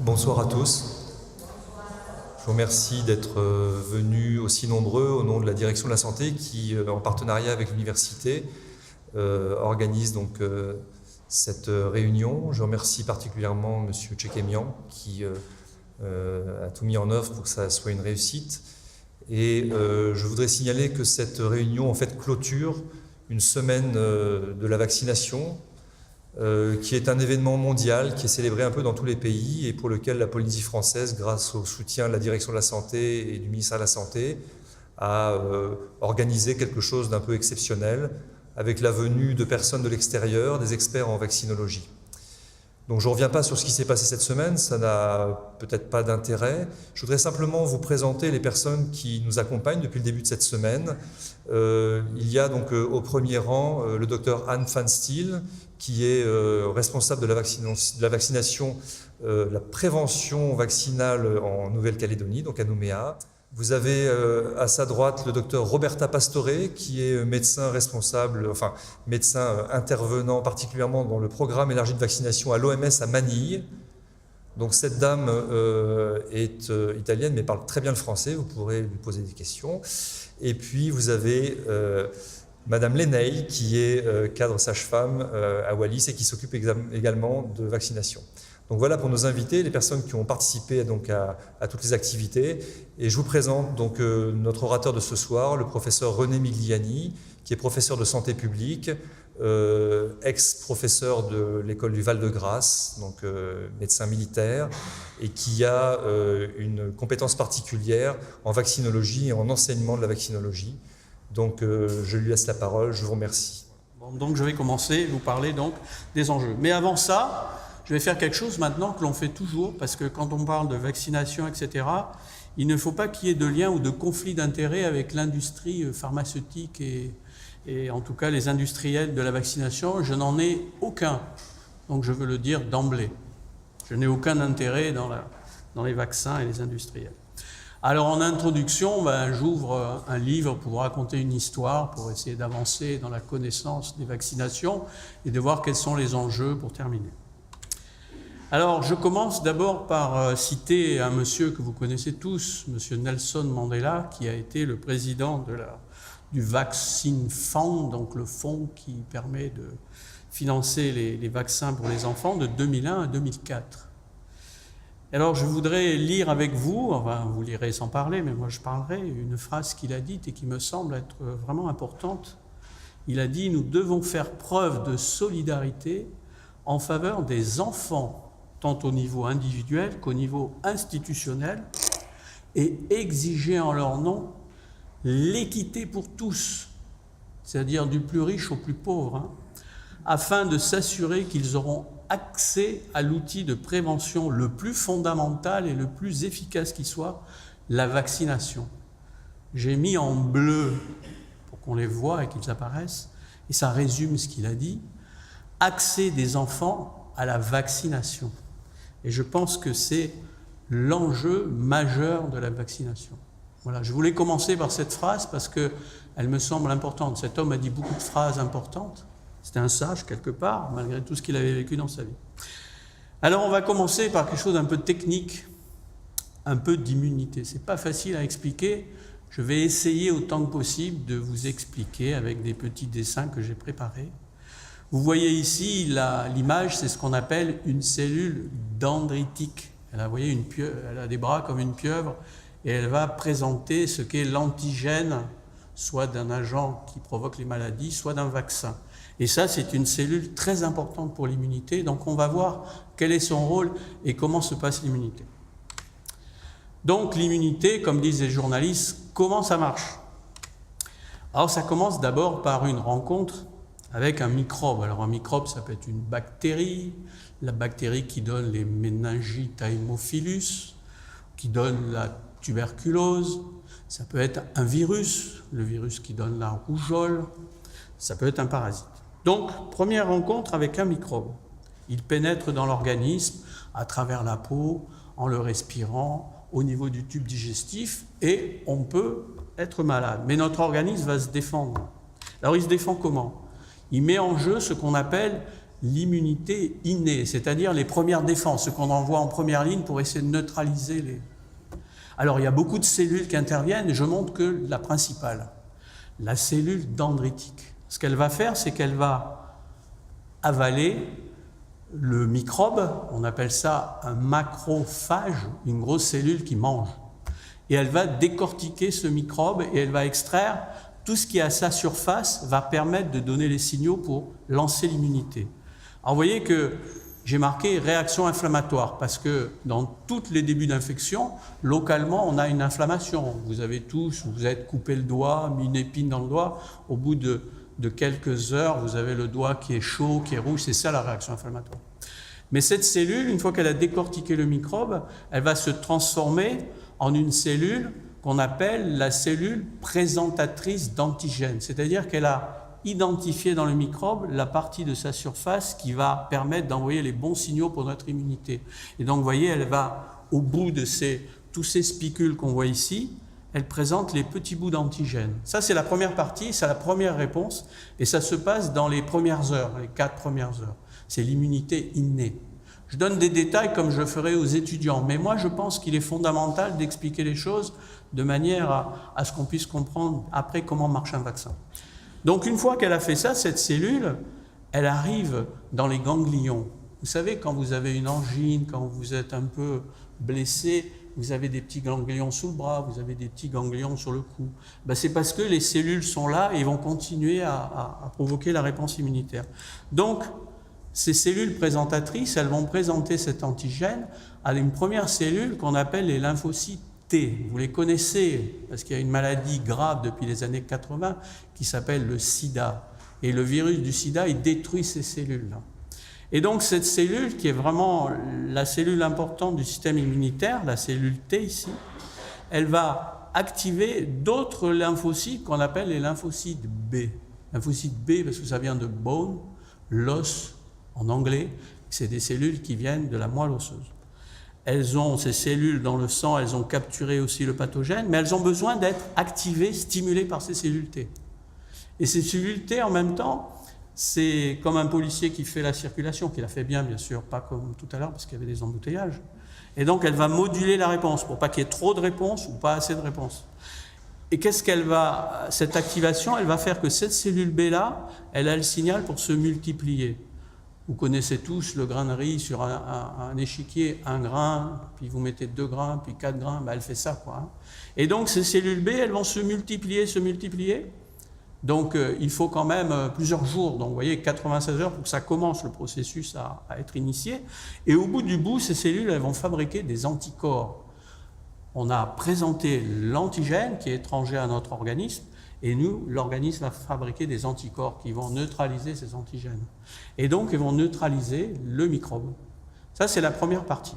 Bonsoir à tous. Je vous remercie d'être venus aussi nombreux au nom de la Direction de la Santé qui, en partenariat avec l'université, organise donc cette réunion. Je remercie particulièrement M. Tchekemian qui a tout mis en œuvre pour que ça soit une réussite. Et je voudrais signaler que cette réunion en fait clôture une semaine de la vaccination qui est un événement mondial qui est célébré un peu dans tous les pays et pour lequel la Polynésie française, grâce au soutien de la Direction de la Santé et du ministère de la Santé, a organisé quelque chose d'un peu exceptionnel avec la venue de personnes de l'extérieur, des experts en vaccinologie. Donc je ne reviens pas sur ce qui s'est passé cette semaine, ça n'a peut-être pas d'intérêt. Je voudrais simplement vous présenter les personnes qui nous accompagnent depuis le début de cette semaine. Il y a donc au premier rang le docteur Anne Van Steel, qui est responsable de la vaccination, la prévention vaccinale en Nouvelle-Calédonie, donc à Nouméa. Vous avez à sa droite le docteur Roberta Pastore, qui est médecin responsable, enfin médecin intervenant particulièrement dans le programme élargi de vaccination à l'OMS à Manille. Donc cette dame est italienne mais parle très bien le français, vous pourrez lui poser des questions. Et puis vous avez Madame Leney, qui est cadre sage-femme à Wallis et qui s'occupe également de vaccination. Donc voilà pour nos invités, les personnes qui ont participé donc à toutes les activités. Et je vous présente donc notre orateur de ce soir, le professeur René Migliani, qui est professeur de santé publique, ex-professeur de l'école du Val-de-Grâce, donc médecin militaire, et qui a une compétence particulière en vaccinologie et en enseignement de la vaccinologie. Donc je lui laisse la parole, je vous remercie. Bon, donc je vais commencer à vous parler donc des enjeux. Mais avant ça, je vais faire quelque chose maintenant que l'on fait toujours, parce que quand on parle de vaccination, etc., il ne faut pas qu'il y ait de lien ou de conflit d'intérêts avec l'industrie pharmaceutique et en tout cas les industriels de la vaccination. Je n'en ai aucun, donc je veux le dire d'emblée. Je n'ai aucun intérêt dans les vaccins et les industriels. Alors en introduction, j'ouvre un livre pour vous raconter une histoire, pour essayer d'avancer dans la connaissance des vaccinations et de voir quels sont les enjeux pour terminer. Alors, je commence d'abord par citer un monsieur que vous connaissez tous, monsieur Nelson Mandela, qui a été le président du Vaccine Fund, donc le fonds qui permet de financer les vaccins pour les enfants de 2001 à 2004. Alors, je voudrais lire avec vous, enfin, vous lirez sans parler, mais moi je parlerai, une phrase qu'il a dite et qui me semble être vraiment importante. Il a dit « Nous devons faire preuve de solidarité en faveur des enfants, tant au niveau individuel qu'au niveau institutionnel, et exiger en leur nom l'équité pour tous, c'est-à-dire du plus riche au plus pauvre, afin de s'assurer qu'ils auront accès à l'outil de prévention le plus fondamental et le plus efficace qui soit, la vaccination. » J'ai mis en bleu pour qu'on les voit et qu'ils apparaissent, et ça résume ce qu'il a dit, « Accès des enfants à la vaccination ». Et je pense que c'est l'enjeu majeur de la vaccination. Voilà, je voulais commencer par cette phrase parce qu'elle me semble importante. Cet homme a dit beaucoup de phrases importantes. C'était un sage quelque part, malgré tout ce qu'il avait vécu dans sa vie. Alors on va commencer par quelque chose d'un peu technique, un peu d'immunité. C'est pas facile à expliquer. Je vais essayer autant que possible de vous expliquer avec des petits dessins que j'ai préparés. Vous voyez ici l'image, c'est ce qu'on appelle une cellule dendritique. Elle a des bras comme une pieuvre et elle va présenter ce qu'est l'antigène, soit d'un agent qui provoque les maladies, soit d'un vaccin. Et ça, c'est une cellule très importante pour l'immunité. Donc on va voir quel est son rôle et comment se passe l'immunité. Donc l'immunité, comme disent les journalistes, comment ça marche? Alors ça commence d'abord par une rencontre avec un microbe. Alors un microbe, ça peut être une bactérie, la bactérie qui donne les méningites Haemophilus, qui donne la tuberculose, ça peut être un virus, le virus qui donne la rougeole, ça peut être un parasite. Donc, première rencontre avec un microbe. Il pénètre dans l'organisme à travers la peau, en le respirant, au niveau du tube digestif, et on peut être malade. Mais notre organisme va se défendre. Alors il se défend comment? Il met en jeu ce qu'on appelle l'immunité innée, c'est-à-dire les premières défenses, ce qu'on envoie en première ligne pour essayer de neutraliser les... Alors, il y a beaucoup de cellules qui interviennent et je montre que la principale, la cellule dendritique. Ce qu'elle va faire, c'est qu'elle va avaler le microbe, on appelle ça un macrophage, une grosse cellule qui mange. Et elle va décortiquer ce microbe et elle va extraire tout ce qui est à sa surface, va permettre de donner les signaux pour lancer l'immunité. Alors vous voyez que j'ai marqué réaction inflammatoire parce que dans tous les débuts d'infection, localement, on a une inflammation. Vous avez tous, vous êtes coupé le doigt, mis une épine dans le doigt, au bout de quelques heures, vous avez le doigt qui est chaud, qui est rouge, c'est ça la réaction inflammatoire. Mais cette cellule, une fois qu'elle a décortiqué le microbe, elle va se transformer en une cellule qu'on appelle la cellule présentatrice d'antigènes, c'est-à-dire qu'elle a identifié dans le microbe la partie de sa surface qui va permettre d'envoyer les bons signaux pour notre immunité. Et donc, vous voyez, elle va, au bout de tous ces spicules qu'on voit ici, elle présente les petits bouts d'antigènes. Ça, c'est la première partie, c'est la première réponse, et ça se passe dans les premières heures, les 4 premières heures. C'est l'immunité innée. Je donne des détails comme je le ferai aux étudiants, mais moi, je pense qu'il est fondamental d'expliquer les choses de manière à ce qu'on puisse comprendre après comment marche un vaccin. Donc, une fois qu'elle a fait ça, cette cellule, elle arrive dans les ganglions. Vous savez, quand vous avez une angine, quand vous êtes un peu blessé, vous avez des petits ganglions sous le bras, vous avez des petits ganglions sur le cou. Ben, c'est parce que les cellules sont là et vont continuer à provoquer la réponse immunitaire. Donc, ces cellules présentatrices, elles vont présenter cet antigène à une première cellule qu'on appelle les lymphocytes T. Vous les connaissez parce qu'il y a une maladie grave depuis les années 80 qui s'appelle le sida. Et le virus du sida, il détruit ces cellules-là. Et donc cette cellule, qui est vraiment la cellule importante du système immunitaire, la cellule T ici, elle va activer d'autres lymphocytes qu'on appelle les lymphocytes B. Lymphocytes B parce que ça vient de bone, l'os en anglais, c'est des cellules qui viennent de la moelle osseuse. Elles ont ces cellules dans le sang, elles ont capturé aussi le pathogène, mais elles ont besoin d'être activées, stimulées par ces cellules T. Et ces cellules T, en même temps, c'est comme un policier qui fait la circulation, qui la fait bien sûr, pas comme tout à l'heure parce qu'il y avait des embouteillages. Et donc elle va moduler la réponse pour pas qu'il y ait trop de réponses ou pas assez de réponses. Et qu'est-ce qu'elle va, cette activation, elle va faire que cette cellule B là, elle a le signal pour se multiplier. Vous connaissez tous le grain de riz sur un échiquier, 1 grain, puis vous mettez 2 grains, puis 4 grains, ben elle fait ça quoi. Hein. Et donc ces cellules B, elles vont se multiplier. Donc il faut quand même plusieurs jours, donc vous voyez 96 heures pour que ça commence le processus à être initié. Et au bout du bout, ces cellules, elles vont fabriquer des anticorps. On a présenté l'antigène qui est étranger à notre organisme, et nous, l'organisme va fabriquer des anticorps qui vont neutraliser ces antigènes. Et donc, ils vont neutraliser le microbe. Ça, c'est la première partie.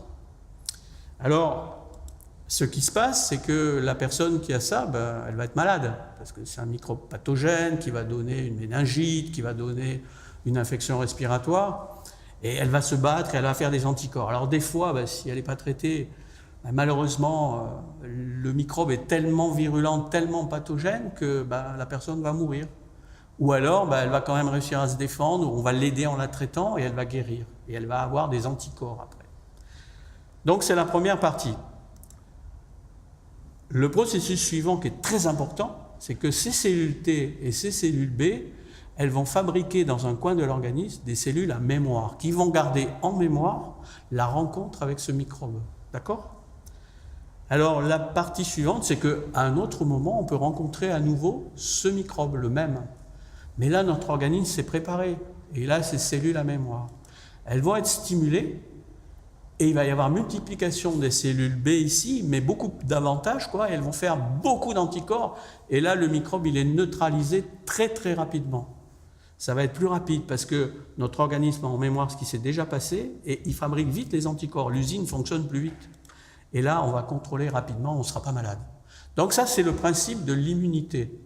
Alors, ce qui se passe, c'est que la personne qui a ça, ben, elle va être malade, parce que c'est un microbe pathogène qui va donner une méningite, qui va donner une infection respiratoire, et elle va se battre et elle va faire des anticorps. Alors, des fois, ben, si elle n'est pas traitée, malheureusement, le microbe est tellement virulent, tellement pathogène que la personne va mourir. Ou alors, elle va quand même réussir à se défendre, on va l'aider en la traitant et elle va guérir. Et elle va avoir des anticorps après. Donc, c'est la première partie. Le processus suivant qui est très important, c'est que ces cellules T et ces cellules B, elles vont fabriquer dans un coin de l'organisme des cellules à mémoire, qui vont garder en mémoire la rencontre avec ce microbe. D'accord ? Alors, la partie suivante, c'est qu'à un autre moment, on peut rencontrer à nouveau ce microbe, le même. Mais là, notre organisme s'est préparé. Et là, ces cellules à mémoire. Elles vont être stimulées et il va y avoir multiplication des cellules B ici, mais beaucoup d'avantages, quoi. Elles vont faire beaucoup d'anticorps. Et là, le microbe, il est neutralisé très, très rapidement. Ça va être plus rapide parce que notre organisme a en mémoire ce qui s'est déjà passé et il fabrique vite les anticorps. L'usine fonctionne plus vite. Et là, on va contrôler rapidement, on ne sera pas malade. Donc ça, c'est le principe de l'immunité.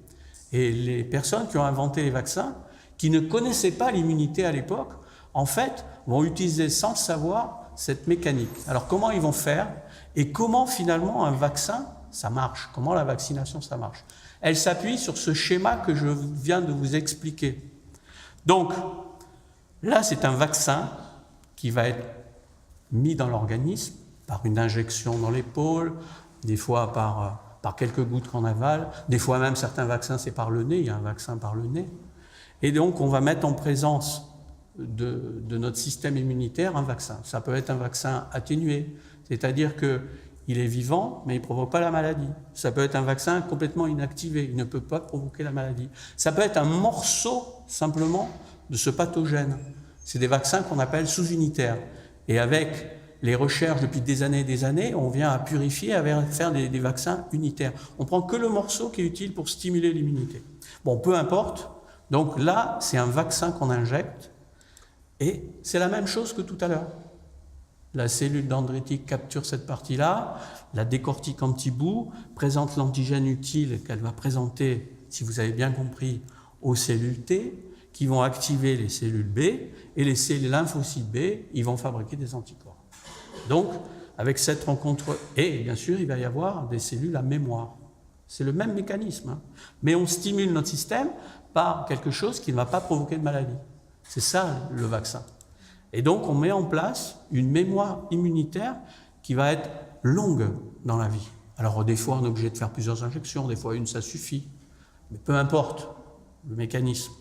Et les personnes qui ont inventé les vaccins, qui ne connaissaient pas l'immunité à l'époque, en fait, vont utiliser sans le savoir cette mécanique. Alors comment ils vont faire et comment finalement un vaccin, ça marche? Comment la vaccination, ça marche? Elle s'appuie sur ce schéma que je viens de vous expliquer. Donc, Là, c'est un vaccin qui va être mis dans l'organisme par une injection dans l'épaule, des fois par quelques gouttes qu'on avale, des fois même certains vaccins, c'est par le nez, il y a un vaccin par le nez. Et donc, on va mettre en présence de notre système immunitaire un vaccin. Ça peut être un vaccin atténué, c'est-à-dire qu'il est vivant, mais il ne provoque pas la maladie. Ça peut être un vaccin complètement inactivé, il ne peut pas provoquer la maladie. Ça peut être un morceau, simplement, de ce pathogène. C'est des vaccins qu'on appelle sous-unitaires. Et avec les recherches depuis des années, on vient à purifier, à faire des vaccins unitaires. On prend que le morceau qui est utile pour stimuler l'immunité. Bon, peu importe. Donc là, c'est un vaccin qu'on injecte, et c'est la même chose que tout à l'heure. La cellule dendritique capture cette partie-là, la décortique en petits bouts, présente l'antigène utile qu'elle va présenter, si vous avez bien compris, aux cellules T, qui vont activer les cellules B, et les lymphocytes B, ils vont fabriquer des anticorps. Donc, avec cette rencontre, et bien sûr, il va y avoir des cellules à mémoire. C'est le même mécanisme, hein. Mais on stimule notre système par quelque chose qui ne va pas provoquer de maladie. C'est ça, le vaccin. Et donc, on met en place une mémoire immunitaire qui va être longue dans la vie. Alors, des fois, on est obligé de faire plusieurs injections, des fois une, ça suffit. Mais peu importe le mécanisme.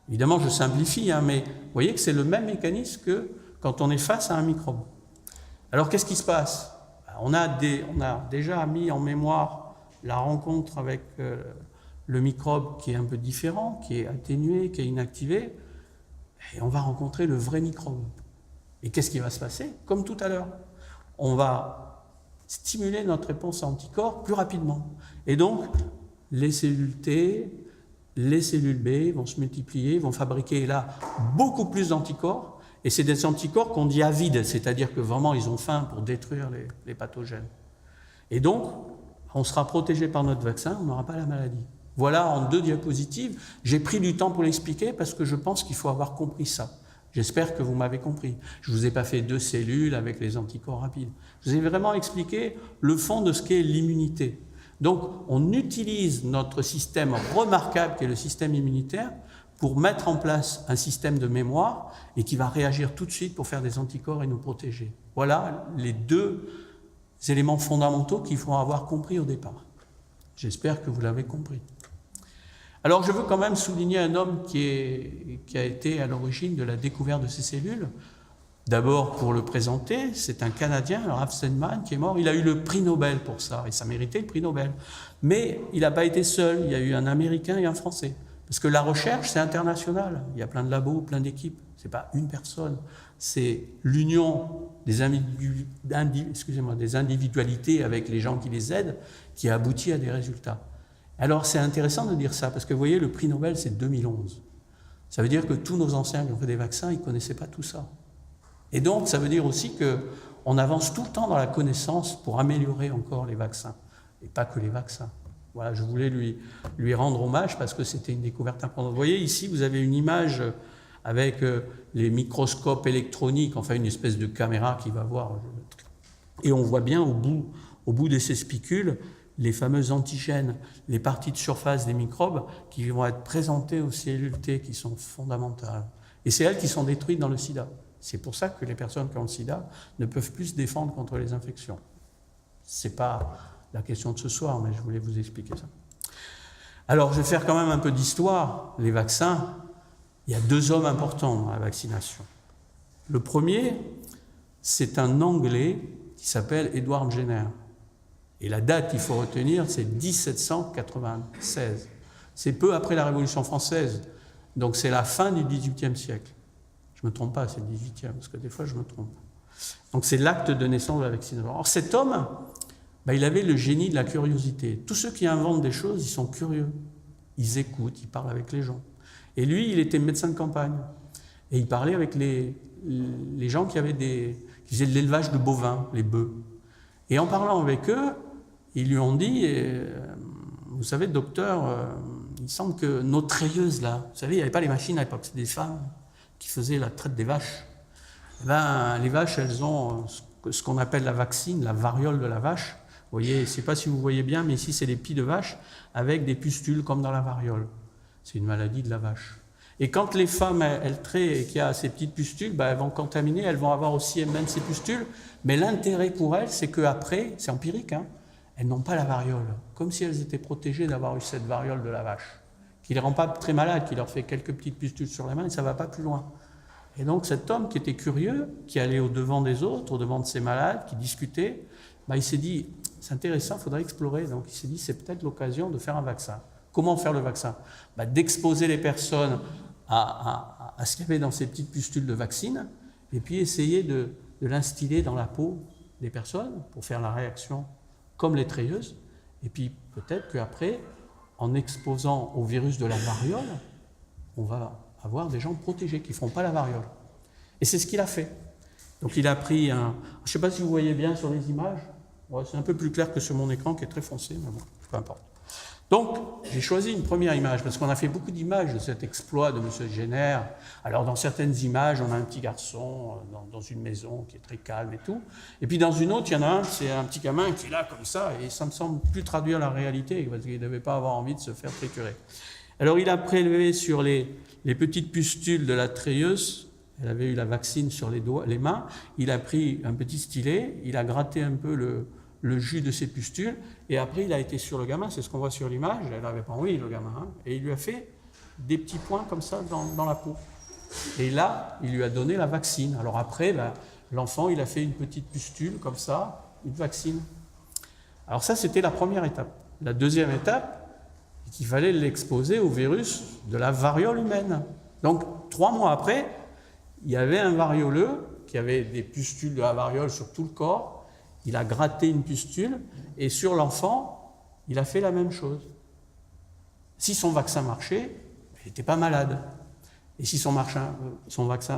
Évidemment, je simplifie, hein, mais vous voyez que c'est le même mécanisme que quand on est face à un microbe. Alors, qu'est-ce qui se passe? On a déjà mis en mémoire la rencontre avec le microbe qui est un peu différent, qui est atténué, qui est inactivé, et on va rencontrer le vrai microbe. Et qu'est-ce qui va se passer? Comme tout à l'heure, on va stimuler notre réponse à anticorps plus rapidement. Et donc, les cellules T, les cellules B vont se multiplier, vont fabriquer là beaucoup plus d'anticorps, et c'est des anticorps qu'on dit avides, c'est-à-dire que vraiment ils ont faim pour détruire les pathogènes. Et donc, on sera protégé par notre vaccin, on n'aura pas la maladie. Voilà en 2 diapositives. J'ai pris du temps pour l'expliquer parce que je pense qu'il faut avoir compris ça. J'espère que vous m'avez compris. Je ne vous ai pas fait 2 cellules avec les anticorps rapides. Je vous ai vraiment expliqué le fond de ce qu'est l'immunité. Donc, on utilise notre système remarquable qui est le système immunitaire pour mettre en place un système de mémoire et qui va réagir tout de suite pour faire des anticorps et nous protéger. Voilà les 2 éléments fondamentaux qu'il faut avoir compris au départ. J'espère que vous l'avez compris. Alors, je veux quand même souligner un homme qui a été à l'origine de la découverte de ces cellules. D'abord, pour le présenter, c'est un Canadien, Ralph Steadman, qui est mort. Il a eu le prix Nobel pour ça, et ça méritait le prix Nobel. Mais il n'a pas été seul, il y a eu un Américain et un Français. Parce que la recherche, c'est international. Il y a plein de labos, plein d'équipes. Ce n'est pas une personne. C'est l'union des individualités avec les gens qui les aident qui a abouti à des résultats. Alors, c'est intéressant de dire ça, parce que vous voyez, le prix Nobel, c'est 2011. Ça veut dire que tous nos anciens qui ont fait des vaccins, ils ne connaissaient pas tout ça. Et donc, ça veut dire aussi qu'on avance tout le temps dans la connaissance pour améliorer encore les vaccins, et pas que les vaccins. Voilà, je voulais lui rendre hommage parce que c'était une découverte importante. Vous voyez, ici, vous avez une image avec les microscopes électroniques, enfin une espèce de caméra qui va voir. Et on voit bien au bout de ces spicules les fameux antigènes, les parties de surface des microbes qui vont être présentées aux cellules T qui sont fondamentales. Et c'est elles qui sont détruites dans le sida. C'est pour ça que les personnes qui ont le sida ne peuvent plus se défendre contre les infections. Ce n'est pas la question de ce soir, mais je voulais vous expliquer ça. Alors, je vais faire quand même un peu d'histoire. Les vaccins, il y a 2 hommes importants dans la vaccination. Le premier, c'est un Anglais qui s'appelle Edward Jenner. Et la date qu'il faut retenir, c'est 1796. C'est peu après la Révolution française. Donc c'est la fin du XVIIIe siècle. Je ne me trompe pas, c'est le XVIIIe, parce que des fois je me trompe. Donc c'est l'acte de naissance de la vaccination. Alors cet homme, il avait le génie de la curiosité. Tous ceux qui inventent des choses, ils sont curieux. Ils écoutent, ils parlent avec les gens. Et lui, il était médecin de campagne. Et il parlait avec les gens qui faisaient de l'élevage de bovins, les bœufs. Et en parlant avec eux, ils lui ont dit, vous savez, docteur, il semble que nos treilleuses, là, vous savez, il n'y avait pas les machines à l'époque, c'est des femmes qui faisaient la traite des vaches. Eh ben, les vaches, elles ont ce qu'on appelle la vaccine, la variole de la vache. Vous voyez, je ne sais pas si vous voyez bien, mais ici, c'est des pieds de vache avec des pustules comme dans la variole. C'est une maladie de la vache. Et quand les femmes, elles traient et qu'il y a ces petites pustules, elles vont contaminer, elles vont avoir aussi elles-mêmes ces pustules. Mais l'intérêt pour elles, c'est qu'après, c'est empirique, hein, elles n'ont pas la variole. Comme si elles étaient protégées d'avoir eu cette variole de la vache, qui ne les rend pas très malades, qui leur fait quelques petites pustules sur les mains et ça ne va pas plus loin. Et donc cet homme qui était curieux, qui allait au-devant des autres, au-devant de ses malades, qui discutait, il s'est dit, c'est intéressant, il faudrait explorer. Donc il s'est dit, c'est peut-être l'occasion de faire un vaccin. Comment faire le vaccin? D'exposer les personnes à ce qu'il y avait dans ces petites pustules de vaccine, et puis essayer de l'instiller dans la peau des personnes pour faire la réaction comme les treilleuses. Et puis peut-être qu'après, en exposant au virus de la variole, on va avoir des gens protégés qui ne feront pas la variole. Et c'est ce qu'il a fait. Donc il a pris un... Je ne sais pas si vous voyez bien sur les images. Ouais, c'est un peu plus clair que sur mon écran qui est très foncé, mais bon, peu importe. Donc, j'ai choisi une première image, parce qu'on a fait beaucoup d'images de cet exploit de M. Jenner. Alors, dans certaines images, on a un petit garçon dans une maison qui est très calme et tout. Et puis, dans une autre, il y en a un, c'est un petit gamin qui est là, comme ça, et ça me semble plus traduire la réalité, parce qu'il ne devait pas avoir envie de se faire triturer. Alors, il a prélevé sur les petites pustules de la treilleuse. Elle avait eu la vaccine sur les mains. Il a pris un petit stylet, il a gratté un peu le jus de ses pustules, et après il a été sur le gamin, c'est ce qu'on voit sur l'image, elle n'avait pas envie le gamin, hein, et il lui a fait des petits points comme ça dans la peau. Et là, il lui a donné la vaccine. Alors après, l'enfant, il a fait une petite pustule comme ça, une vaccine. Alors ça, c'était la première étape. La deuxième étape, c'est qu'il fallait l'exposer au virus de la variole humaine. Donc 3 mois après, il y avait un varioleux qui avait des pustules de la variole sur tout le corps. Il a gratté une pustule et sur l'enfant, il a fait la même chose. Si son vaccin marchait, il n'était pas malade. Et si son vaccin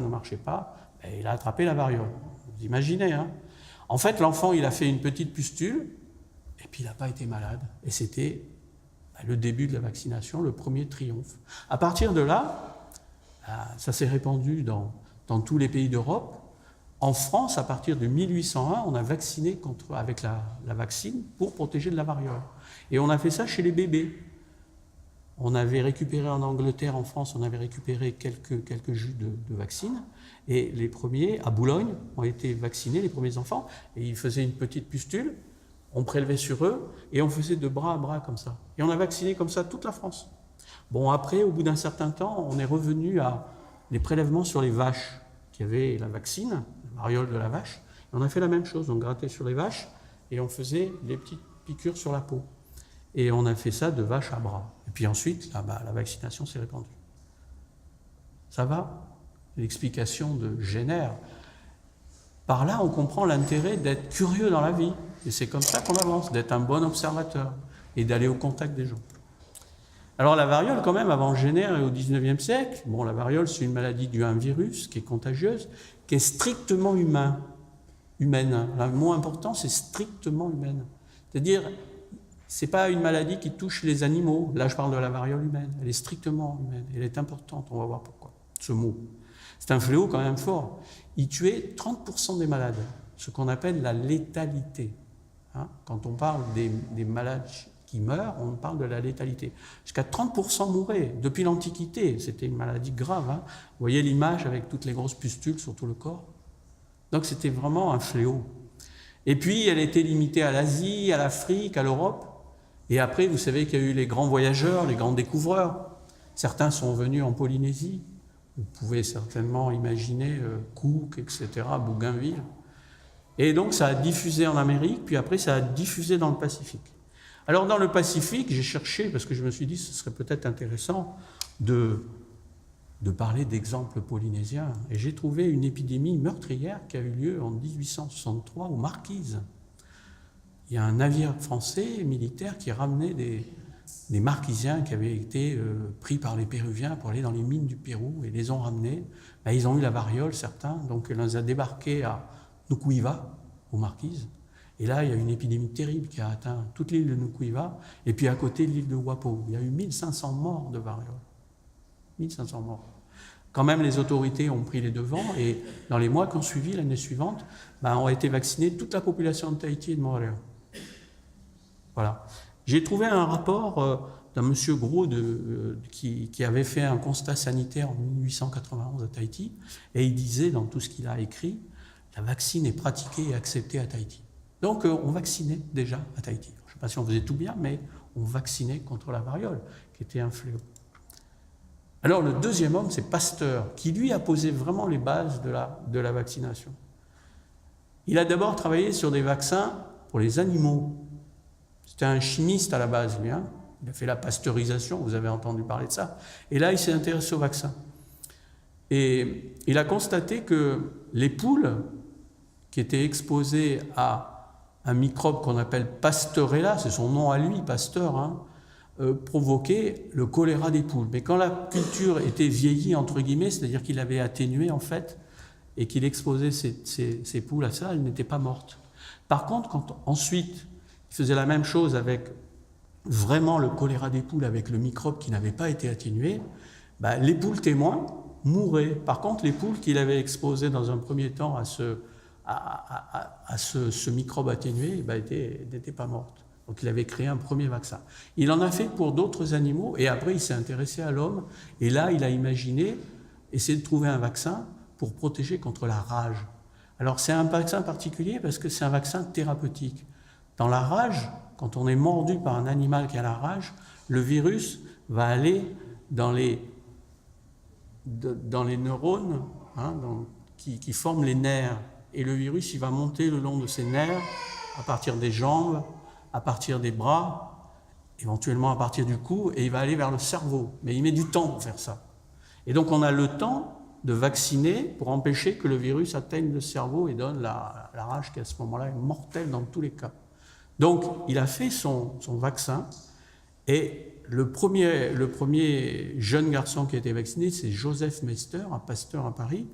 ne marchait pas, il a attrapé la variole. Vous imaginez, hein? En fait, l'enfant, il a fait une petite pustule et puis il n'a pas été malade. Et c'était le début de la vaccination, le premier triomphe. À partir de là, ça s'est répandu dans tous les pays d'Europe. En France, à partir de 1801, on a vacciné avec la vaccine pour protéger de la variole. Et on a fait ça chez les bébés. On avait récupéré en Angleterre, en France, on avait récupéré quelques jus de vaccine. Et les premiers, à Boulogne, ont été vaccinés, les premiers enfants. Et ils faisaient une petite pustule, on prélevait sur eux, et on faisait de bras à bras comme ça. Et on a vacciné comme ça toute la France. Bon, après, au bout d'un certain temps, on est revenu à les prélèvements sur les vaches qui avaient la vaccine, la variole de la vache. Et on a fait la même chose, on grattait sur les vaches et on faisait des petites piqûres sur la peau. Et on a fait ça de vache à bras. Et puis ensuite, la vaccination s'est répandue. Ça va? L'explication de Jenner. Par là, on comprend l'intérêt d'être curieux dans la vie. Et c'est comme ça qu'on avance, d'être un bon observateur et d'aller au contact des gens. Alors la variole, quand même, avant Jenner et au XIXe siècle, la variole, c'est une maladie due à un virus qui est contagieuse, qui est strictement humaine. Le mot important, c'est strictement humaine. C'est-à-dire, ce n'est pas une maladie qui touche les animaux. Là, je parle de la variole humaine. Elle est strictement humaine. Elle est importante. On va voir pourquoi. Ce mot. C'est un fléau quand même fort. Il tuait 30% des malades, ce qu'on appelle la létalité. Hein? Quand on parle des malades qui meurent, on parle de la létalité. Jusqu'à 30% mouraient. Depuis l'Antiquité, c'était une maladie grave. Hein? Vous voyez l'image avec toutes les grosses pustules sur tout le corps. Donc c'était vraiment un fléau. Et puis, elle était limitée à l'Asie, à l'Afrique, à l'Europe. Et après, vous savez qu'il y a eu les grands voyageurs, les grands découvreurs. Certains sont venus en Polynésie. Vous pouvez certainement imaginer Cook, etc., Bougainville. Et donc, ça a diffusé en Amérique, puis après, ça a diffusé dans le Pacifique. Alors, dans le Pacifique, j'ai cherché, parce que je me suis dit que ce serait peut-être intéressant de parler d'exemples polynésiens. Et j'ai trouvé une épidémie meurtrière qui a eu lieu en 1863 aux Marquises. Il y a un navire français militaire qui ramenait des Marquisiens qui avaient été pris par les Péruviens pour aller dans les mines du Pérou et les ont ramenés. Ils ont eu la variole, certains, donc on les a débarqués à Nukuiva, aux Marquises. Et là, il y a une épidémie terrible qui a atteint toute l'île de Nukuiva, et puis à côté, l'île de Wapo. Il y a eu 1500 morts de variole. 1500 morts. Quand même, les autorités ont pris les devants, et dans les mois qui ont suivi, l'année suivante, ont été vaccinés toute la population de Tahiti et de Montréal. Voilà. J'ai trouvé un rapport d'un monsieur Gros qui avait fait un constat sanitaire en 1891 à Tahiti, et il disait dans tout ce qu'il a écrit, la vaccine est pratiquée et acceptée à Tahiti. Donc on vaccinait déjà à Tahiti. Je ne sais pas si on faisait tout bien, mais on vaccinait contre la variole, qui était un fléau. Alors le deuxième homme, c'est Pasteur, qui lui a posé vraiment les bases de la vaccination. Il a d'abord travaillé sur des vaccins pour les animaux. C'était un chimiste à la base, lui. Il a fait la pasteurisation, vous avez entendu parler de ça. Et là, il s'est intéressé aux vaccins. Et il a constaté que les poules qui étaient exposées à un microbe qu'on appelle Pasteurella, c'est son nom à lui, Pasteur, provoquait le choléra des poules. Mais quand la culture était vieillie, entre guillemets, c'est-à-dire qu'il avait atténué en fait, et qu'il exposait ces poules à ça, elles n'étaient pas mortes. Par contre, quand ensuite il faisait la même chose avec vraiment le choléra des poules, avec le microbe qui n'avait pas été atténué, les poules témoins mouraient. Par contre, les poules qu'il avait exposées dans un premier temps à ce microbe atténué n'étaient pas mortes. Donc il avait créé un premier vaccin. Il en a fait pour d'autres animaux et après il s'est intéressé à l'homme et là il a imaginé essayer de trouver un vaccin pour protéger contre la rage. Alors c'est un vaccin particulier parce que c'est un vaccin thérapeutique. Dans la rage, quand on est mordu par un animal qui a la rage, le virus va aller dans les neurones qui forment les nerfs et le virus il va monter le long de ces nerfs à partir des jambes, à partir des bras, éventuellement à partir du cou, et il va aller vers le cerveau. Mais il met du temps pour faire ça. Et donc on a le temps de vacciner pour empêcher que le virus atteigne le cerveau et donne la rage qui à ce moment-là est mortelle dans tous les cas. Donc il a fait son vaccin, et le premier jeune garçon qui a été vacciné, c'est Joseph Mester, un pasteur à Paris,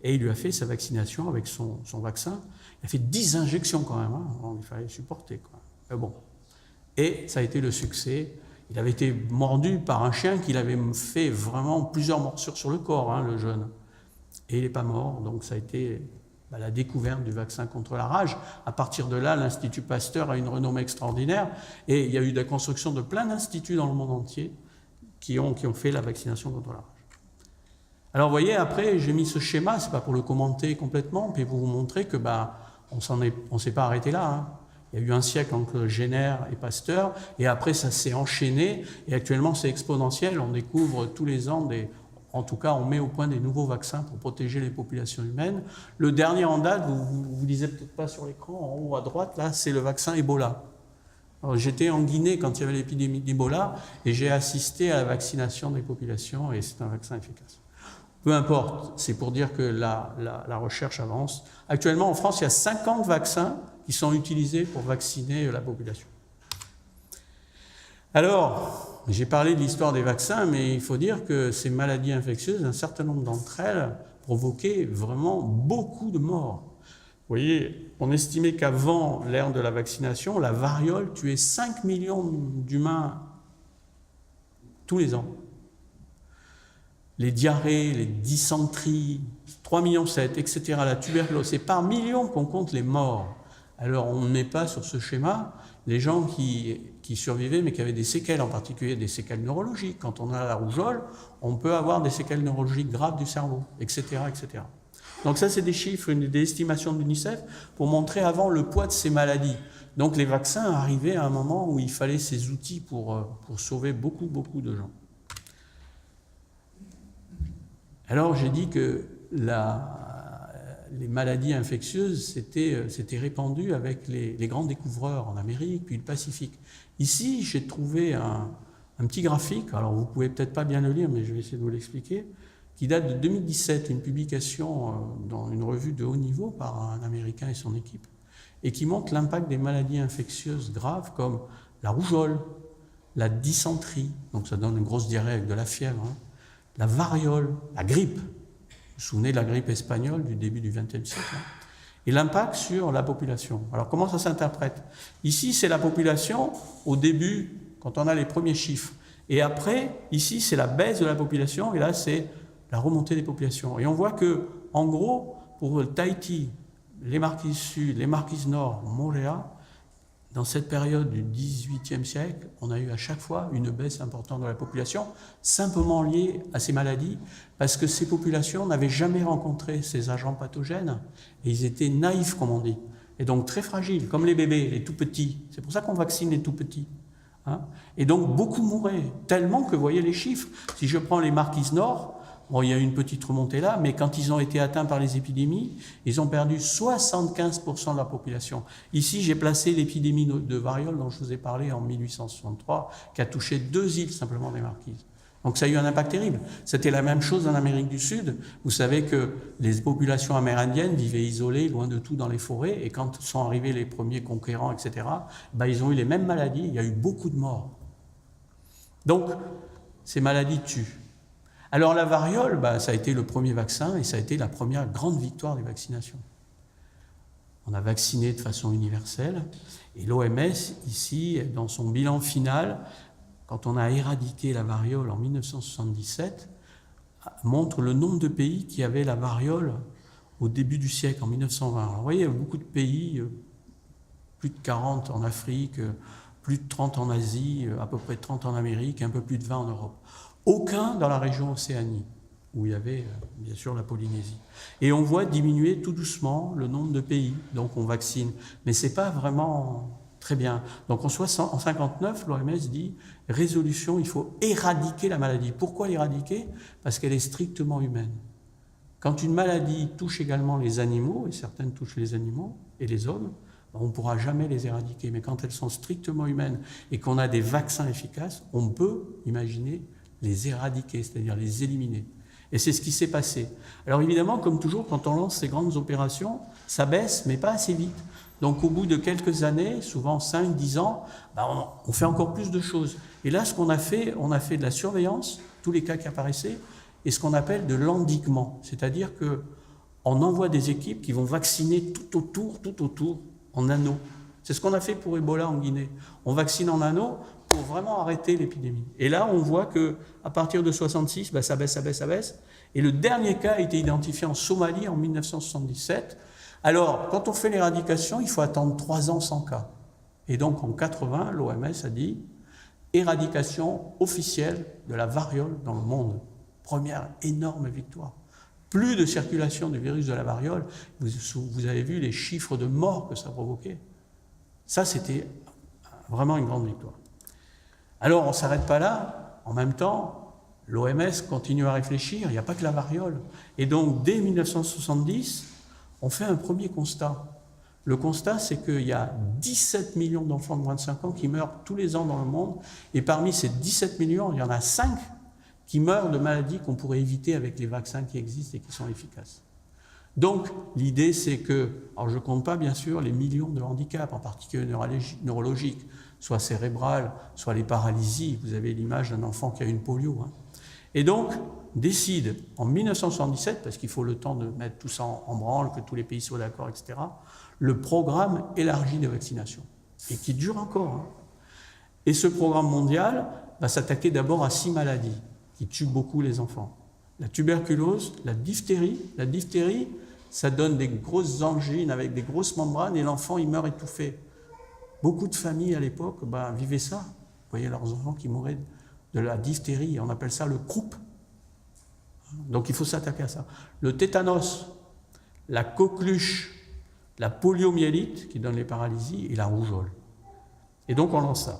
et il lui a fait sa vaccination avec son vaccin. Il a fait 10 injections quand même, il fallait supporter, quoi. Mais bon. Et ça a été le succès. Il avait été mordu par un chien qui avait fait vraiment plusieurs morsures sur le corps, le jeune. Et il n'est pas mort, donc ça a été la découverte du vaccin contre la rage. À partir de là, l'Institut Pasteur a une renommée extraordinaire, et il y a eu la construction de plein d'instituts dans le monde entier qui ont fait la vaccination contre la rage. Alors vous voyez, après, j'ai mis ce schéma, c'est pas pour le commenter complètement, mais pour vous montrer que on s'est pas arrêté là. Il y a eu un siècle entre Jenner et Pasteur, et après ça s'est enchaîné, et actuellement c'est exponentiel, on découvre tous les ans en tout cas on met au point des nouveaux vaccins pour protéger les populations humaines. Le dernier en date, vous lisez peut-être pas sur l'écran, en haut à droite, là, c'est le vaccin Ebola. Alors, j'étais en Guinée quand il y avait l'épidémie d'Ebola, et j'ai assisté à la vaccination des populations, et c'est un vaccin efficace. Peu importe, c'est pour dire que la recherche avance. Actuellement, en France, il y a 50 vaccins qui sont utilisés pour vacciner la population. Alors, j'ai parlé de l'histoire des vaccins, mais il faut dire que ces maladies infectieuses, un certain nombre d'entre elles, provoquaient vraiment beaucoup de morts. Vous voyez, on estimait qu'avant l'ère de la vaccination, la variole tuait 5 millions d'humains tous les ans. Les diarrhées, les dysenteries, 3,7 millions, etc., la tuberculose, c'est par millions qu'on compte les morts. Alors on ne met pas sur ce schéma les gens qui survivaient mais qui avaient des séquelles, en particulier des séquelles neurologiques. Quand on a la rougeole, on peut avoir des séquelles neurologiques graves du cerveau, etc., etc. Donc ça, c'est des chiffres, des estimations de l'UNICEF pour montrer avant le poids de ces maladies. Donc les vaccins arrivaient à un moment où il fallait ces outils pour sauver beaucoup, beaucoup de gens. Alors j'ai dit que les maladies infectieuses s'étaient répandues avec les grands découvreurs en Amérique, puis le Pacifique. Ici, j'ai trouvé un petit graphique, alors vous ne pouvez peut-être pas bien le lire, mais je vais essayer de vous l'expliquer, qui date de 2017, une publication dans une revue de haut niveau par un Américain et son équipe, et qui montre l'impact des maladies infectieuses graves comme la rougeole, la dysenterie, donc ça donne une grosse diarrhée avec de la fièvre, la variole, la grippe. Vous vous souvenez de la grippe espagnole du début du XXe siècle, et l'impact sur la population. Alors comment ça s'interprète? Ici, c'est la population au début, quand on a les premiers chiffres. Et après, ici, c'est la baisse de la population, et là, c'est la remontée des populations. Et on voit que, en gros, pour Tahiti, les Marquises Sud, les Marquises Nord, Moorea, Dans cette période du XVIIIe siècle, on a eu à chaque fois une baisse importante de la population, simplement liée à ces maladies, parce que ces populations n'avaient jamais rencontré ces agents pathogènes, et ils étaient naïfs, comme on dit, et donc très fragiles, comme les bébés, les tout petits. C'est pour ça qu'on vaccine les tout petits. Hein. Et donc beaucoup mouraient, tellement que vous voyez les chiffres. Si je prends les Marquises Nord, bon, il y a eu une petite remontée là, mais quand ils ont été atteints par les épidémies, ils ont perdu 75% de la population. Ici, j'ai placé l'épidémie de variole dont je vous ai parlé en 1863, qui a touché 2 îles simplement des Marquises. Donc ça a eu un impact terrible. C'était la même chose en Amérique du Sud. Vous savez que les populations amérindiennes vivaient isolées, loin de tout dans les forêts, et quand sont arrivés les premiers conquérants, etc., ben, ils ont eu les mêmes maladies, il y a eu beaucoup de morts. Donc, ces maladies tuent. Alors la variole, ben, ça a été le premier vaccin, et ça a été la première grande victoire des vaccinations. On a vacciné de façon universelle, et l'OMS, ici, dans son bilan final, quand on a éradiqué la variole en 1977, montre le nombre de pays qui avaient la variole au début du siècle, en 1920. Alors, vous voyez, il y a beaucoup de pays, plus de 40 en Afrique, plus de 30 en Asie, à peu près 30 en Amérique, un peu plus de 20 en Europe. Aucun dans la région Océanie, où il y avait bien sûr la Polynésie. Et on voit diminuer tout doucement le nombre de pays, donc on vaccine. Mais ce n'est pas vraiment très bien. Donc en 1959, l'OMS dit « Résolution, il faut éradiquer la maladie ». Pourquoi l'éradiquer ? Parce qu'elle est strictement humaine. Quand une maladie touche également les animaux, et certaines touchent les animaux et les hommes, on ne pourra jamais les éradiquer. Mais quand elles sont strictement humaines et qu'on a des vaccins efficaces, on peut imaginer les éradiquer, c'est-à-dire les éliminer. Et c'est ce qui s'est passé. Alors évidemment, comme toujours, quand on lance ces grandes opérations, ça baisse, mais pas assez vite. Donc au bout de quelques années, souvent 5-10 ans, on fait encore plus de choses. Et là, ce qu'on a fait, on a fait de la surveillance, tous les cas qui apparaissaient, et ce qu'on appelle de l'endiguement. C'est-à-dire qu'on envoie des équipes qui vont vacciner tout autour, en anneaux. C'est ce qu'on a fait pour Ebola en Guinée. On vaccine en anneaux pour vraiment arrêter l'épidémie. Et là, on voit qu'à partir de 1966, ça baisse. Et le dernier cas a été identifié en Somalie en 1977. Alors, quand on fait l'éradication, il faut attendre 3 ans sans cas. Et donc, en 1980, l'OMS a dit « éradication officielle de la variole dans le monde ». Première énorme victoire. Plus de circulation du virus de la variole. Vous avez vu les chiffres de morts que ça provoquait. Ça, c'était vraiment une grande victoire. Alors, on ne s'arrête pas là. En même temps, l'OMS continue à réfléchir. Il n'y a pas que la variole. Et donc, dès 1970, on fait un premier constat. Le constat, c'est qu'il y a 17 millions d'enfants de moins de 5 ans qui meurent tous les ans dans le monde. Et parmi ces 17 millions, il y en a 5 qui meurent de maladies qu'on pourrait éviter avec les vaccins qui existent et qui sont efficaces. Donc, l'idée, c'est que, alors je ne compte pas bien sûr les millions de handicaps, en particulier neurologiques, soit cérébrales, soit les paralysies. Vous avez l'image d'un enfant qui a une polio. Hein. Et donc, décide en 1977, parce qu'il faut le temps de mettre tout ça en branle, que tous les pays soient d'accord, etc., le programme élargi de vaccination, et qui dure encore. Hein. Et ce programme mondial va s'attaquer d'abord à 6 maladies qui tuent beaucoup les enfants. La tuberculose, la diphtérie. La diphtérie, ça donne des grosses angines avec des grosses membranes et l'enfant, il meurt étouffé. Beaucoup de familles à l'époque vivaient ça. Vous voyez leurs enfants qui mouraient de la diphtérie. On appelle ça le croup. Donc il faut s'attaquer à ça. Le tétanos, la coqueluche, la poliomyélite qui donne les paralysies et la rougeole. Et donc on lance ça.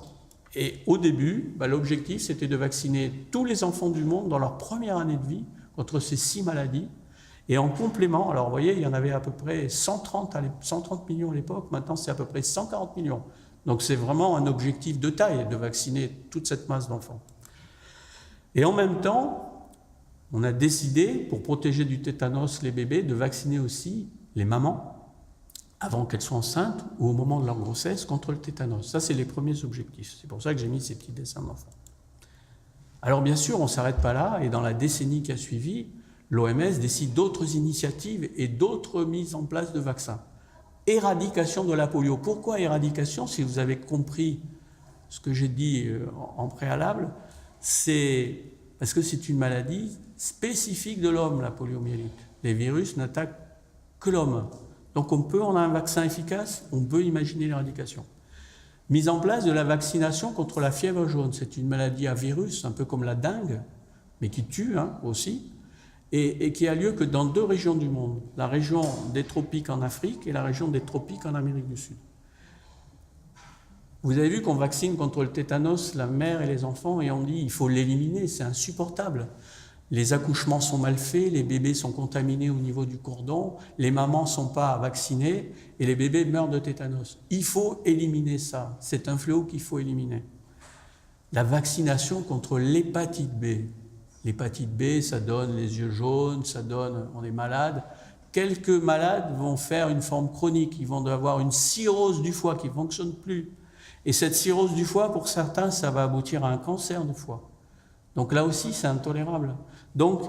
Et au début, l'objectif, c'était de vacciner tous les enfants du monde dans leur première année de vie contre ces 6 maladies. Et en complément, alors vous voyez, il y en avait à peu près 130 millions à l'époque, maintenant c'est à peu près 140 millions. Donc c'est vraiment un objectif de taille de vacciner toute cette masse d'enfants. Et en même temps, on a décidé, pour protéger du tétanos les bébés, de vacciner aussi les mamans avant qu'elles soient enceintes ou au moment de leur grossesse contre le tétanos. Ça, c'est les premiers objectifs. C'est pour ça que j'ai mis ces petits dessins d'enfants. Alors bien sûr, on ne s'arrête pas là, et dans la décennie qui a suivi, l'OMS décide d'autres initiatives et d'autres mises en place de vaccins. Éradication de la polio. Pourquoi éradication ? Si vous avez compris ce que j'ai dit en préalable, c'est parce que c'est une maladie spécifique de l'homme, la poliomyélite. Les virus n'attaquent que l'homme. Donc on a un vaccin efficace, on peut imaginer l'éradication. Mise en place de la vaccination contre la fièvre jaune. C'est une maladie à virus, un peu comme la dengue, mais qui tue aussi, et qui a lieu que dans 2 régions du monde, la région des tropiques en Afrique et la région des tropiques en Amérique du Sud. Vous avez vu qu'on vaccine contre le tétanos la mère et les enfants, et on dit il faut l'éliminer, c'est insupportable. Les accouchements sont mal faits, les bébés sont contaminés au niveau du cordon, les mamans ne sont pas vaccinées et les bébés meurent de tétanos. Il faut éliminer ça, c'est un fléau qu'il faut éliminer. La vaccination contre l'hépatite B. L'hépatite B, ça donne les yeux jaunes, ça donne, on est malade. Quelques malades vont faire une forme chronique, ils vont avoir une cirrhose du foie qui ne fonctionne plus. Et cette cirrhose du foie, pour certains, ça va aboutir à un cancer du foie. Donc là aussi, c'est intolérable. Donc,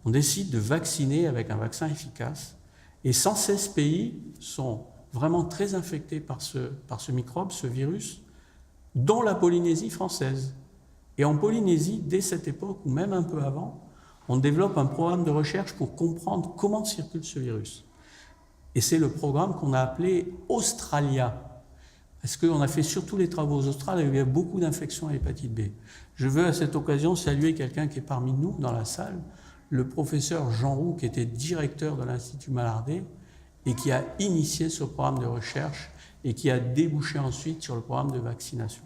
on décide de vacciner avec un vaccin efficace. Et 116 pays sont vraiment très infectés par ce microbe, ce virus, dont la Polynésie française. Et en Polynésie, dès cette époque, ou même un peu avant, on développe un programme de recherche pour comprendre comment circule ce virus. Et c'est le programme qu'on a appelé Australia. Parce qu'on a fait surtout les travaux aux Australes, il y a beaucoup d'infections à l'hépatite B. Je veux à cette occasion saluer quelqu'un qui est parmi nous dans la salle, le professeur Jean Roux, qui était directeur de l'Institut Malardé et qui a initié ce programme de recherche et qui a débouché ensuite sur le programme de vaccination.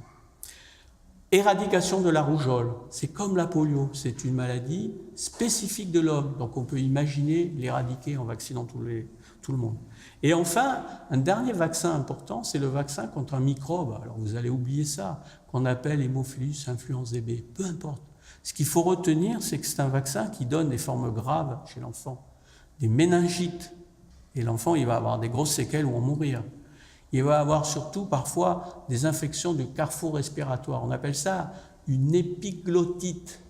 Éradication de la rougeole, c'est comme la polio, c'est une maladie spécifique de l'homme, donc on peut imaginer l'éradiquer en vaccinant tout le monde. Et enfin, un dernier vaccin important, c'est le vaccin contre un microbe, alors vous allez oublier ça, qu'on appelle Haemophilus influenzae B, peu importe. Ce qu'il faut retenir, c'est que c'est un vaccin qui donne des formes graves chez l'enfant, des méningites, et l'enfant il va avoir des grosses séquelles ou en mourir. Il va avoir surtout parfois des infections du carrefour respiratoire. On appelle ça une épiglottite,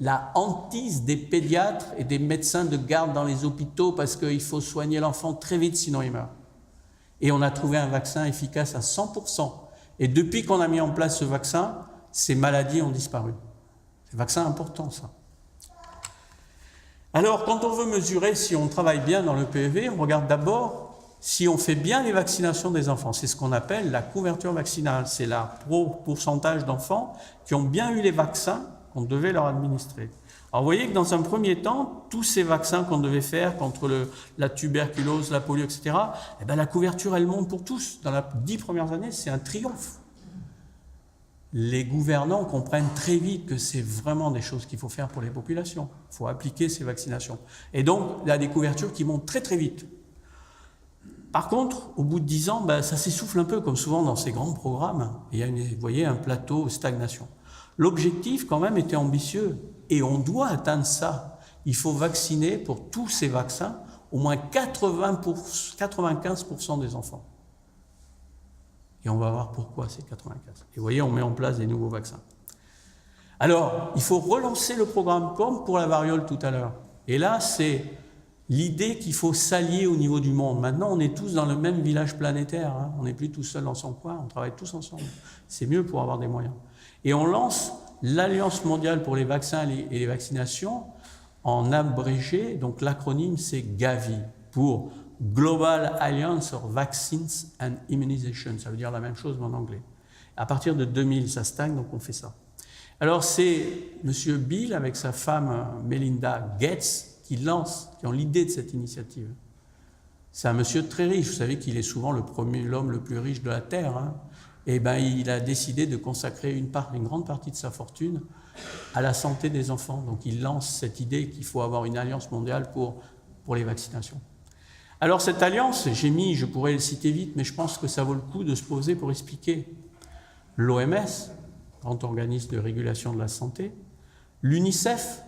la hantise des pédiatres et des médecins de garde dans les hôpitaux parce qu'il faut soigner l'enfant très vite, sinon il meurt. Et on a trouvé un vaccin efficace à 100%. Et depuis qu'on a mis en place ce vaccin, ces maladies ont disparu. C'est un vaccin important, ça. Alors, quand on veut mesurer si on travaille bien dans le PEV, on regarde d'abord si on fait bien les vaccinations des enfants. C'est ce qu'on appelle la couverture vaccinale. C'est le pourcentage d'enfants qui ont bien eu les vaccins qu'on devait leur administrer. Alors vous voyez que dans un premier temps, tous ces vaccins qu'on devait faire contre la tuberculose, la polio, etc., eh bien, la couverture, elle monte pour tous. Dans les 10 premières années, c'est un triomphe. Les gouvernants comprennent très vite que c'est vraiment des choses qu'il faut faire pour les populations. Il faut appliquer ces vaccinations. Et donc, il y a des couvertures qui montent très très vite. Par contre, au bout de 10 ans, ça s'essouffle un peu, comme souvent dans ces grands programmes. Il y a, vous voyez, un plateau, stagnation. L'objectif, quand même, était ambitieux. Et on doit atteindre ça. Il faut vacciner pour tous ces vaccins au moins 95% des enfants. Et on va voir pourquoi c'est 95. Et vous voyez, on met en place des nouveaux vaccins. Alors, il faut relancer le programme comme pour la variole tout à l'heure. Et là, c'est l'idée qu'il faut s'allier au niveau du monde. Maintenant, on est tous dans le même village planétaire. On n'est plus tout seul dans son coin, on travaille tous ensemble. C'est mieux pour avoir des moyens. Et on lance l'Alliance mondiale pour les vaccins et les vaccinations en abrégé. Donc l'acronyme, c'est Gavi, pour Global Alliance for Vaccines and Immunization. Ça veut dire la même chose, mais en anglais. À partir de 2000, ça stagne, donc on fait ça. Alors c'est M. Bill, avec sa femme Melinda Gates, qui ont l'idée de cette initiative. C'est un monsieur très riche, vous savez qu'il est souvent l'homme le plus riche de la Terre. Et il a décidé de consacrer une grande partie de sa fortune à la santé des enfants. Donc il lance cette idée qu'il faut avoir une alliance mondiale pour les vaccinations. Alors cette alliance, je pourrais le citer vite, mais je pense que ça vaut le coup de se poser pour expliquer. L'OMS, grand organisme de régulation de la santé, l'UNICEF,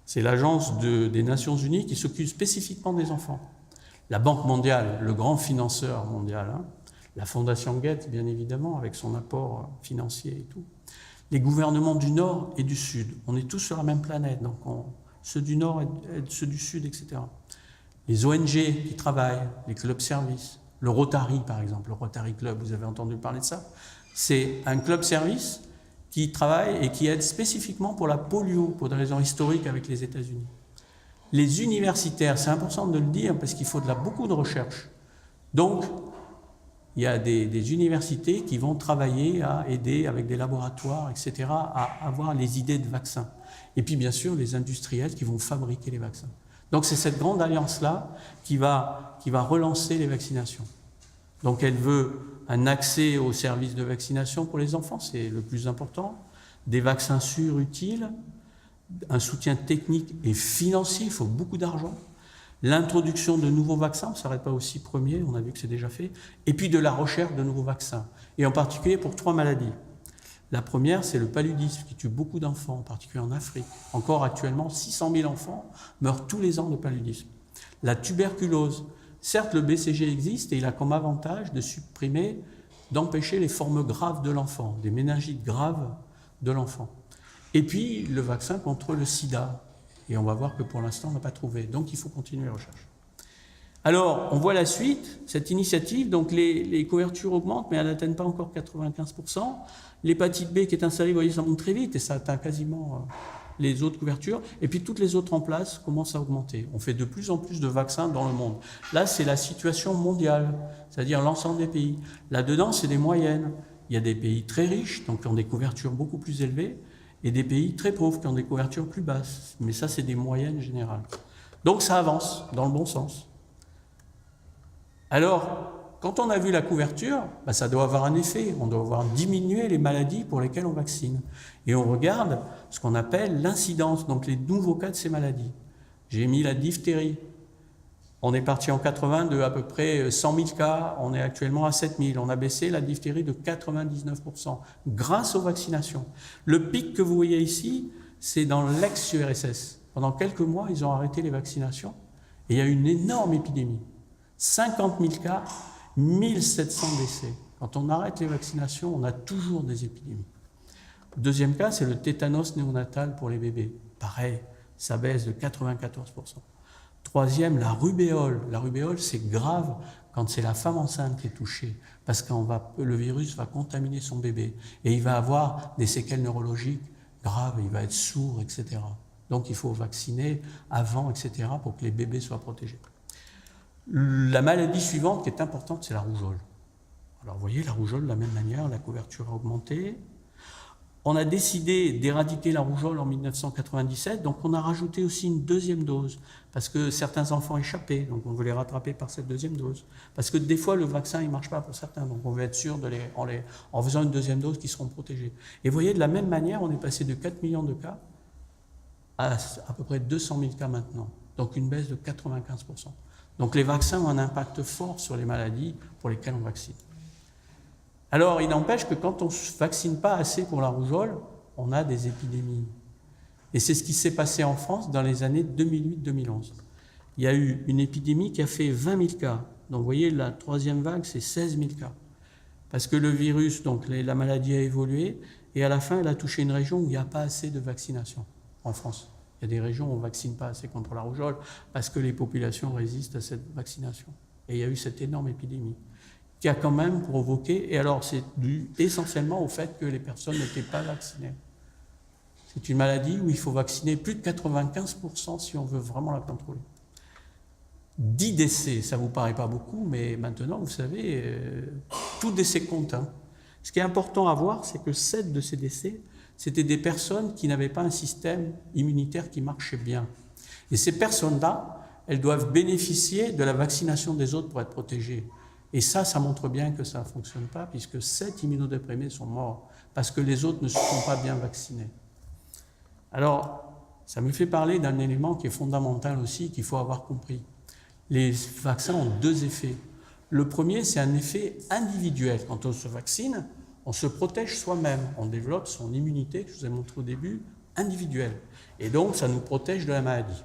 c'est l'agence des Nations Unies qui s'occupe spécifiquement des enfants. La Banque mondiale, le grand financeur mondial, la Fondation Gates, bien évidemment, avec son apport financier et tout. Les gouvernements du Nord et du Sud, on est tous sur la même planète, donc ceux du Nord et ceux du Sud, etc. Les ONG qui travaillent, les clubs services, le Rotary par exemple, le Rotary Club, vous avez entendu parler de ça? C'est un club service qui travaille et qui aide spécifiquement pour la polio, pour des raisons historiques avec les États-Unis. Les universitaires, c'est important de le dire parce qu'il faut beaucoup de recherche. Donc, il y a des universités qui vont travailler à aider avec des laboratoires, etc., à avoir les idées de vaccins. Et puis bien sûr, les industriels qui vont fabriquer les vaccins. Donc c'est cette grande alliance-là qui va relancer les vaccinations. Donc elle veut un accès aux services de vaccination pour les enfants, c'est le plus important, des vaccins sûrs, utiles, un soutien technique et financier, il faut beaucoup d'argent, l'introduction de nouveaux vaccins, on ne s'arrête pas aux 6 premiers, on a vu que c'est déjà fait, et puis de la recherche de nouveaux vaccins, et en particulier pour 3 maladies. La première, c'est le paludisme qui tue beaucoup d'enfants, en particulier en Afrique. Encore actuellement, 600 000 enfants meurent tous les ans de paludisme. La tuberculose. Certes, le BCG existe et il a comme avantage de supprimer, d'empêcher les formes graves de l'enfant, des méningites graves de l'enfant. Et puis, le vaccin contre le sida. Et on va voir que pour l'instant, on n'a pas trouvé. Donc, il faut continuer les recherches. Alors, on voit la suite, cette initiative. Donc, les couvertures augmentent, mais elles n'atteignent pas encore 95%. L'hépatite B qui est installée, vous voyez, ça monte très vite et ça atteint quasiment les autres couvertures. Et puis, toutes les autres en place commencent à augmenter. On fait de plus en plus de vaccins dans le monde. Là, c'est la situation mondiale, c'est-à-dire l'ensemble des pays. Là-dedans, c'est des moyennes. Il y a des pays très riches, donc qui ont des couvertures beaucoup plus élevées, et des pays très pauvres qui ont des couvertures plus basses. Mais ça, c'est des moyennes générales. Donc, ça avance dans le bon sens. Alors, quand on a vu la couverture, ça doit avoir un effet. On doit avoir diminué les maladies pour lesquelles on vaccine. Et on regarde ce qu'on appelle l'incidence, donc les nouveaux cas de ces maladies. J'ai mis la diphtérie. On est parti en 80 de à peu près 100 000 cas, on est actuellement à 7 000. On a baissé la diphtérie de 99% grâce aux vaccinations. Le pic que vous voyez ici, c'est dans l'ex-URSS. Pendant quelques mois, ils ont arrêté les vaccinations et il y a eu une énorme épidémie. 50 000 cas, 1700 décès. Quand on arrête les vaccinations, on a toujours des épidémies. Le deuxième cas, c'est le tétanos néonatal pour les bébés. Pareil, ça baisse de 94%. Troisième, la rubéole. La rubéole, c'est grave quand c'est la femme enceinte qui est touchée, parce que le virus va contaminer son bébé et il va avoir des séquelles neurologiques graves, il va être sourd, etc. Donc il faut vacciner avant, etc., pour que les bébés soient protégés. La maladie suivante qui est importante, c'est la rougeole. Alors vous voyez, la rougeole, de la même manière, la couverture a augmenté. On a décidé d'éradiquer la rougeole en 1997, donc on a rajouté aussi une deuxième dose, parce que certains enfants échappaient, donc on veut les rattraper par cette deuxième dose. Parce que des fois, le vaccin, il ne marche pas pour certains, donc on veut être sûr, en faisant une deuxième dose, qu'ils seront protégés. Et vous voyez, de la même manière, on est passé de 4 millions de cas à peu près 200 000 cas maintenant, donc une baisse de 95%. Donc les vaccins ont un impact fort sur les maladies pour lesquelles on vaccine. Alors, il n'empêche que quand on ne vaccine pas assez pour la rougeole, on a des épidémies. Et c'est ce qui s'est passé en France dans les années 2008-2011. Il y a eu une épidémie qui a fait 20 000 cas. Donc, vous voyez, la troisième vague, c'est 16 000 cas. Parce que le virus, donc la maladie a évolué, et à la fin, elle a touché une région où il n'y a pas assez de vaccination en France. Il y a des régions où on ne vaccine pas assez contre la rougeole parce que les populations résistent à cette vaccination. Et il y a eu cette énorme épidémie qui a quand même provoqué, et alors c'est dû essentiellement au fait que les personnes n'étaient pas vaccinées. C'est une maladie où il faut vacciner plus de 95% si on veut vraiment la contrôler. 10 décès, ça ne vous paraît pas beaucoup, mais maintenant, vous savez, tout décès compte. Ce qui est important à voir, c'est que 7 de ces décès, c'était des personnes qui n'avaient pas un système immunitaire qui marchait bien. Et ces personnes-là, elles doivent bénéficier de la vaccination des autres pour être protégées. Et ça montre bien que ça ne fonctionne pas, puisque 7 immunodéprimés sont morts, parce que les autres ne se sont pas bien vaccinés. Alors, ça me fait parler d'un élément qui est fondamental aussi, qu'il faut avoir compris. Les vaccins ont 2 effets. Le premier, c'est un effet individuel. Quand on se vaccine, on se protège soi-même, on développe son immunité, que je vous ai montré au début, individuelle. Et donc, ça nous protège de la maladie.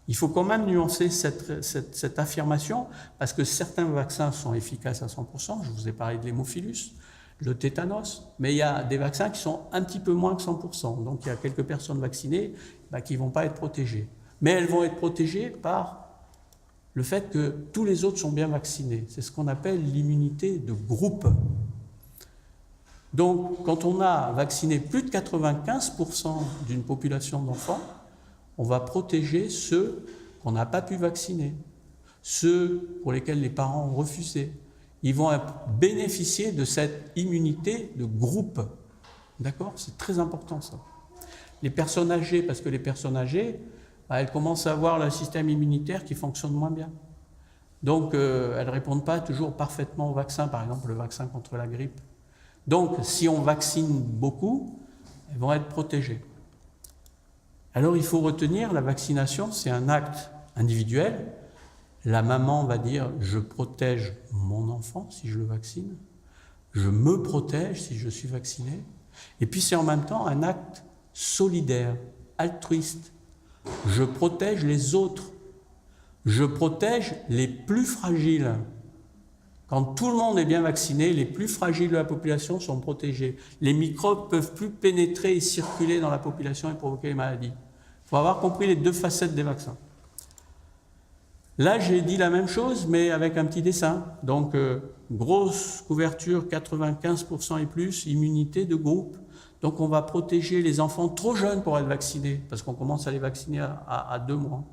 Il faut quand même nuancer cette affirmation, parce que certains vaccins sont efficaces à 100%, je vous ai parlé de l'hémophilus, le tétanos, mais il y a des vaccins qui sont un petit peu moins que 100%. Donc, il y a quelques personnes vaccinées qui ne vont pas être protégées. Mais elles vont être protégées par le fait que tous les autres sont bien vaccinés. C'est ce qu'on appelle l'immunité de groupe. Donc, quand on a vacciné plus de 95% d'une population d'enfants, on va protéger ceux qu'on n'a pas pu vacciner, ceux pour lesquels les parents ont refusé. ils vont bénéficier de cette immunité de groupe. D'accord? C'est très important ça. Les personnes âgées, parce que les personnes âgées, elles commencent à avoir le système immunitaire qui fonctionne moins bien. Donc, elles ne répondent pas toujours parfaitement au vaccin, par exemple le vaccin contre la grippe. Donc, si on vaccine beaucoup, elles vont être protégées. Alors, il faut retenir, la vaccination, c'est un acte individuel. La maman va dire, je protège mon enfant si je le vaccine, je me protège si je suis vacciné. Et puis, c'est en même temps un acte solidaire, altruiste. Je protège les autres. Je protège les plus fragiles. Quand tout le monde est bien vacciné, les plus fragiles de la population sont protégés. Les microbes ne peuvent plus pénétrer et circuler dans la population et provoquer les maladies. Il faut avoir compris les deux facettes des vaccins. Là, j'ai dit la même chose, mais avec un petit dessin. Donc, grosse couverture, 95% et plus, immunité de groupe. Donc, on va protéger les enfants trop jeunes pour être vaccinés, parce qu'on commence à les vacciner à 2 mois.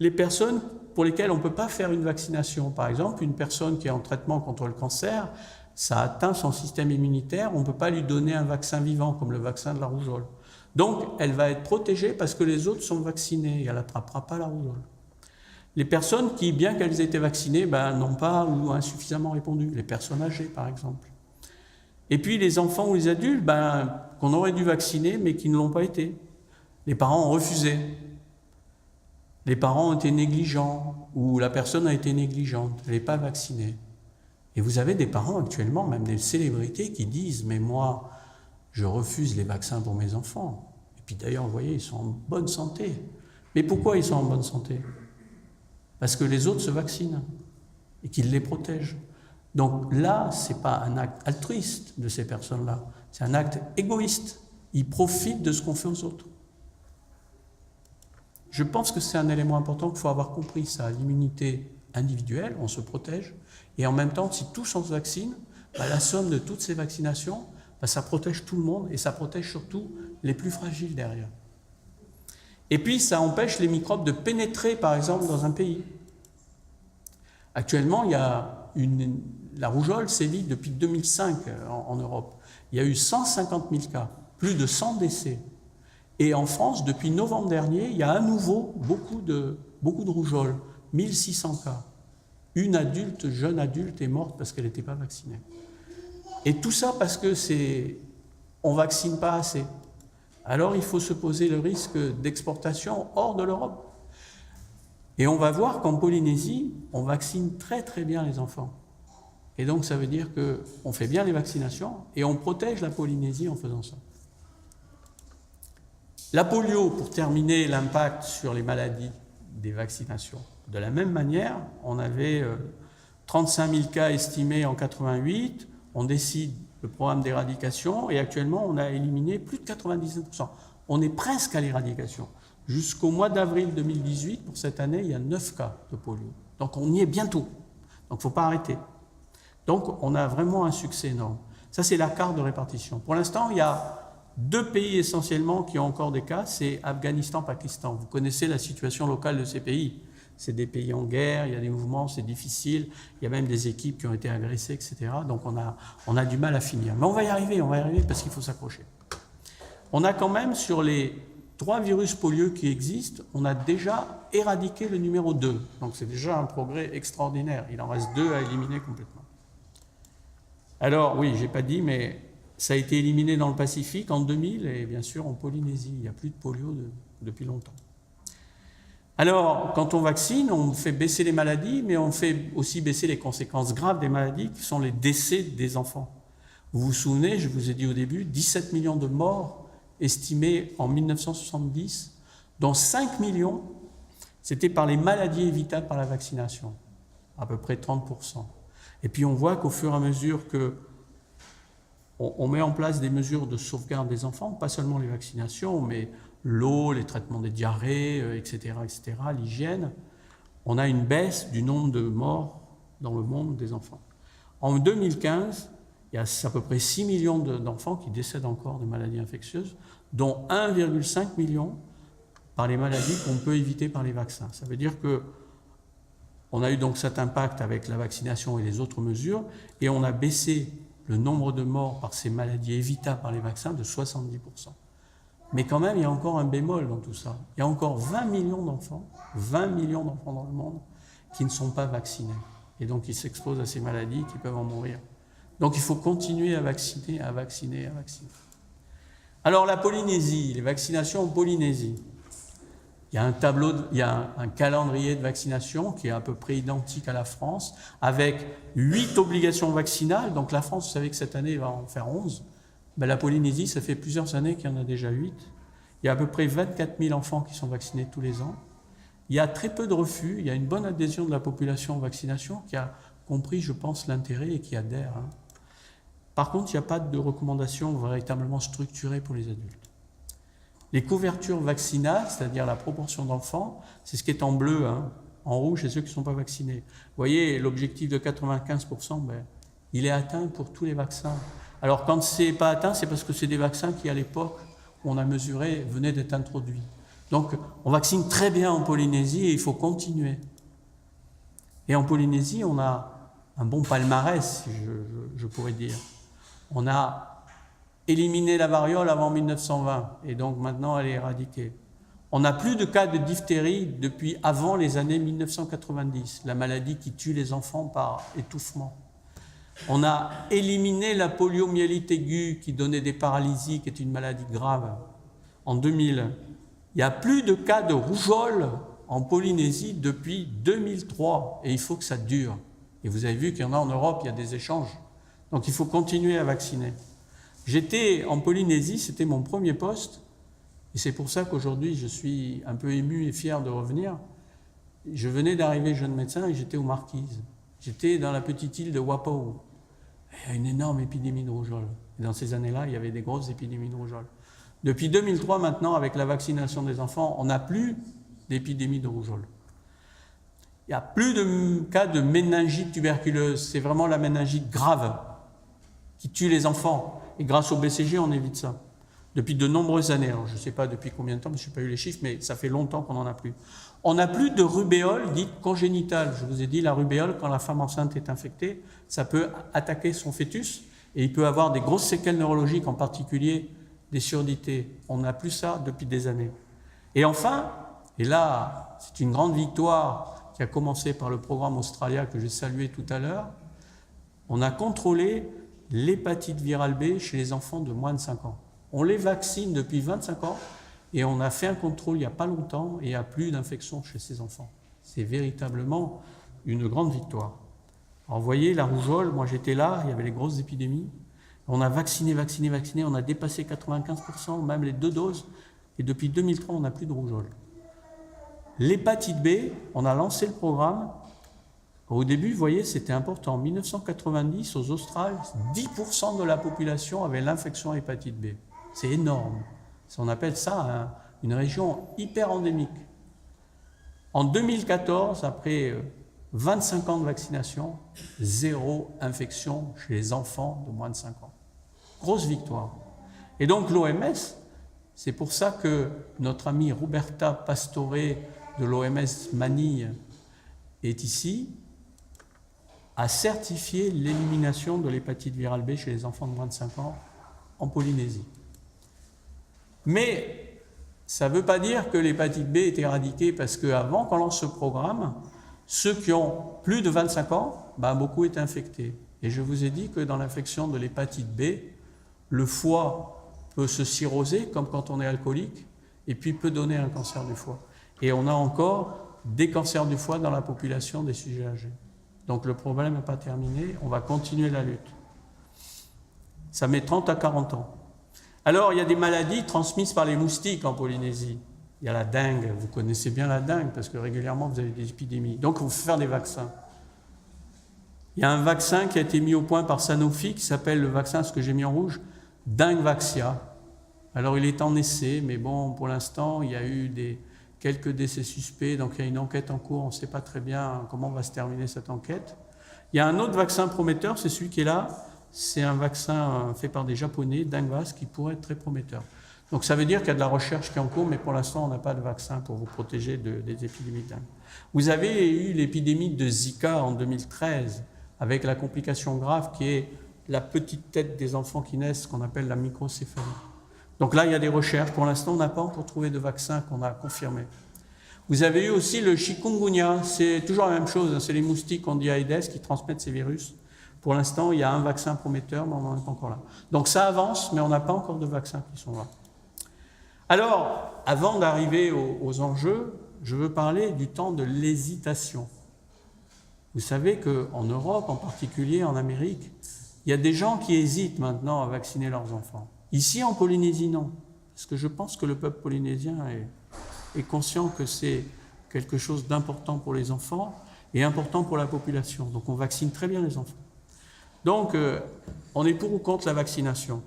Les personnes pour lesquelles on ne peut pas faire une vaccination, par exemple, une personne qui est en traitement contre le cancer, ça atteint son système immunitaire, on ne peut pas lui donner un vaccin vivant, comme le vaccin de la rougeole. Donc, elle va être protégée parce que les autres sont vaccinés et elle n'attrapera pas la rougeole. Les personnes qui, bien qu'elles aient été vaccinées, n'ont pas ou insuffisamment répondu, les personnes âgées, par exemple. Et puis, les enfants ou les adultes qu'on aurait dû vacciner, mais qui ne l'ont pas été. Les parents ont refusé. Les parents ont été négligents ou la personne a été négligente, elle n'est pas vaccinée. Et vous avez des parents actuellement, même des célébrités qui disent « mais moi, je refuse les vaccins pour mes enfants ». Et puis d'ailleurs, vous voyez, ils sont en bonne santé. Mais pourquoi ils sont en bonne santé? Parce que les autres se vaccinent et qu'ils les protègent. Donc là, ce n'est pas un acte altruiste de ces personnes-là, c'est un acte égoïste. Ils profitent de ce qu'on fait aux autres. Je pense que c'est un élément important qu'il faut avoir compris, ça, l'immunité individuelle, on se protège, et en même temps, si tous on se vaccine, la somme de toutes ces vaccinations, ça protège tout le monde, et ça protège surtout les plus fragiles derrière. Et puis, ça empêche les microbes de pénétrer, par exemple, dans un pays. Actuellement, il y a la rougeole sévit depuis 2005 en Europe. Il y a eu 150 000 cas, plus de 100 décès. Et en France, depuis novembre dernier, il y a à nouveau beaucoup de rougeole, 1600 cas. Une jeune adulte est morte parce qu'elle n'était pas vaccinée. Et tout ça parce que on ne vaccine pas assez. Alors il faut se poser le risque d'exportation hors de l'Europe. Et on va voir qu'en Polynésie, on vaccine très très bien les enfants. Et donc ça veut dire qu'on fait bien les vaccinations et on protège la Polynésie en faisant ça. La polio, pour terminer, l'impact sur les maladies des vaccinations. De la même manière, on avait 35 000 cas estimés en 88, on décide le programme d'éradication et actuellement on a éliminé plus de 99%. On est presque à l'éradication. Jusqu'au mois d'avril 2018, pour cette année, il y a 9 cas de polio. Donc on y est bientôt. Donc il ne faut pas arrêter. Donc on a vraiment un succès énorme. Ça c'est la carte de répartition. Pour l'instant, il y a 2 pays essentiellement qui ont encore des cas, c'est Afghanistan, Pakistan. Vous connaissez la situation locale de ces pays. C'est des pays en guerre, il y a des mouvements, c'est difficile, il y a même des équipes qui ont été agressées, etc. Donc on a du mal à finir. Mais on va y arriver parce qu'il faut s'accrocher. On a quand même, sur les 3 virus polieux qui existent, on a déjà éradiqué le numéro 2. Donc c'est déjà un progrès extraordinaire. Il en reste 2 à éliminer complètement. Alors oui, je n'ai pas dit, mais ça a été éliminé dans le Pacifique en 2000 et bien sûr en Polynésie. Il n'y a plus de polio depuis longtemps. Alors, quand on vaccine, on fait baisser les maladies, mais on fait aussi baisser les conséquences graves des maladies qui sont les décès des enfants. Vous vous souvenez, je vous ai dit au début, 17 millions de morts estimés en 1970, dont 5 millions, c'était par les maladies évitables par la vaccination, à peu près 30%. Et puis on voit qu'au fur et à mesure que on met en place des mesures de sauvegarde des enfants, pas seulement les vaccinations, mais l'eau, les traitements des diarrhées, etc., l'hygiène, on a une baisse du nombre de morts dans le monde des enfants. En 2015, il y a à peu près 6 millions d'enfants qui décèdent encore de maladies infectieuses, dont 1,5 million par les maladies qu'on peut éviter par les vaccins. Ça veut dire que On a eu donc cet impact avec la vaccination et les autres mesures, et on a baissé le nombre de morts par ces maladies évitables par les vaccins de 70%. Mais quand même, il y a encore un bémol dans tout ça. Il y a encore 20 millions d'enfants dans le monde qui ne sont pas vaccinés. Et donc, ils s'exposent à ces maladies qui peuvent en mourir. Donc, il faut continuer à vacciner. Alors, la Polynésie, les vaccinations en Polynésie. Il y a un calendrier de vaccination qui est à peu près identique à la France, avec 8 obligations vaccinales. Donc, la France, vous savez que cette année, va en faire 11. Ben, la Polynésie, ça fait plusieurs années qu'il y en a déjà 8. Il y a à peu près 24 000 enfants qui sont vaccinés tous les ans. Il y a très peu de refus. Il y a une bonne adhésion de la population aux vaccinations qui a compris, je pense, l'intérêt et qui adhère. Par contre, il n'y a pas de recommandations véritablement structurées pour les adultes. Les couvertures vaccinales, c'est-à-dire la proportion d'enfants, c'est ce qui est en bleu, en rouge, c'est ceux qui ne sont pas vaccinés. Vous voyez, l'objectif de 95%, il est atteint pour tous les vaccins. Alors, quand ce n'est pas atteint, c'est parce que c'est des vaccins qui, à l'époque où on a mesuré, venaient d'être introduits. Donc, on vaccine très bien en Polynésie et il faut continuer. Et en Polynésie, on a un bon palmarès, je pourrais dire. On a éliminé la variole avant 1920 et donc maintenant elle est éradiquée. On n'a plus de cas de diphtérie depuis avant les années 1990, la maladie qui tue les enfants par étouffement. On a éliminé la poliomyélite aiguë qui donnait des paralysies, qui est une maladie grave, en 2000. Il n'y a plus de cas de rougeole en Polynésie depuis 2003 et il faut que ça dure. Et vous avez vu qu'il y en a en Europe, il y a des échanges. Donc il faut continuer à vacciner. J'étais en Polynésie, c'était mon premier poste et c'est pour ça qu'aujourd'hui je suis un peu ému et fier de revenir. Je venais d'arriver jeune médecin et j'étais aux Marquises. J'étais dans la petite île de Wapau. Il y a une énorme épidémie de rougeole. Et dans ces années-là, il y avait des grosses épidémies de rougeole. Depuis 2003 maintenant, avec la vaccination des enfants, on n'a plus d'épidémie de rougeole. Il n'y a plus de cas de méningite tuberculeuse. C'est vraiment la méningite grave qui tue les enfants. Et grâce au BCG, on évite ça. Depuis de nombreuses années. Alors, je ne sais pas depuis combien de temps, je n'ai pas eu les chiffres, mais ça fait longtemps qu'on n'en a plus. On n'a plus de rubéole dite congénitale. Je vous ai dit, la rubéole, quand la femme enceinte est infectée, ça peut attaquer son fœtus et il peut avoir des grosses séquelles neurologiques, en particulier des surdités. On n'a plus ça depuis des années. Et enfin, et là, c'est une grande victoire qui a commencé par le programme Australia que j'ai salué tout à l'heure, on a contrôlé l'hépatite virale B chez les enfants de moins de 5 ans. On les vaccine depuis 25 ans et on a fait un contrôle il n'y a pas longtemps et il n'y a plus d'infection chez ces enfants. C'est véritablement une grande victoire. Alors vous voyez, la rougeole, moi j'étais là, il y avait les grosses épidémies. On a vacciné, on a dépassé 95%, même les 2 doses. Et depuis 2003, on n'a plus de rougeole. L'hépatite B, on a lancé le programme. Au début, vous voyez, c'était important. En 1990, aux Australes, 10% de la population avait l'infection à hépatite B. C'est énorme. On appelle ça une région hyper endémique. En 2014, après 25 ans de vaccination, 0 infection chez les enfants de moins de 5 ans. Grosse victoire. Et donc l'OMS, c'est pour ça que notre amie Roberta Pastore de l'OMS Manille est ici, a certifié l'élimination de l'hépatite virale B chez les enfants de moins de 5 ans en Polynésie. Mais ça ne veut pas dire que l'hépatite B est éradiquée parce qu'avant qu'on lance ce programme, ceux qui ont plus de 25 ans, beaucoup étaient infectés. Et je vous ai dit que dans l'infection de l'hépatite B, le foie peut se cirrhoser, comme quand on est alcoolique, et puis peut donner un cancer du foie. Et on a encore des cancers du foie dans la population des sujets âgés. Donc le problème n'est pas terminé, on va continuer la lutte. Ça met 30 à 40 ans. Alors il y a des maladies transmises par les moustiques en Polynésie. Il y a la dengue, vous connaissez bien la dengue parce que régulièrement vous avez des épidémies. Donc il faut faire des vaccins. Il y a un vaccin qui a été mis au point par Sanofi qui s'appelle le vaccin, ce que j'ai mis en rouge, Dengvaxia. Alors il est en essai, mais bon, pour l'instant, il y a eu quelques décès suspects, donc il y a une enquête en cours, on ne sait pas très bien comment va se terminer cette enquête. Il y a un autre vaccin prometteur, c'est celui qui est là, c'est un vaccin fait par des Japonais, Dengvas, qui pourrait être très prometteur. Donc ça veut dire qu'il y a de la recherche qui est en cours, mais pour l'instant, on n'a pas de vaccin pour vous protéger des épidémies de dengue. Vous avez eu l'épidémie de Zika en 2013, avec la complication grave qui est la petite tête des enfants qui naissent, qu'on appelle la microcéphalie. Donc là, il y a des recherches. Pour l'instant, on n'a pas encore trouvé de vaccin qu'on a confirmé. Vous avez eu aussi le chikungunya. C'est toujours la même chose. C'est les moustiques, on dit Aedes, qui transmettent ces virus. Pour l'instant, il y a un vaccin prometteur, mais on n'en est pas encore là. Donc ça avance, mais on n'a pas encore de vaccins qui sont là. Alors, avant d'arriver aux enjeux, je veux parler du temps de l'hésitation. Vous savez qu'en Europe, en particulier en Amérique, il y a des gens qui hésitent maintenant à vacciner leurs enfants. Ici, en Polynésie, non. Parce que je pense que le peuple polynésien est conscient que c'est quelque chose d'important pour les enfants et important pour la population. Donc on vaccine très bien les enfants. Donc on est pour ou contre la vaccination.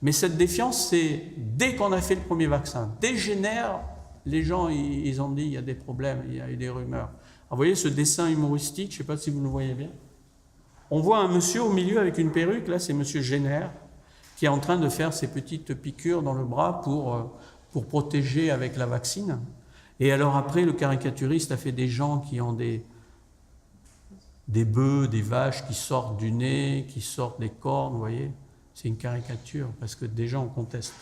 Mais cette défiance, c'est dès qu'on a fait le premier vaccin, dégénère, les gens, ils ont dit il y a des problèmes, il y a eu des rumeurs. Alors, vous voyez ce dessin humoristique, je ne sais pas si vous le voyez bien. On voit un monsieur au milieu avec une perruque, là c'est monsieur Jenner, qui est en train de faire ses petites piqûres dans le bras pour protéger avec la vaccine. Et alors après, le caricaturiste a fait des gens qui ont des bœufs, des vaches qui sortent du nez, qui sortent des cornes, vous voyez. C'est une caricature, parce que déjà on conteste.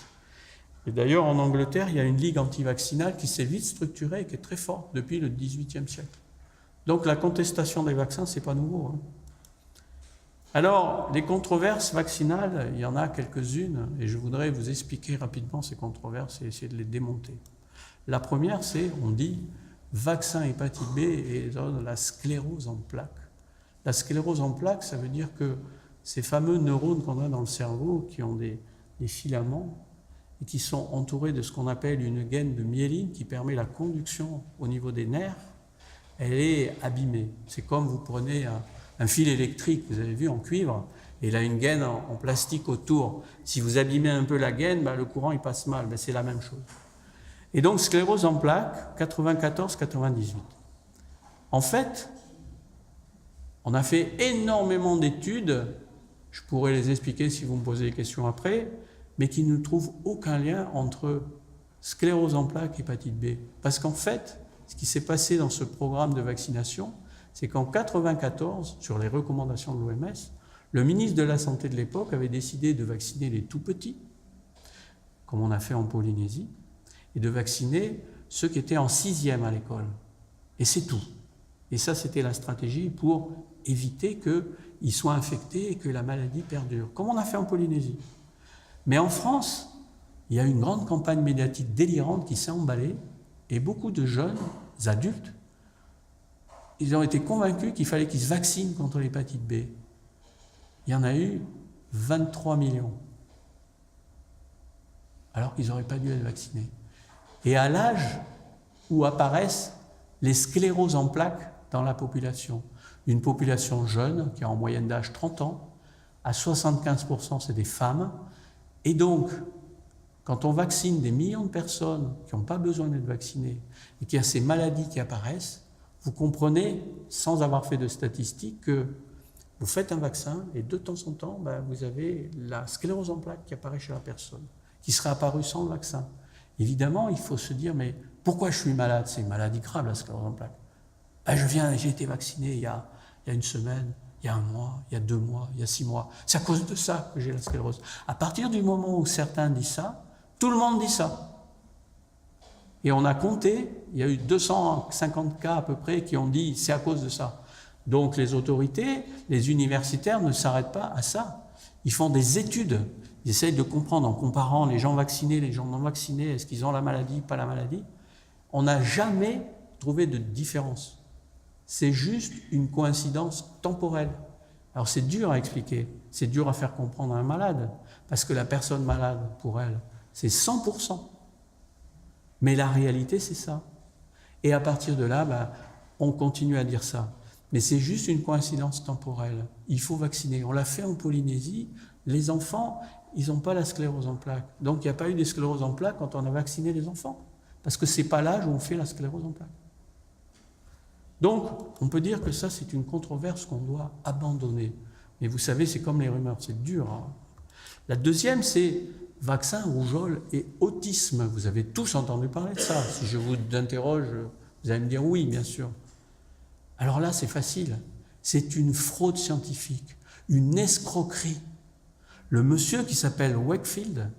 Et d'ailleurs, en Angleterre, il y a une ligue anti-vaccinale qui s'est vite structurée et qui est très forte depuis le XVIIIe siècle. Donc la contestation des vaccins, ce n'est pas nouveau. Alors, les controverses vaccinales, il y en a quelques-unes, et je voudrais vous expliquer rapidement ces controverses et essayer de les démonter. La première, c'est, on dit, vaccin hépatite B et la sclérose en plaques. La sclérose en plaques, ça veut dire que ces fameux neurones qu'on a dans le cerveau, qui ont des filaments, et qui sont entourés de ce qu'on appelle une gaine de myéline, qui permet la conduction au niveau des nerfs, elle est abîmée. C'est comme vous prenez un fil électrique, vous avez vu, en cuivre, et il a une gaine en plastique autour. Si vous abîmez un peu la gaine, le courant il passe mal, c'est la même chose. Et donc sclérose en plaques, 94-98. En fait, on a fait énormément d'études, je pourrais les expliquer si vous me posez des questions après, mais qui ne trouvent aucun lien entre sclérose en plaques et hépatite B. Parce qu'en fait, ce qui s'est passé dans ce programme de vaccination, c'est qu'en 1994, sur les recommandations de l'OMS, le ministre de la Santé de l'époque avait décidé de vacciner les tout-petits, comme on a fait en Polynésie, et de vacciner ceux qui étaient en 6e à l'école. Et c'est tout. Et ça, c'était la stratégie pour éviter qu'ils soient infectés et que la maladie perdure, comme on a fait en Polynésie. Mais en France, il y a une grande campagne médiatique délirante qui s'est emballée, et beaucoup de jeunes adultes, ils ont été convaincus qu'il fallait qu'ils se vaccinent contre l'hépatite B. Il y en a eu 23 millions. Alors qu'ils n'auraient pas dû être vaccinés. Et à l'âge où apparaissent les scléroses en plaques dans la population, une population jeune qui a en moyenne d'âge 30 ans, à 75% c'est des femmes, et donc quand on vaccine des millions de personnes qui n'ont pas besoin d'être vaccinées et qu'il y a ces maladies qui apparaissent, vous comprenez, sans avoir fait de statistiques, que vous faites un vaccin et de temps en temps, vous avez la sclérose en plaques qui apparaît chez la personne, qui serait apparue sans le vaccin. Évidemment, il faut se dire, mais pourquoi je suis malade? C'est une maladie grave, la sclérose en plaques. J'ai été vacciné il y a une semaine, il y a 1 mois, il y a 2 mois, il y a 6 mois. C'est à cause de ça que j'ai la sclérose. À partir du moment où certains disent ça, tout le monde dit ça. Et on a compté, il y a eu 250 cas à peu près qui ont dit c'est à cause de ça. Donc les autorités, les universitaires ne s'arrêtent pas à ça. Ils font des études, ils essayent de comprendre en comparant les gens vaccinés, les gens non vaccinés, est-ce qu'ils ont la maladie, pas la maladie. On n'a jamais trouvé de différence. C'est juste une coïncidence temporelle. Alors c'est dur à expliquer, c'est dur à faire comprendre à un malade, parce que la personne malade, pour elle, c'est 100%. Mais la réalité, c'est ça. Et à partir de là, on continue à dire ça. Mais c'est juste une coïncidence temporelle. Il faut vacciner. On l'a fait en Polynésie. Les enfants, ils n'ont pas la sclérose en plaques. Donc, il n'y a pas eu de sclérose en plaques quand on a vacciné les enfants. Parce que ce n'est pas l'âge où on fait la sclérose en plaques. Donc, on peut dire que ça, c'est une controverse qu'on doit abandonner. Mais vous savez, c'est comme les rumeurs, c'est dur. La deuxième, c'est vaccin, rougeole et autisme. Vous avez tous entendu parler de ça. Si je vous interroge, vous allez me dire oui, bien sûr. Alors là, c'est facile. C'est une fraude scientifique, une escroquerie. Le monsieur qui s'appelle Wakefield,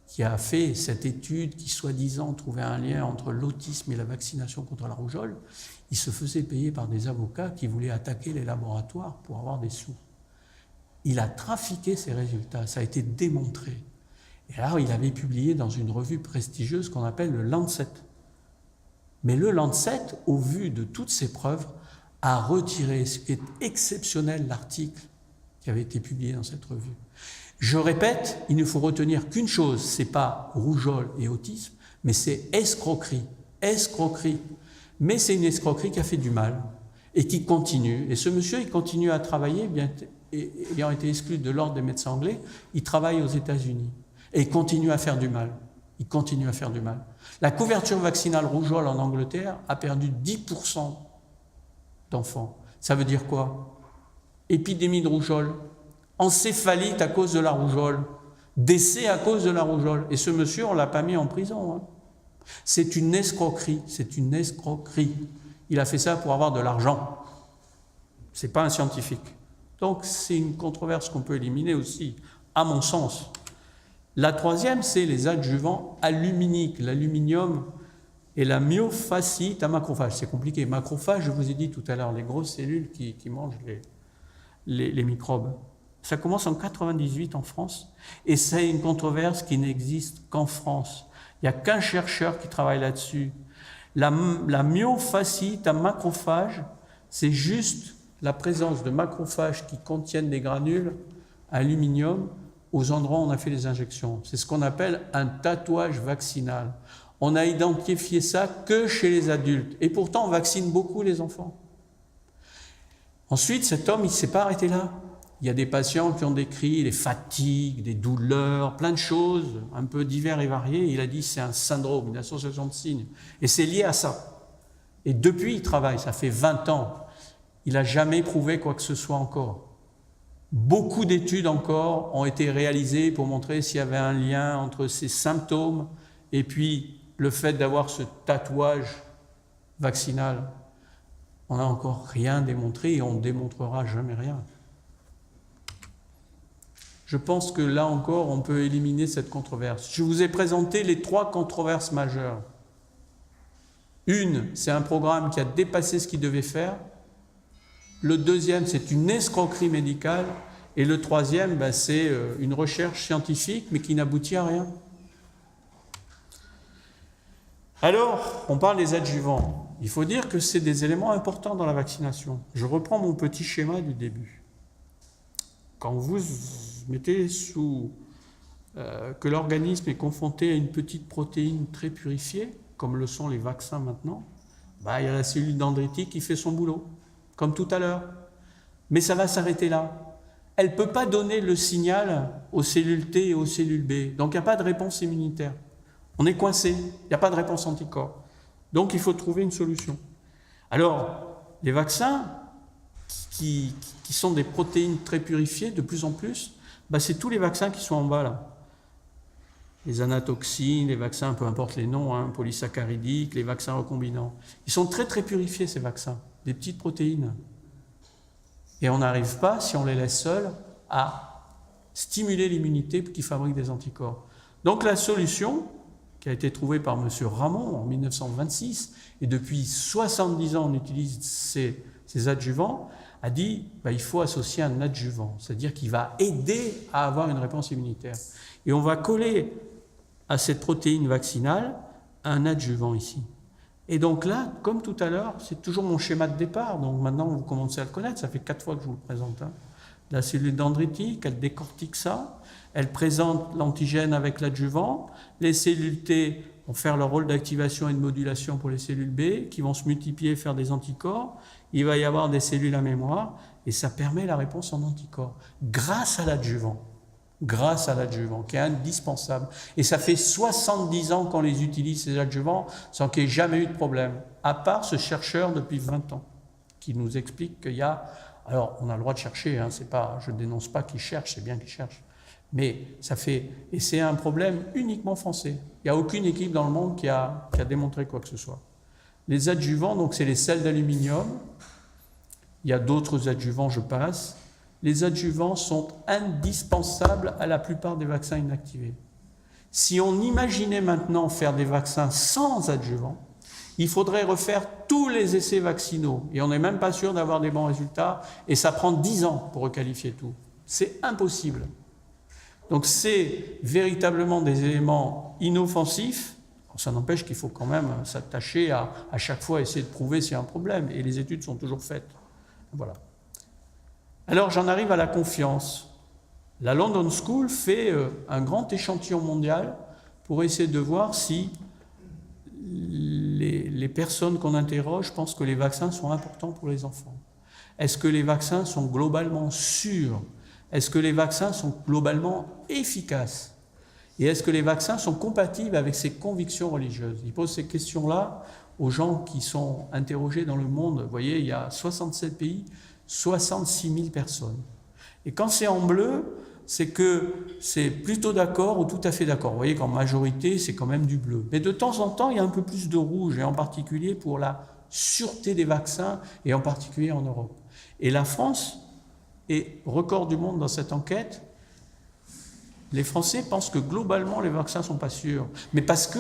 qui a fait cette étude qui, soi-disant, trouvait un lien entre l'autisme et la vaccination contre la rougeole, il se faisait payer par des avocats qui voulaient attaquer les laboratoires pour avoir des sous. Il a trafiqué ces résultats, ça a été démontré. Et alors, il avait publié dans une revue prestigieuse qu'on appelle le Lancet. Mais le Lancet, au vu de toutes ces preuves, a retiré, ce qui est exceptionnel, l'article qui avait été publié dans cette revue. Je répète, il ne faut retenir qu'une chose, c'est pas rougeole et autisme, mais c'est escroquerie. Escroquerie. Mais c'est une escroquerie qui a fait du mal et qui continue. Et ce monsieur, il continue à travailler, bien, ayant été exclu de l'ordre des médecins anglais, il travaille aux États-Unis. Et il continue à faire du mal. Il continue à faire du mal. La couverture vaccinale rougeole en Angleterre a perdu 10% d'enfants. Ça veut dire quoi? Épidémie de rougeole, encéphalite à cause de la rougeole, décès à cause de la rougeole. Et ce monsieur, on ne l'a pas mis en prison. C'est une escroquerie, c'est une escroquerie. Il a fait ça pour avoir de l'argent. Ce n'est pas un scientifique. Donc c'est une controverse qu'on peut éliminer aussi, à mon sens. La troisième, c'est les adjuvants aluminiques, l'aluminium et la myofasciite à macrophage. C'est compliqué. Macrophage, je vous ai dit tout à l'heure, les grosses cellules qui mangent les microbes. Ça commence en 1998 en France et c'est une controverse qui n'existe qu'en France. Il n'y a qu'un chercheur qui travaille là-dessus. La myofasciite à macrophage, c'est juste la présence de macrophages qui contiennent des granules aluminium aux endroits où on a fait les injections. C'est ce qu'on appelle un tatouage vaccinal. On a identifié ça que chez les adultes. Et pourtant, on vaccine beaucoup les enfants. Ensuite, cet homme, il ne s'est pas arrêté là. Il y a des patients qui ont décrit des fatigues, des douleurs, plein de choses, un peu divers et variés. Il a dit c'est un syndrome, une association de signes. Et c'est lié à ça. Et depuis, il travaille, ça fait 20 ans. Il n'a jamais prouvé quoi que ce soit encore. Beaucoup d'études encore ont été réalisées pour montrer s'il y avait un lien entre ces symptômes et puis le fait d'avoir ce tatouage vaccinal. On n'a encore rien démontré et on ne démontrera jamais rien. Je pense que là encore, on peut éliminer cette controverse. Je vous ai présenté les 3 controverses majeures. Une, c'est un programme qui a dépassé ce qu'il devait faire. Le deuxième, c'est une escroquerie médicale. Et le troisième, c'est une recherche scientifique, mais qui n'aboutit à rien. Alors, on parle des adjuvants. Il faut dire que c'est des éléments importants dans la vaccination. Je reprends mon petit schéma du début. Quand vous mettez sous que l'organisme est confronté à une petite protéine très purifiée, comme le sont les vaccins maintenant, il y a la cellule dendritique qui fait son boulot, comme tout à l'heure. Mais ça va s'arrêter là. Elle ne peut pas donner le signal aux cellules T et aux cellules B. Donc il n'y a pas de réponse immunitaire. On est coincé, il n'y a pas de réponse anticorps. Donc il faut trouver une solution. Alors, les vaccins qui sont des protéines très purifiées, de plus en plus, c'est tous les vaccins qui sont en bas là. Les anatoxines, les vaccins, peu importe les noms, polysaccharidiques, les vaccins recombinants. Ils sont très très purifiés ces vaccins, des petites protéines. Et on n'arrive pas, si on les laisse seuls, à stimuler l'immunité qui fabrique des anticorps. Donc la solution, qui a été trouvée par M. Ramon en 1926, et depuis 70 ans on utilise ces adjuvants, a dit il faut associer un adjuvant, c'est-à-dire qu'il va aider à avoir une réponse immunitaire. Et on va coller à cette protéine vaccinale un adjuvant ici. Et donc là, comme tout à l'heure, c'est toujours mon schéma de départ, donc maintenant vous commencez à le connaître, ça fait 4 fois que je vous le présente. La cellule dendritique, elle décortique ça, elle présente l'antigène avec l'adjuvant, les cellules T vont faire leur rôle d'activation et de modulation pour les cellules B, qui vont se multiplier et faire des anticorps, il va y avoir des cellules à mémoire, et ça permet la réponse en anticorps, grâce à l'adjuvant, qui est indispensable. Et ça fait 70 ans qu'on les utilise, ces adjuvants, sans qu'il n'y ait jamais eu de problème, à part ce chercheur depuis 20 ans, qui nous explique qu'il y a... Alors, on a le droit de chercher, c'est pas, je ne dénonce pas qu'il cherche, c'est bien qu'il cherche. Mais ça fait... Et c'est un problème uniquement français. Il n'y a aucune équipe dans le monde qui a démontré quoi que ce soit. Les adjuvants, donc c'est les sels d'aluminium. Il y a d'autres adjuvants, je passe. Les adjuvants sont indispensables à la plupart des vaccins inactivés. Si on imaginait maintenant faire des vaccins sans adjuvants, il faudrait refaire tous les essais vaccinaux. Et on n'est même pas sûr d'avoir des bons résultats. Et ça prend 10 ans pour requalifier tout. C'est impossible. Donc c'est véritablement des éléments inoffensifs. Ça n'empêche qu'il faut quand même s'attacher à chaque fois essayer de prouver s'il y a un problème. Et les études sont toujours faites. Voilà. Alors j'en arrive à la confiance. La London School fait un grand échantillon mondial pour essayer de voir si les personnes qu'on interroge pensent que les vaccins sont importants pour les enfants. Est-ce que les vaccins sont globalement sûrs? Est-ce que les vaccins sont globalement efficaces? Et est-ce que les vaccins sont compatibles avec ses convictions religieuses? Ils posent ces questions-là aux gens qui sont interrogés dans le monde. Vous voyez, il y a 67 pays, 66 000 personnes. Et quand c'est en bleu, c'est que c'est plutôt d'accord ou tout à fait d'accord. Vous voyez qu'en majorité, c'est quand même du bleu. Mais de temps en temps, il y a un peu plus de rouge, et en particulier pour la sûreté des vaccins, et en particulier en Europe. Et la France est record du monde dans cette enquête. Les Français pensent que globalement, les vaccins ne sont pas sûrs. Mais parce que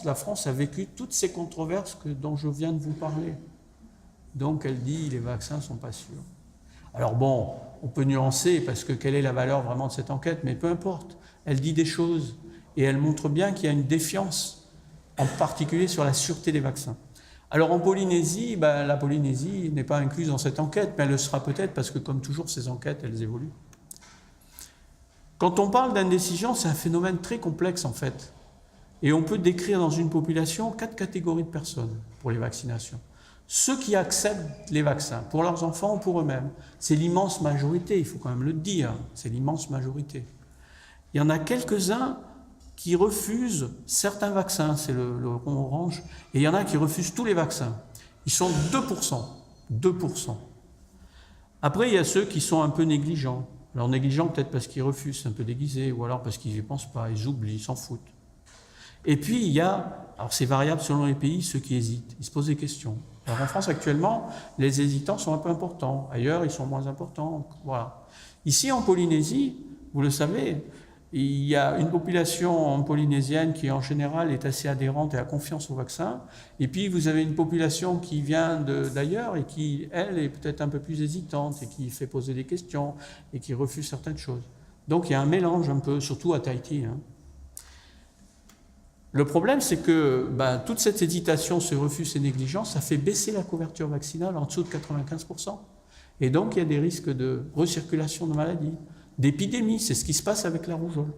la France a vécu toutes ces controverses dont je viens de vous parler. Donc elle dit les vaccins ne sont pas sûrs. Alors bon, on peut nuancer parce que quelle est la valeur vraiment de cette enquête, mais peu importe. Elle dit des choses et elle montre bien qu'il y a une défiance, en particulier sur la sûreté des vaccins. Alors en Polynésie, la Polynésie n'est pas incluse dans cette enquête, mais elle le sera peut-être parce que comme toujours ces enquêtes, elles évoluent. Quand on parle d'indécision, c'est un phénomène très complexe en fait. Et on peut décrire dans une population 4 catégories de personnes pour les vaccinations. Ceux qui acceptent les vaccins, pour leurs enfants ou pour eux-mêmes, c'est l'immense majorité, il faut quand même le dire, c'est l'immense majorité. Il y en a quelques-uns qui refusent certains vaccins, c'est le rond orange, et il y en a qui refusent tous les vaccins. Ils sont 2%. 2%. Après, il y a ceux qui sont un peu négligents. Alors négligents peut-être parce qu'ils refusent, c'est un peu déguisé, ou alors parce qu'ils n'y pensent pas, ils oublient, ils s'en foutent. Et puis il y a, alors c'est variable selon les pays, ceux qui hésitent, ils se posent des questions. Alors en France actuellement, les hésitants sont un peu importants, ailleurs ils sont moins importants, voilà. Ici en Polynésie, vous le savez, il y a une population polynésienne qui en général est assez adhérente et a confiance au vaccin, et puis vous avez une population qui vient d'ailleurs et qui, elle, est peut-être un peu plus hésitante et qui fait poser des questions et qui refuse certaines choses. Donc il y a un mélange un peu, surtout à Tahiti, hein. Le problème, c'est que toute cette hésitation, ce refus, ces négligences, ça fait baisser la couverture vaccinale en dessous de 95%. Et donc, il y a des risques de recirculation de maladies, d'épidémies. C'est ce qui se passe avec la rougeole.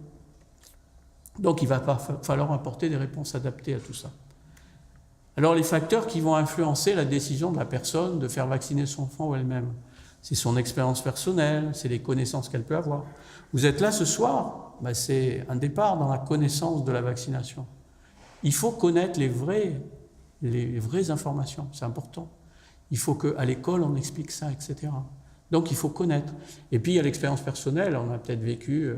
Donc, il va falloir apporter des réponses adaptées à tout ça. Alors, les facteurs qui vont influencer la décision de la personne de faire vacciner son enfant ou elle-même, c'est son expérience personnelle, c'est les connaissances qu'elle peut avoir. Vous êtes là ce soir, c'est un départ dans la connaissance de la vaccination. Il faut connaître les vraies informations, c'est important. Il faut qu'à l'école, on explique ça, etc. Donc, il faut connaître. Et puis, il y a l'expérience personnelle. On a peut-être vécu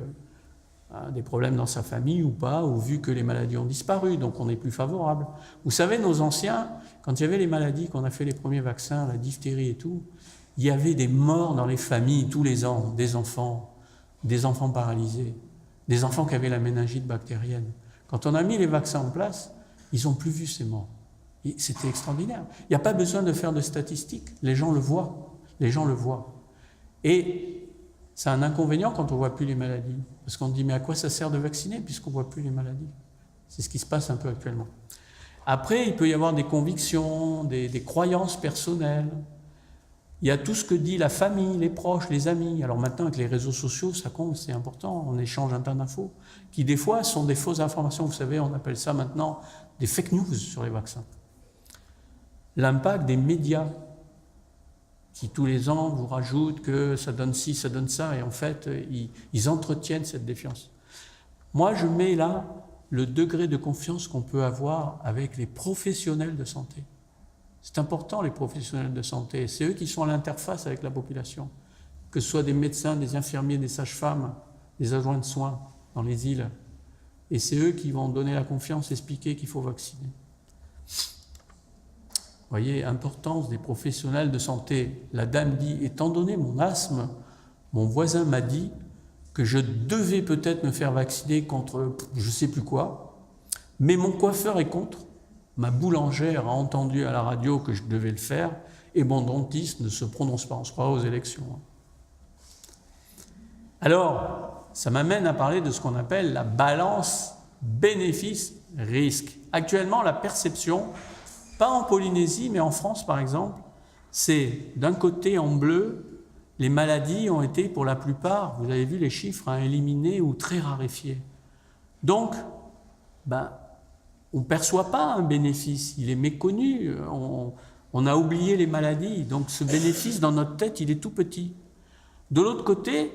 des problèmes dans sa famille ou pas, ou vu que les maladies ont disparu, donc on est plus favorable. Vous savez, nos anciens, quand il y avait les maladies, qu'on a fait les premiers vaccins, la diphtérie et tout, il y avait des morts dans les familles tous les ans, des enfants paralysés, des enfants qui avaient la méningite bactérienne. Quand on a mis les vaccins en place, ils n'ont plus vu ces morts. C'était extraordinaire. Il n'y a pas besoin de faire de statistiques. Les gens le voient. Les gens le voient. Et c'est un inconvénient quand on ne voit plus les maladies. Parce qu'on se dit, mais à quoi ça sert de vacciner puisqu'on ne voit plus les maladies? C'est ce qui se passe un peu actuellement. Après, il peut y avoir des convictions, des croyances personnelles. Il y a tout ce que dit la famille, les proches, les amis. Alors maintenant, avec les réseaux sociaux, ça compte, c'est important. On échange un tas d'infos qui, des fois, sont des fausses informations. Vous savez, on appelle ça maintenant des fake news sur les vaccins. L'impact des médias qui, tous les ans, vous rajoutent que ça donne ci, ça donne ça, et en fait, ils entretiennent cette défiance. Moi, je mets là le degré de confiance qu'on peut avoir avec les professionnels de santé. C'est important, les professionnels de santé. C'est eux qui sont à l'interface avec la population. Que ce soit des médecins, des infirmiers, des sages-femmes, les adjoints de soins dans les îles. Et c'est eux qui vont donner la confiance, expliquer qu'il faut vacciner. Vous voyez, importance des professionnels de santé. La dame dit, étant donné mon asthme, mon voisin m'a dit que je devais peut-être me faire vacciner contre je ne sais plus quoi, mais mon coiffeur est contre, ma boulangère a entendu à la radio que je devais le faire, et mon dentiste ne se prononce pas, on se croit aux élections. Alors, ça m'amène à parler de ce qu'on appelle la balance bénéfice-risque. Actuellement, la perception, pas en Polynésie, mais en France par exemple, c'est d'un côté en bleu, les maladies ont été pour la plupart, vous avez vu les chiffres, éliminées ou très raréfiées. Donc, on ne perçoit pas un bénéfice, il est méconnu, on a oublié les maladies, donc ce bénéfice dans notre tête, il est tout petit. De l'autre côté,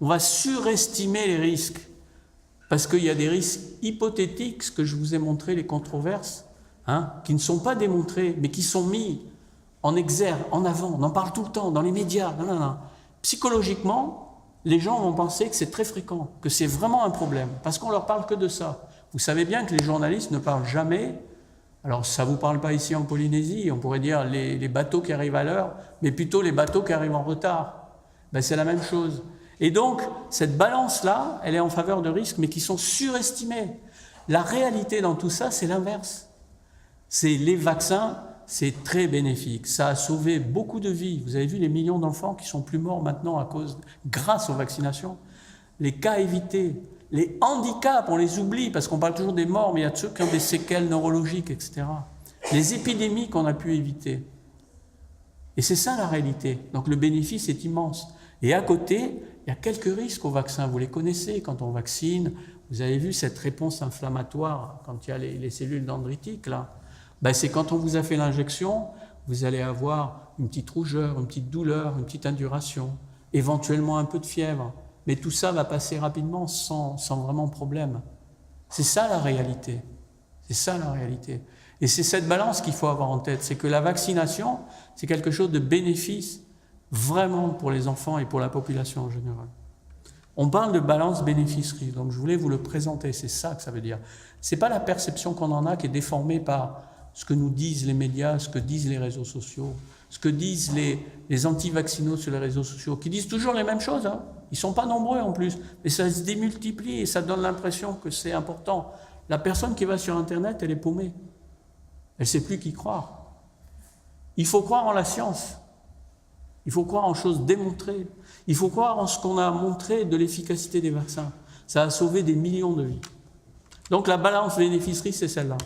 on va surestimer les risques, parce qu'il y a des risques hypothétiques, ce que je vous ai montré, les controverses, qui ne sont pas démontrés, mais qui sont mis en exergue, en avant, on en parle tout le temps, dans les médias. Psychologiquement, les gens vont penser que c'est très fréquent, que c'est vraiment un problème, parce qu'on ne leur parle que de ça. Vous savez bien que les journalistes ne parlent jamais, alors ça ne vous parle pas ici en Polynésie, on pourrait dire les bateaux qui arrivent à l'heure, mais plutôt les bateaux qui arrivent en retard. C'est la même chose. Et donc, cette balance-là, elle est en faveur de risques, mais qui sont surestimés. La réalité dans tout ça, c'est l'inverse. C'est les vaccins, c'est très bénéfique. Ça a sauvé beaucoup de vies. Vous avez vu les millions d'enfants qui sont plus morts maintenant grâce aux vaccinations. Les cas évités, les handicaps, on les oublie parce qu'on parle toujours des morts, mais il y a ceux qui ont des séquelles neurologiques, etc. Les épidémies qu'on a pu éviter. Et c'est ça la réalité. Donc le bénéfice est immense. Et à côté, il y a quelques risques au vaccin. Vous les connaissez quand on vaccine. Vous avez vu cette réponse inflammatoire quand il y a les cellules dendritiques là. C'est quand on vous a fait l'injection, vous allez avoir une petite rougeur, une petite douleur, une petite induration, éventuellement un peu de fièvre. Mais tout ça va passer rapidement sans vraiment problème. C'est ça la réalité. C'est ça la réalité. Et c'est cette balance qu'il faut avoir en tête. C'est que la vaccination, c'est quelque chose de bénéfice vraiment pour les enfants et pour la population en général. On parle de balance bénéfice-risque. Donc je voulais vous le présenter. C'est ça que ça veut dire. C'est pas la perception qu'on en a qui est déformée par ce que nous disent les médias, ce que disent les réseaux sociaux, ce que disent les anti-vaccinaux sur les réseaux sociaux, qui disent toujours les mêmes choses. Ils ne sont pas nombreux en plus, mais ça se démultiplie et ça donne l'impression que c'est important. La personne qui va sur Internet, elle est paumée. Elle ne sait plus qui croire. Il faut croire en la science. Il faut croire en choses démontrées. Il faut croire en ce qu'on a montré de l'efficacité des vaccins. Ça a sauvé des millions de vies. Donc la balance bénéfice-risque, c'est celle-là.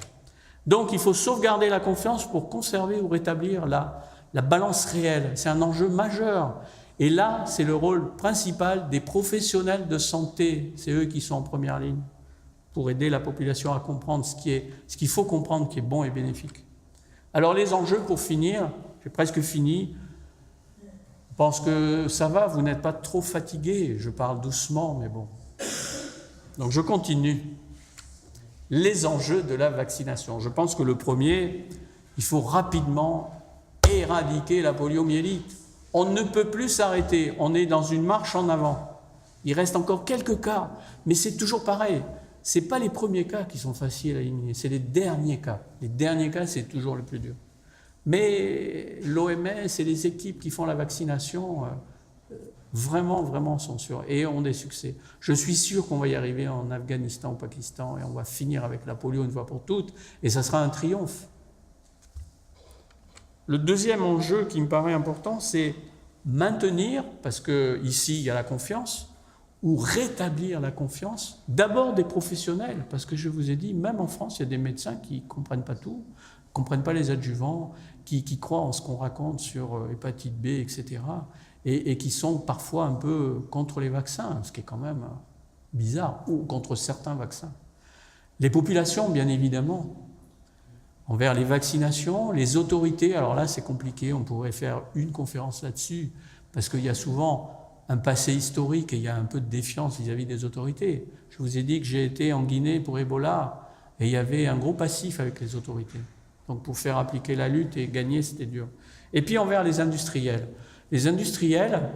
Donc il faut sauvegarder la confiance pour conserver ou rétablir la balance réelle. C'est un enjeu majeur. Et là, c'est le rôle principal des professionnels de santé. C'est eux qui sont en première ligne pour aider la population à comprendre ce qu'il faut comprendre qui est bon et bénéfique. Alors les enjeux, pour finir, j'ai presque fini. Je pense que ça va, vous n'êtes pas trop fatigué. Je parle doucement, mais bon. Donc je continue. Les enjeux de la vaccination. Je pense que le premier, il faut rapidement éradiquer la poliomyélite. On ne peut plus s'arrêter, on est dans une marche en avant. Il reste encore quelques cas, mais c'est toujours pareil. Ce n'est pas les premiers cas qui sont faciles à éliminer, c'est les derniers cas. Les derniers cas, c'est toujours le plus dur. Mais l'OMS et les équipes qui font la vaccination, vraiment sont sûrs et ont des succès. Je suis sûr qu'on va y arriver en Afghanistan, au Pakistan, et on va finir avec la polio une fois pour toutes, et ça sera un triomphe. Le deuxième enjeu qui me paraît important, c'est maintenir, parce qu'ici il y a la confiance, ou rétablir la confiance, d'abord des professionnels, parce que je vous ai dit, même en France, il y a des médecins qui ne comprennent pas tout, ne comprennent pas les adjuvants, qui croient en ce qu'on raconte sur hépatite B, etc., et qui sont parfois un peu contre les vaccins, ce qui est quand même bizarre, ou contre certains vaccins. Les populations, bien évidemment, envers les vaccinations, les autorités, alors là c'est compliqué, on pourrait faire une conférence là-dessus, parce qu'il y a souvent un passé historique et il y a un peu de défiance vis-à-vis des autorités. Je vous ai dit que j'ai été en Guinée pour Ebola, et il y avait un gros passif avec les autorités. Donc pour faire appliquer la lutte et gagner, c'était dur. Et puis envers les industriels. Les industriels,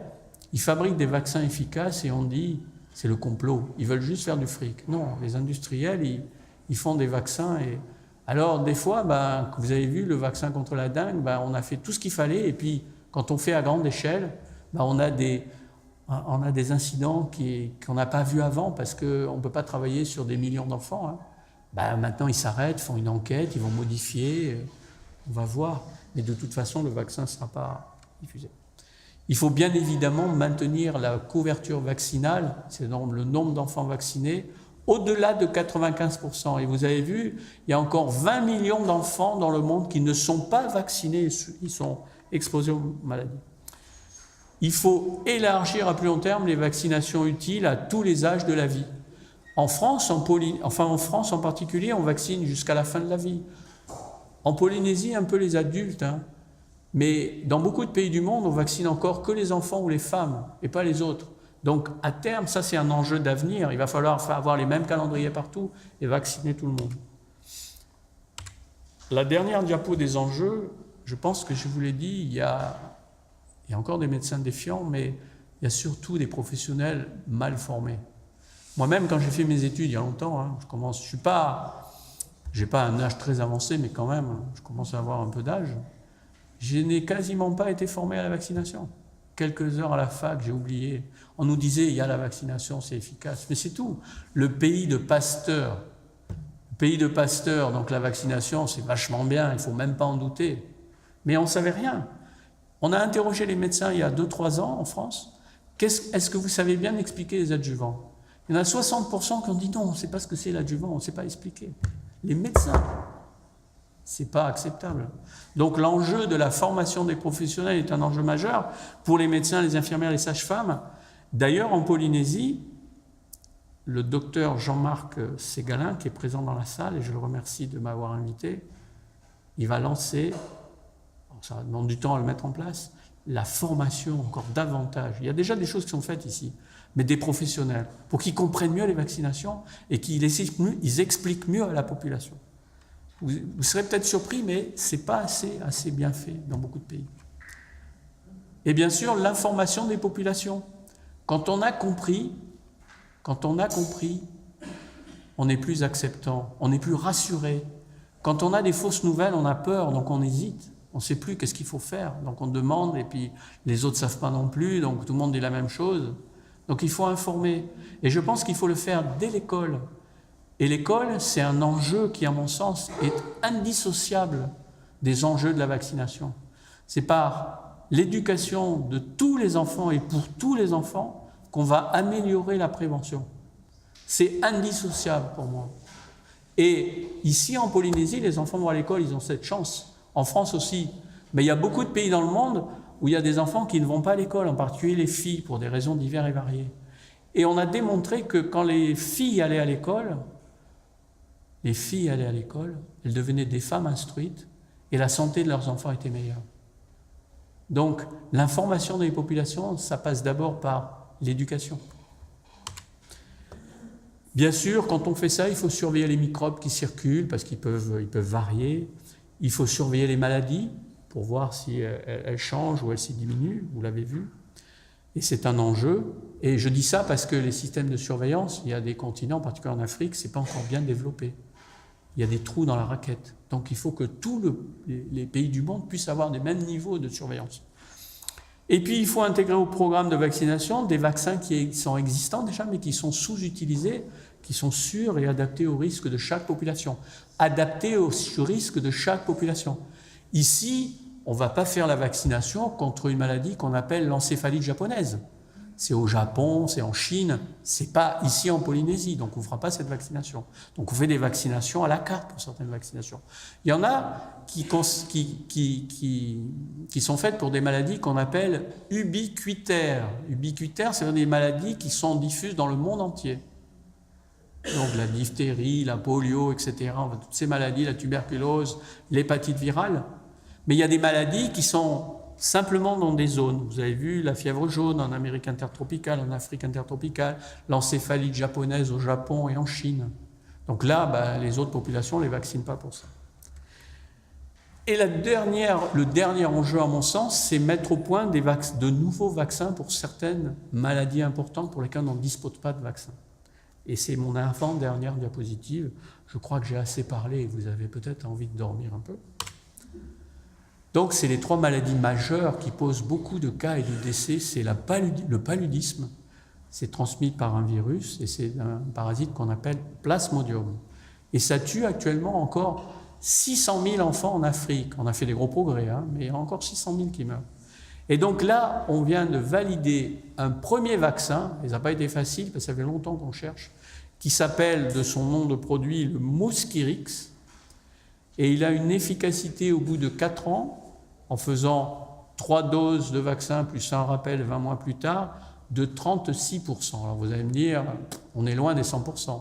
ils fabriquent des vaccins efficaces et on dit, c'est le complot. Ils veulent juste faire du fric. Non, les industriels, ils font des vaccins. Et alors, des fois, vous avez vu, le vaccin contre la dengue, on a fait tout ce qu'il fallait. Et puis, quand on fait à grande échelle, on a des incidents qu'on n'a pas vus avant parce qu'on ne peut pas travailler sur des millions d'enfants. Maintenant, ils s'arrêtent, font une enquête, ils vont modifier. On va voir. Mais de toute façon, le vaccin ne sera pas diffusé. Il faut bien évidemment maintenir la couverture vaccinale, c'est le nombre d'enfants vaccinés, au-delà de 95%. Et vous avez vu, il y a encore 20 millions d'enfants dans le monde qui ne sont pas vaccinés, ils sont exposés aux maladies. Il faut élargir à plus long terme les vaccinations utiles à tous les âges de la vie. En France, en France en particulier, on vaccine jusqu'à la fin de la vie. En Polynésie, un peu les adultes, mais dans beaucoup de pays du monde, on vaccine encore que les enfants ou les femmes, et pas les autres. Donc, à terme, ça c'est un enjeu d'avenir. Il va falloir avoir les mêmes calendriers partout et vacciner tout le monde. La dernière diapo des enjeux, je pense que je vous l'ai dit, il y a encore des médecins défiants, mais il y a surtout des professionnels mal formés. Moi-même, quand j'ai fait mes études il y a longtemps, j'ai pas un âge très avancé, mais quand même, je commence à avoir un peu d'âge. Je n'ai quasiment pas été formé à la vaccination. Quelques heures à la fac, j'ai oublié. On nous disait, il y a la vaccination, c'est efficace. Mais c'est tout. Le pays de Pasteur, donc la vaccination, c'est vachement bien, il ne faut même pas en douter. Mais on ne savait rien. On a interrogé les médecins il y a 2-3 ans en France. Est-ce que vous savez bien expliquer les adjuvants? Il y en a 60% qui ont dit non, on ne sait pas ce que c'est l'adjuvant, on ne sait pas expliquer. Les médecins, ce n'est pas acceptable. Donc l'enjeu de la formation des professionnels est un enjeu majeur pour les médecins, les infirmières, les sages-femmes. D'ailleurs, en Polynésie, le docteur Jean-Marc Ségalin, qui est présent dans la salle, et je le remercie de m'avoir invité, il va lancer, ça demande du temps à le mettre en place, la formation encore davantage. Il y a déjà des choses qui sont faites ici, mais des professionnels, pour qu'ils comprennent mieux les vaccinations et qu'ils expliquent mieux à la population. Vous serez peut-être surpris, mais ce n'est pas assez bien fait dans beaucoup de pays. Et bien sûr, l'information des populations. Quand on a compris, on est plus acceptant, on est plus rassuré. Quand on a des fausses nouvelles, on a peur, donc on hésite. On ne sait plus qu'est-ce qu'il faut faire. Donc on demande, et puis les autres ne savent pas non plus, donc tout le monde dit la même chose. Donc il faut informer. Et je pense qu'il faut le faire dès l'école. Et l'école, c'est un enjeu qui, à mon sens, est indissociable des enjeux de la vaccination. C'est par l'éducation de tous les enfants et pour tous les enfants qu'on va améliorer la prévention. C'est indissociable pour moi. Et ici, en Polynésie, les enfants vont à l'école, ils ont cette chance. En France aussi. Mais il y a beaucoup de pays dans le monde où il y a des enfants qui ne vont pas à l'école, en particulier les filles, pour des raisons diverses et variées. Et on a démontré que quand les filles allaient à l'école, elles devenaient des femmes instruites et la santé de leurs enfants était meilleure. Donc, l'information des populations, ça passe d'abord par l'éducation. Bien sûr, quand on fait ça, il faut surveiller les microbes qui circulent parce qu'ils peuvent varier. Il faut surveiller les maladies pour voir si elles changent ou elles se diminuent, vous l'avez vu. Et c'est un enjeu. Et je dis ça parce que les systèmes de surveillance, il y a des continents, en particulier en Afrique, ce n'est pas encore bien développé. Il y a des trous dans la raquette. Donc il faut que tous les pays du monde puissent avoir des mêmes niveaux de surveillance. Et puis il faut intégrer au programme de vaccination des vaccins qui sont existants déjà, mais qui sont sous-utilisés, qui sont sûrs et adaptés aux risques de chaque population. Adaptés aux risques de chaque population. Ici, on ne va pas faire la vaccination contre une maladie qu'on appelle l'encéphalite japonaise. C'est au Japon, c'est en Chine, c'est pas ici en Polynésie, donc on ne fera pas cette vaccination. Donc on fait des vaccinations à la carte pour certaines vaccinations. Il y en a qui sont faites pour des maladies qu'on appelle ubiquitaires. Ubiquitaires, c'est des maladies qui sont diffuses dans le monde entier. Donc la diphtérie, la polio, etc. Toutes ces maladies, la tuberculose, l'hépatite virale. Mais il y a des maladies qui sont simplement dans des zones. Vous avez vu la fièvre jaune en Amérique intertropicale, en Afrique intertropicale, l'encéphalite japonaise au Japon et en Chine. Donc là, les autres populations ne les vaccinent pas pour ça. Et le dernier enjeu, à mon sens, c'est mettre au point de nouveaux vaccins pour certaines maladies importantes pour lesquelles on ne dispose pas de vaccin. Et c'est mon avant-dernière diapositive. Je crois que j'ai assez parlé et vous avez peut-être envie de dormir un peu. Donc, c'est les 3 maladies majeures qui posent beaucoup de cas et de décès. C'est le paludisme, c'est transmis par un virus et c'est un parasite qu'on appelle Plasmodium. Et ça tue actuellement encore 600 000 enfants en Afrique. On a fait des gros progrès, hein, mais il y a encore 600 000 qui meurent. Et donc là, on vient de valider un premier vaccin, et ça n'a pas été facile, parce que ça fait longtemps qu'on cherche, qui s'appelle, de son nom de produit, le Mosquirix. Et il a une efficacité au bout de 4 ans, en faisant 3 doses de vaccin plus un rappel 20 mois plus tard, de 36%. Alors vous allez me dire, on est loin des 100%.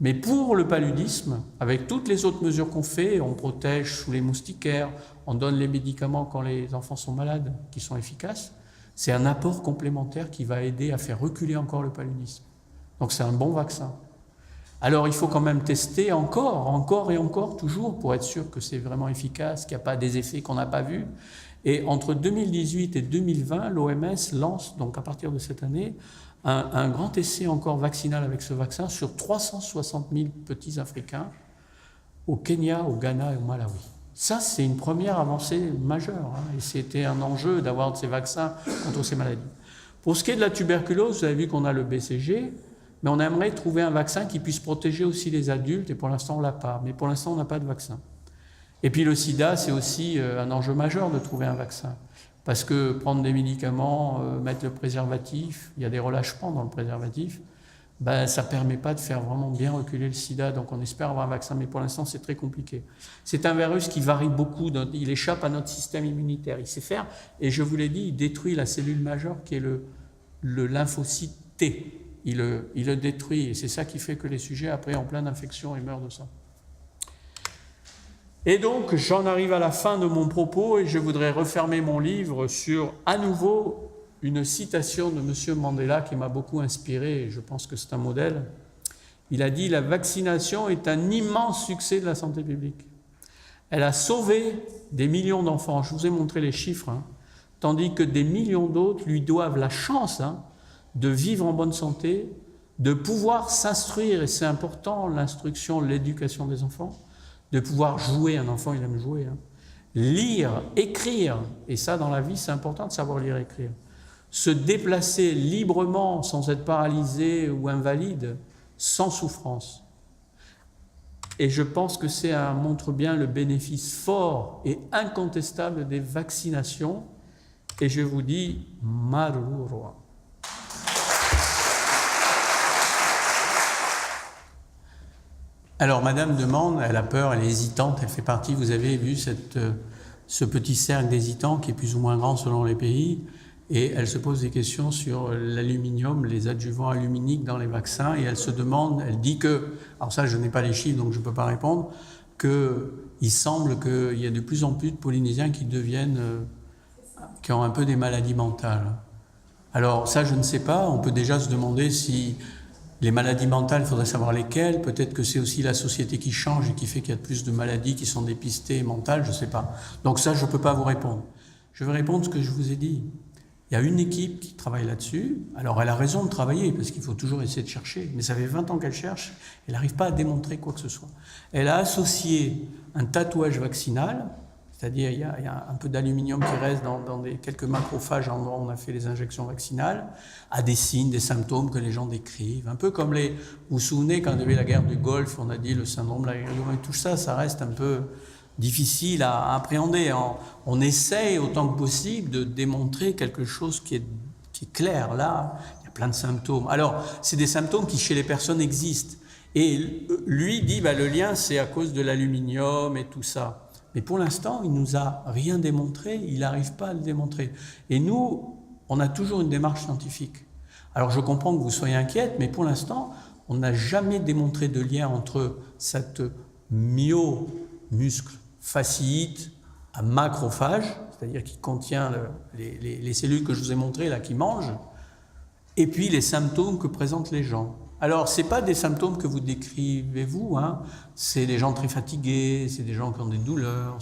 Mais pour le paludisme, avec toutes les autres mesures qu'on fait, on protège sous les moustiquaires, on donne les médicaments quand les enfants sont malades, qui sont efficaces, c'est un apport complémentaire qui va aider à faire reculer encore le paludisme. Donc c'est un bon vaccin. Alors il faut quand même tester encore et encore, toujours, pour être sûr que c'est vraiment efficace, qu'il n'y a pas des effets qu'on n'a pas vus. Et entre 2018 et 2020, l'OMS lance, donc à partir de cette année, un grand essai encore vaccinal avec ce vaccin sur 360 000 petits Africains au Kenya, au Ghana et au Malawi. Ça, c'est une première avancée majeure, hein, et c'était un enjeu d'avoir ces vaccins contre ces maladies. Pour ce qui est de la tuberculose, vous avez vu qu'on a le BCG, mais on aimerait trouver un vaccin qui puisse protéger aussi les adultes, et pour l'instant, on ne l'a pas. Mais pour l'instant, on n'a pas de vaccin. Et puis le sida, c'est aussi un enjeu majeur de trouver un vaccin. Parce que prendre des médicaments, mettre le préservatif, il y a des relâchements dans le préservatif, ben, ça ne permet pas de faire vraiment bien reculer le sida. Donc on espère avoir un vaccin, mais pour l'instant c'est très compliqué. C'est un virus qui varie beaucoup, il échappe à notre système immunitaire. Il sait faire, et je vous l'ai dit, il détruit la cellule majeure qui est le lymphocyte T. Il le détruit, et c'est ça qui fait que les sujets, après, en pleine infection, ils meurent de ça. Et donc, j'en arrive à la fin de mon propos et je voudrais refermer mon livre sur, à nouveau, une citation de M. Mandela qui m'a beaucoup inspiré et je pense que c'est un modèle. Il a dit « La vaccination est un immense succès de la santé publique. Elle a sauvé des millions d'enfants. » Je vous ai montré les chiffres, hein, tandis que des millions d'autres lui doivent la chance, hein, de vivre en bonne santé, de pouvoir s'instruire, et c'est important, l'instruction, l'éducation des enfants, de pouvoir jouer, un enfant il aime jouer, hein. Lire, écrire, et ça dans la vie c'est important de savoir lire et écrire, se déplacer librement sans être paralysé ou invalide, sans souffrance. Et je pense que ça montre bien le bénéfice fort et incontestable des vaccinations, et je vous dis Marurua. Alors, Madame demande, elle a peur, elle est hésitante, elle fait partie, vous avez vu ce petit cercle d'hésitants qui est plus ou moins grand selon les pays, et elle se pose des questions sur l'aluminium, les adjuvants aluminiques dans les vaccins, et elle se demande, elle dit que, alors ça je n'ai pas les chiffres donc je ne peux pas répondre, qu'il semble qu'il y a de plus en plus de Polynésiens qui ont un peu des maladies mentales. Alors ça je ne sais pas, on peut déjà se demander si les maladies mentales, il faudrait savoir lesquelles. Peut-être que c'est aussi la société qui change et qui fait qu'il y a plus de maladies qui sont dépistées mentales, je ne sais pas. Donc ça, je ne peux pas vous répondre. Je vais répondre ce que je vous ai dit. Il y a une équipe qui travaille là-dessus. Alors elle a raison de travailler, parce qu'il faut toujours essayer de chercher. Mais ça fait 20 ans qu'elle cherche, elle n'arrive pas à démontrer quoi que ce soit. Elle a associé un tatouage vaccinal, c'est-à-dire il y a un peu d'aluminium qui reste dans quelques macrophages à l'endroit où on a fait les injections vaccinales, à des signes, des symptômes que les gens décrivent. Un peu comme vous vous souvenez quand il y avait la guerre du Golfe, on a dit le syndrome de la guerre du Golfe, et tout ça, ça reste un peu difficile à appréhender. On essaye autant que possible de démontrer quelque chose qui est clair. Là, il y a plein de symptômes. Alors, c'est des symptômes qui chez les personnes existent. Et lui dit, le lien c'est à cause de l'aluminium et tout ça. Mais pour l'instant, il ne nous a rien démontré, il n'arrive pas à le démontrer. Et nous, on a toujours une démarche scientifique. Alors je comprends que vous soyez inquiète, mais pour l'instant, on n'a jamais démontré de lien entre cette myomuscle fasciite à macrophage, c'est-à-dire qui contient les cellules que je vous ai montrées, là, qui mangent, et puis les symptômes que présentent les gens. Alors, ce n'est pas des symptômes que vous décrivez vous, hein. C'est des gens très fatigués, c'est des gens qui ont des douleurs,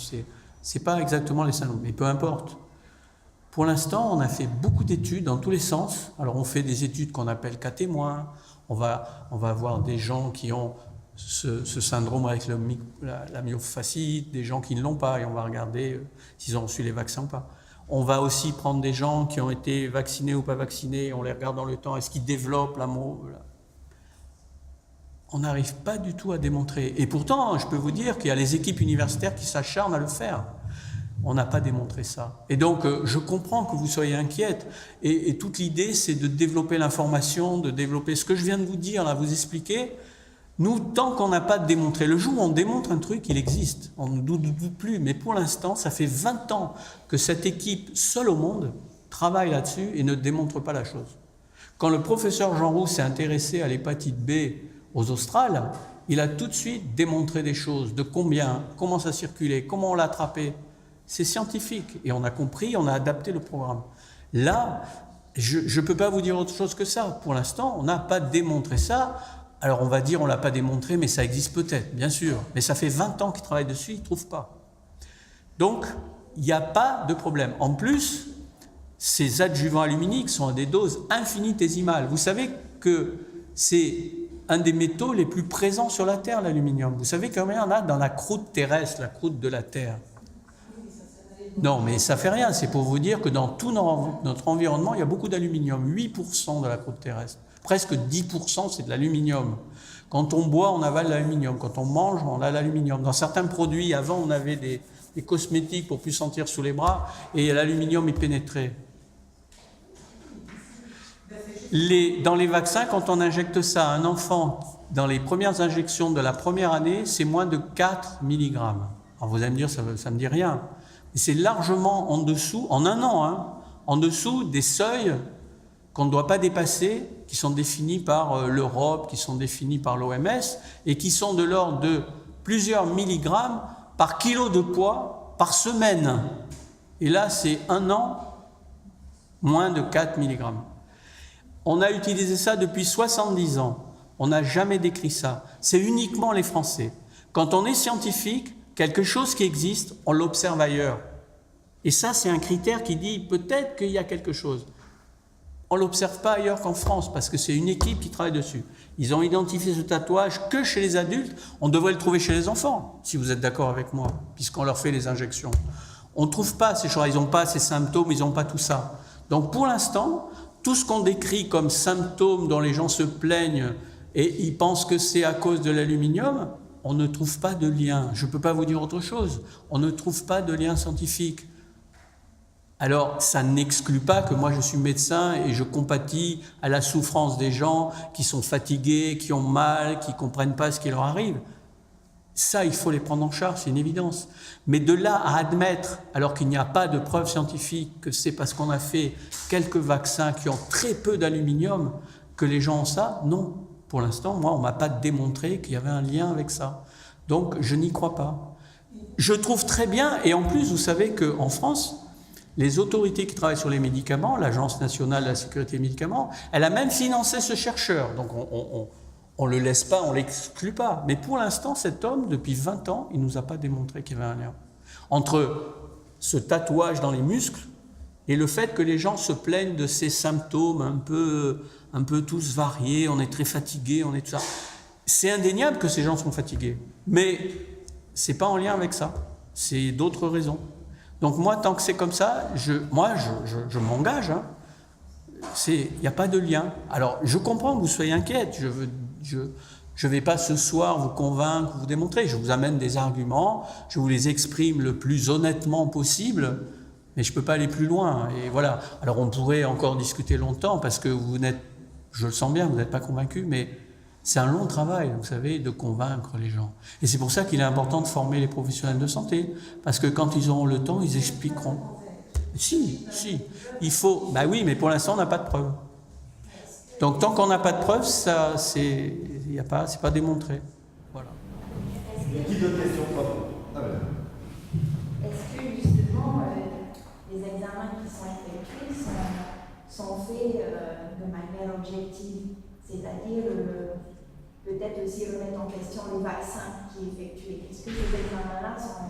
C'est pas exactement les syndromes, mais peu importe. Pour l'instant, on a fait beaucoup d'études dans tous les sens. Alors, on fait des études qu'on appelle cas témoins. On va avoir des gens qui ont ce syndrome avec la myofasciite, des gens qui ne l'ont pas, et on va regarder s'ils ont reçu les vaccins ou pas. On va aussi prendre des gens qui ont été vaccinés ou pas vaccinés, on les regarde dans le temps, est-ce qu'ils développent l'amour? On n'arrive pas du tout à démontrer. Et pourtant, je peux vous dire qu'il y a les équipes universitaires qui s'acharnent à le faire. On n'a pas démontré ça. Et donc, je comprends que vous soyez inquiète. Et toute l'idée, c'est de développer l'information, de développer ce que je viens de vous dire, là, vous expliquer. Nous, tant qu'on n'a pas démontré, le jour où on démontre un truc, il existe. On ne doute plus. Mais pour l'instant, ça fait 20 ans que cette équipe, seule au monde, travaille là-dessus et ne démontre pas la chose. Quand le professeur Jean Roux s'est intéressé à l'hépatite B aux Australes, il a tout de suite démontré des choses, de combien, comment ça circulait, comment on l'attrapait. C'est scientifique et on a compris, on a adapté le programme. Là, je ne peux pas vous dire autre chose que ça. Pour l'instant, on n'a pas démontré ça. Alors on va dire on ne l'a pas démontré, mais ça existe peut-être, bien sûr. Mais ça fait 20 ans qu'ils travaillent dessus, ils ne trouvent pas. Donc, il n'y a pas de problème. En plus, ces adjuvants aluminiques sont à des doses infinitésimales. Vous savez que c'est un des métaux les plus présents sur la Terre, l'aluminium. Vous savez combien il y en a dans la croûte terrestre, la croûte de la Terre? Non, mais ça fait rien. C'est pour vous dire que dans tout notre environnement, il y a beaucoup d'aluminium. 8% de la croûte terrestre. Presque 10%, c'est de l'aluminium. Quand on boit, on avale l'aluminium. Quand on mange, on a l'aluminium. Dans certains produits, avant, on avait des cosmétiques pour plus sentir sous les bras, et l'aluminium est pénétré. Dans les vaccins, quand on injecte ça à un enfant, dans les premières injections de la première année, c'est moins de 4 mg. Alors vous allez me dire, ça ne me dit rien. Mais c'est largement en dessous, en un an, hein, en dessous des seuils qu'on ne doit pas dépasser, qui sont définis par l'Europe, qui sont définis par l'OMS, et qui sont de l'ordre de plusieurs milligrammes par kilo de poids par semaine. Et là, c'est un an, moins de 4 mg. On a utilisé ça depuis 70 ans. On n'a jamais décrit ça. C'est uniquement les Français. Quand on est scientifique, quelque chose qui existe, on l'observe ailleurs. Et ça, c'est un critère qui dit peut-être qu'il y a quelque chose. On ne l'observe pas ailleurs qu'en France, parce que c'est une équipe qui travaille dessus. Ils ont identifié ce tatouage que chez les adultes. On devrait le trouver chez les enfants, si vous êtes d'accord avec moi, puisqu'on leur fait les injections. On ne trouve pas ces choses, ils n'ont pas ces symptômes, ils n'ont pas tout ça. Donc pour l'instant, tout ce qu'on décrit comme symptômes dont les gens se plaignent et ils pensent que c'est à cause de l'aluminium, on ne trouve pas de lien. Je ne peux pas vous dire autre chose. On ne trouve pas de lien scientifique. Alors, ça n'exclut pas que moi je suis médecin et je compatis à la souffrance des gens qui sont fatigués, qui ont mal, qui ne comprennent pas ce qui leur arrive. Ça, il faut les prendre en charge, c'est une évidence. Mais de là à admettre, alors qu'il n'y a pas de preuves scientifiques, que c'est parce qu'on a fait quelques vaccins qui ont très peu d'aluminium que les gens ont ça, non. Pour l'instant, moi, on ne m'a pas démontré qu'il y avait un lien avec ça. Donc, je n'y crois pas. Je trouve très bien, et en plus, vous savez qu'en France, les autorités qui travaillent sur les médicaments, l'Agence nationale de la sécurité des médicaments, elle a même financé ce chercheur. Donc, on ne le laisse pas, on ne l'exclut pas. Mais pour l'instant, cet homme, depuis 20 ans, il ne nous a pas démontré qu'il y avait un lien entre ce tatouage dans les muscles et le fait que les gens se plaignent de ces symptômes un peu tous variés, on est très fatigué, on est tout ça. C'est indéniable que ces gens sont fatigués, mais ce n'est pas en lien avec ça, c'est d'autres raisons. Donc moi, tant que c'est comme ça, je m'engage. Hein. Il n'y a pas de lien. Alors, je comprends que vous soyez inquiète. Je ne vais pas ce soir vous convaincre, vous démontrer. Je vous amène des arguments, je vous les exprime le plus honnêtement possible, mais je ne peux pas aller plus loin. Et voilà. Alors, on pourrait encore discuter longtemps parce que vous n'êtes, je le sens bien, vous n'êtes pas convaincu, mais c'est un long travail, vous savez, de convaincre les gens. Et c'est pour ça qu'il est important de former les professionnels de santé, parce que quand ils auront le temps, ils expliqueront. Si, il faut. Ben oui, mais pour l'instant, on n'a pas de preuves. Donc, tant qu'on n'a pas de preuves, ça, c'est pas démontré. Voilà. Qui d'autres questions, Est-ce que justement, les examens qui sont effectués sont faits de manière objective, c'est-à-dire peut-être aussi remettre en question les vaccins qui sont effectués? Est-ce que ces examens-là sont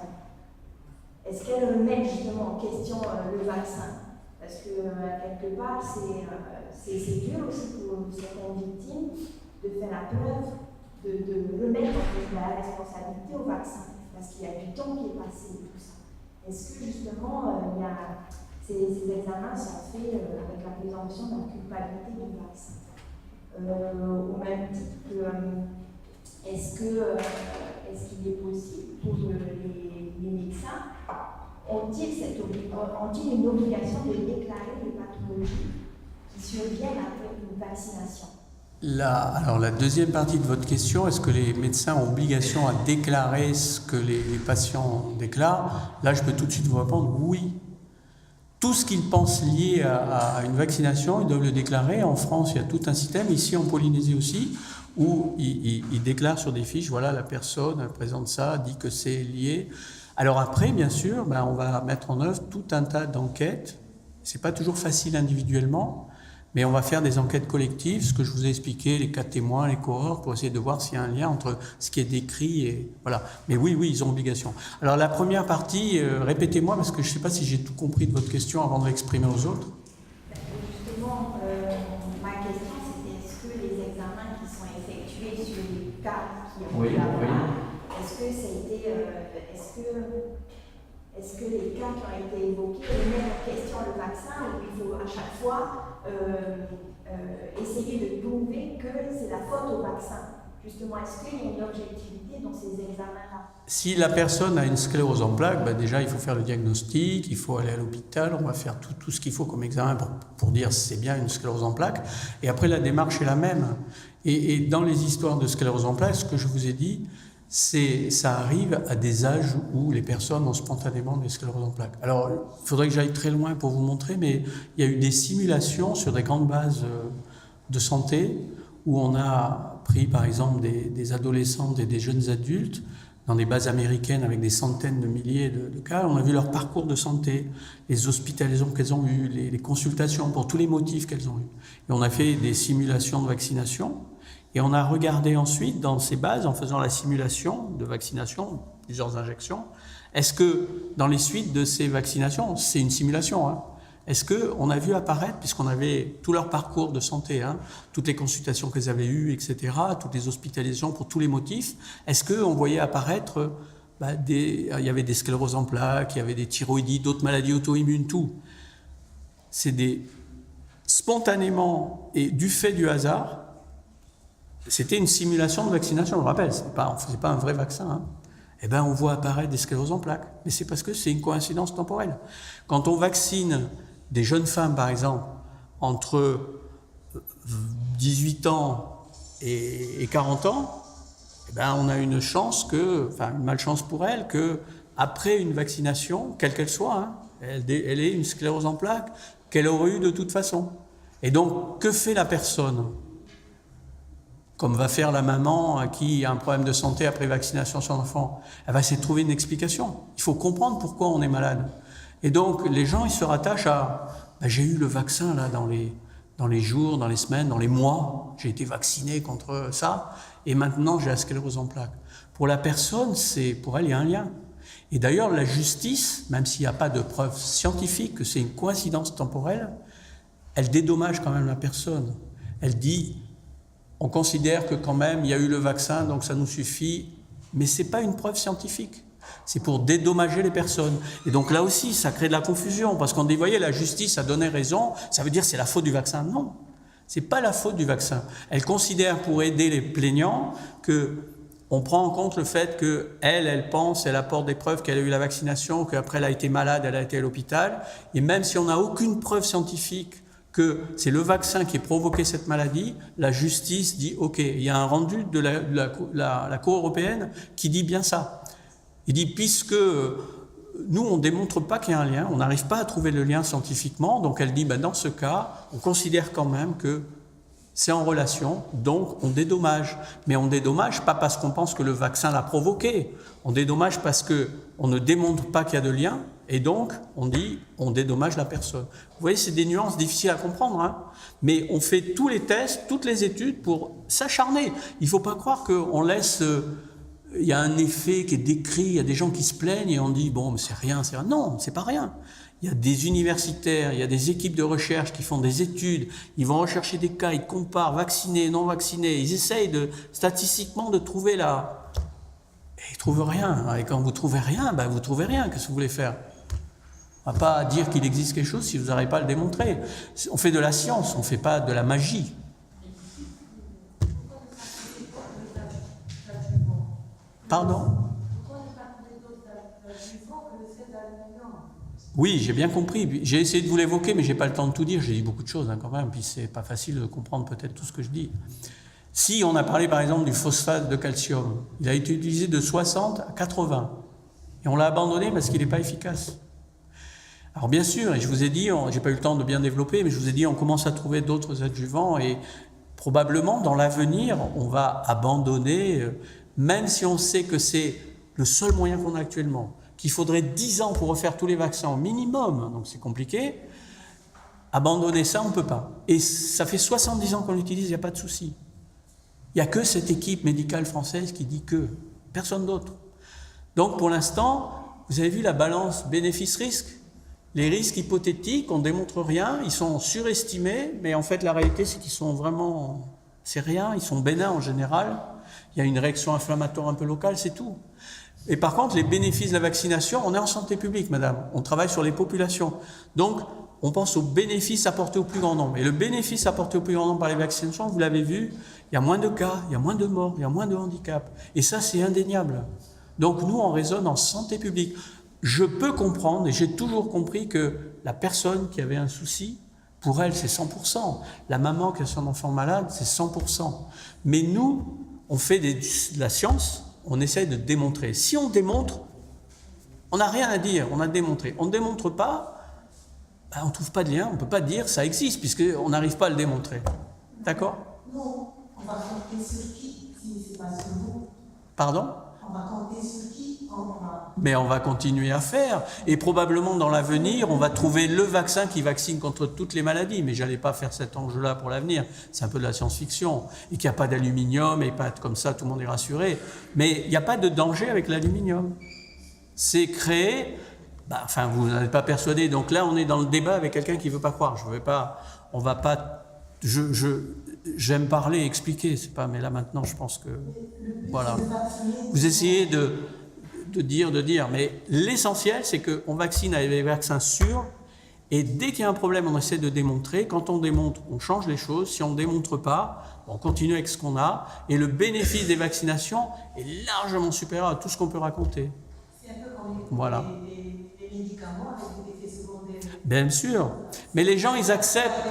est-ce qu'elle remet justement en question le vaccin? Parce que quelque part, c'est dur aussi pour certaines victimes de faire la preuve, de remettre en fait la responsabilité au vaccin, parce qu'il y a du temps qui est passé et tout ça. Est-ce que justement, ces examens sont faits avec la présomption de la culpabilité du vaccin? Au même titre que, est-ce qu'il est possible pour les médecins, ont-ils une obligation de déclarer les pathologies qui surviennent après une vaccination? Alors la deuxième partie de votre question, est-ce que les médecins ont obligation à déclarer ce que les patients déclarent? Là, je peux tout de suite vous répondre oui. Tout ce qu'ils pensent lié à une vaccination, ils doivent le déclarer. En France, il y a tout un système, ici en Polynésie aussi, où ils déclarent sur des fiches, voilà, la personne présente ça, dit que c'est lié. Alors après, bien sûr, on va mettre en œuvre tout un tas d'enquêtes. C'est pas toujours facile individuellement, mais on va faire des enquêtes collectives, ce que je vous ai expliqué, les cas témoins, les cohortes, pour essayer de voir s'il y a un lien entre ce qui est décrit et voilà. Mais oui, ils ont obligation. Alors la première partie, répétez-moi, parce que je ne sais pas si j'ai tout compris de votre question avant de l'exprimer aux autres. Justement, ma question, c'était est-ce que les examens qui sont effectués sur les cas qui ont été est-ce que est-ce que les cas qui ont été évoqués remettent en question le vaccin ou il faut à chaque fois essayer de prouver que c'est la faute au vaccin? Justement, est-ce qu'il y a une objectivité dans ces examens-là? Si la personne a une sclérose en plaques, déjà il faut faire le diagnostic, il faut aller à l'hôpital, on va faire tout ce qu'il faut comme examen pour dire si c'est bien une sclérose en plaques. Et après la démarche est la même. Et dans les histoires de sclérose en plaques, ce que je vous ai dit, ça arrive à des âges où les personnes ont spontanément des scléroses en plaques. Alors, il faudrait que j'aille très loin pour vous montrer, mais il y a eu des simulations sur des grandes bases de santé où on a pris, par exemple, des adolescentes et des jeunes adultes dans des bases américaines avec des centaines de milliers de cas. On a vu leur parcours de santé, les hospitalisations qu'elles ont eues, les consultations pour tous les motifs qu'elles ont eus. Et on a fait des simulations de vaccination. Et on a regardé ensuite, dans ces bases, en faisant la simulation de vaccination, plusieurs injections, est-ce que dans les suites de ces vaccinations, c'est une simulation, est-ce qu'on a vu apparaître, puisqu'on avait tout leur parcours de santé, toutes les consultations qu'elles avaient eues, etc., toutes les hospitalisations pour tous les motifs, est-ce qu'on voyait apparaître, il y avait des scléroses en plaques, il y avait des thyroïdites, d'autres maladies auto-immunes, tout. C'est spontanément et du fait du hasard. C'était une simulation de vaccination, je me rappelle, on ne faisait pas un vrai vaccin. On voit apparaître des scléroses en plaques. Mais c'est parce que c'est une coïncidence temporelle. Quand on vaccine des jeunes femmes, par exemple, entre 18 ans et 40 ans, on a une malchance pour elles, qu'après une vaccination, quelle qu'elle soit, elle ait une sclérose en plaques qu'elle aurait eu de toute façon. Et donc, que fait la personne ? Comme va faire la maman qui a un problème de santé après vaccination de son enfant, elle va essayer de trouver une explication. Il faut comprendre pourquoi on est malade. Et donc, les gens, ils se rattachent à j'ai eu le vaccin là dans les jours, dans les semaines, dans les mois, j'ai été vacciné contre ça, et maintenant j'ai la sclérose en plaques. Pour la personne, pour elle, il y a un lien. Et d'ailleurs, la justice, même s'il n'y a pas de preuve scientifique que c'est une coïncidence temporelle, elle dédommage quand même la personne. Elle dit on considère que quand même, il y a eu le vaccin, donc ça nous suffit. Mais ce n'est pas une preuve scientifique. C'est pour dédommager les personnes. Et donc là aussi, ça crée de la confusion. Parce qu'on dit, voyez, la justice a donné raison, ça veut dire que c'est la faute du vaccin. Non, ce n'est pas la faute du vaccin. Elle considère, pour aider les plaignants, qu'on prend en compte le fait qu'elle pense, elle apporte des preuves qu'elle a eu la vaccination, qu'après elle a été malade, elle a été à l'hôpital. Et même si on n'a aucune preuve scientifique que c'est le vaccin qui a provoqué cette maladie, la justice dit « Ok, il y a un rendu de la Cour européenne qui dit bien ça. » Il dit « Puisque nous, on ne démontre pas qu'il y a un lien, on n'arrive pas à trouver le lien scientifiquement, donc elle dit « Dans ce cas, on considère quand même que c'est en relation, donc on dédommage. Mais on dédommage pas parce qu'on pense que le vaccin l'a provoqué, on dédommage parce qu'on ne démontre pas qu'il y a de lien, et donc on dit on dédommage la personne. » Vous voyez, c'est des nuances difficiles à comprendre, mais on fait tous les tests, toutes les études pour s'acharner. Il ne faut pas croire qu'on laisse il y a un effet qui est décrit, il y a des gens qui se plaignent et on dit bon, mais c'est rien, c'est rien. Non, c'est pas rien. Il y a des universitaires, il y a des équipes de recherche qui font des études, ils vont rechercher des cas, ils comparent vaccinés, non vaccinés, ils essayent statistiquement de trouver la... Et ils trouvent rien. Et quand vous trouvez rien, ben vous trouvez rien. Qu'est-ce que vous voulez faire? On ne va pas dire qu'il existe quelque chose si vous n'arrivez pas à le démontrer. On fait de la science, on ne fait pas de la magie. Pardon? Oui, j'ai bien compris. J'ai essayé de vous l'évoquer, mais je n'ai pas le temps de tout dire. J'ai dit beaucoup de choses quand même, puis c'est pas facile de comprendre peut-être tout ce que je dis. Si on a parlé par exemple du phosphate de calcium, il a été utilisé de 60 à 80, et on l'a abandonné parce qu'il n'est pas efficace. Alors bien sûr, et je vous ai dit, j'ai pas eu le temps de bien développer, mais je vous ai dit, on commence à trouver d'autres adjuvants, et probablement dans l'avenir, on va abandonner... Même si on sait que c'est le seul moyen qu'on a actuellement, qu'il faudrait 10 ans pour refaire tous les vaccins au minimum, donc c'est compliqué, abandonner ça, on ne peut pas. Et ça fait 70 ans qu'on l'utilise, il n'y a pas de souci. Il n'y a que cette équipe médicale française qui dit que, personne d'autre. Donc pour l'instant, vous avez vu la balance bénéfice-risque. Les risques hypothétiques, on ne démontre rien, ils sont surestimés, mais en fait la réalité c'est qu'ils sont vraiment... C'est rien, ils sont bénins en général. Il y a une réaction inflammatoire un peu locale, c'est tout. Et par contre, les bénéfices de la vaccination, on est en santé publique, madame. On travaille sur les populations. Donc, on pense aux bénéfices apportés au plus grand nombre. Et le bénéfice apporté au plus grand nombre par les vaccinations, vous l'avez vu, il y a moins de cas, il y a moins de morts, il y a moins de handicaps. Et ça, c'est indéniable. Donc, nous, on raisonne en santé publique. Je peux comprendre, et j'ai toujours compris que la personne qui avait un souci, pour elle, c'est 100%. La maman qui a son enfant malade, c'est 100%. Mais nous, on fait de la science, on essaie de démontrer. Si on démontre, on n'a rien à dire, on a démontré. On ne démontre pas, ben on ne trouve pas de lien, on ne peut pas dire ça existe, puisqu'on n'arrive pas à le démontrer. D'accord? Non, on va compter sur qui si c'est pas sur vous? Pardon? On va compter sur qui? Mais on va continuer à faire. Et probablement dans l'avenir, on va trouver le vaccin qui vaccine contre toutes les maladies. Mais je n'allais pas faire cet enjeu-là pour l'avenir. C'est un peu de la science-fiction. Et qu'il n'y a pas d'aluminium, et pas comme ça, tout le monde est rassuré. Mais il n'y a pas de danger avec l'aluminium. C'est créé... enfin, vous n'êtes pas persuadé. Donc là, on est dans le débat avec quelqu'un qui ne veut pas croire. Je vais pas... On va pas... J'aime parler et expliquer. C'est pas... Mais là, maintenant, je pense que... Voilà. Vous essayez de dire, mais l'essentiel, c'est qu'on vaccine avec des vaccins sûrs, et dès qu'il y a un problème, on essaie de démontrer. Quand on démontre, on change les choses. Si on ne démontre pas, on continue avec ce qu'on a, et le bénéfice des vaccinations est largement supérieur à tout ce qu'on peut raconter. C'est un peu comme voilà. les médicaments avec des effets secondaires. Bien sûr, mais les gens, ils acceptent.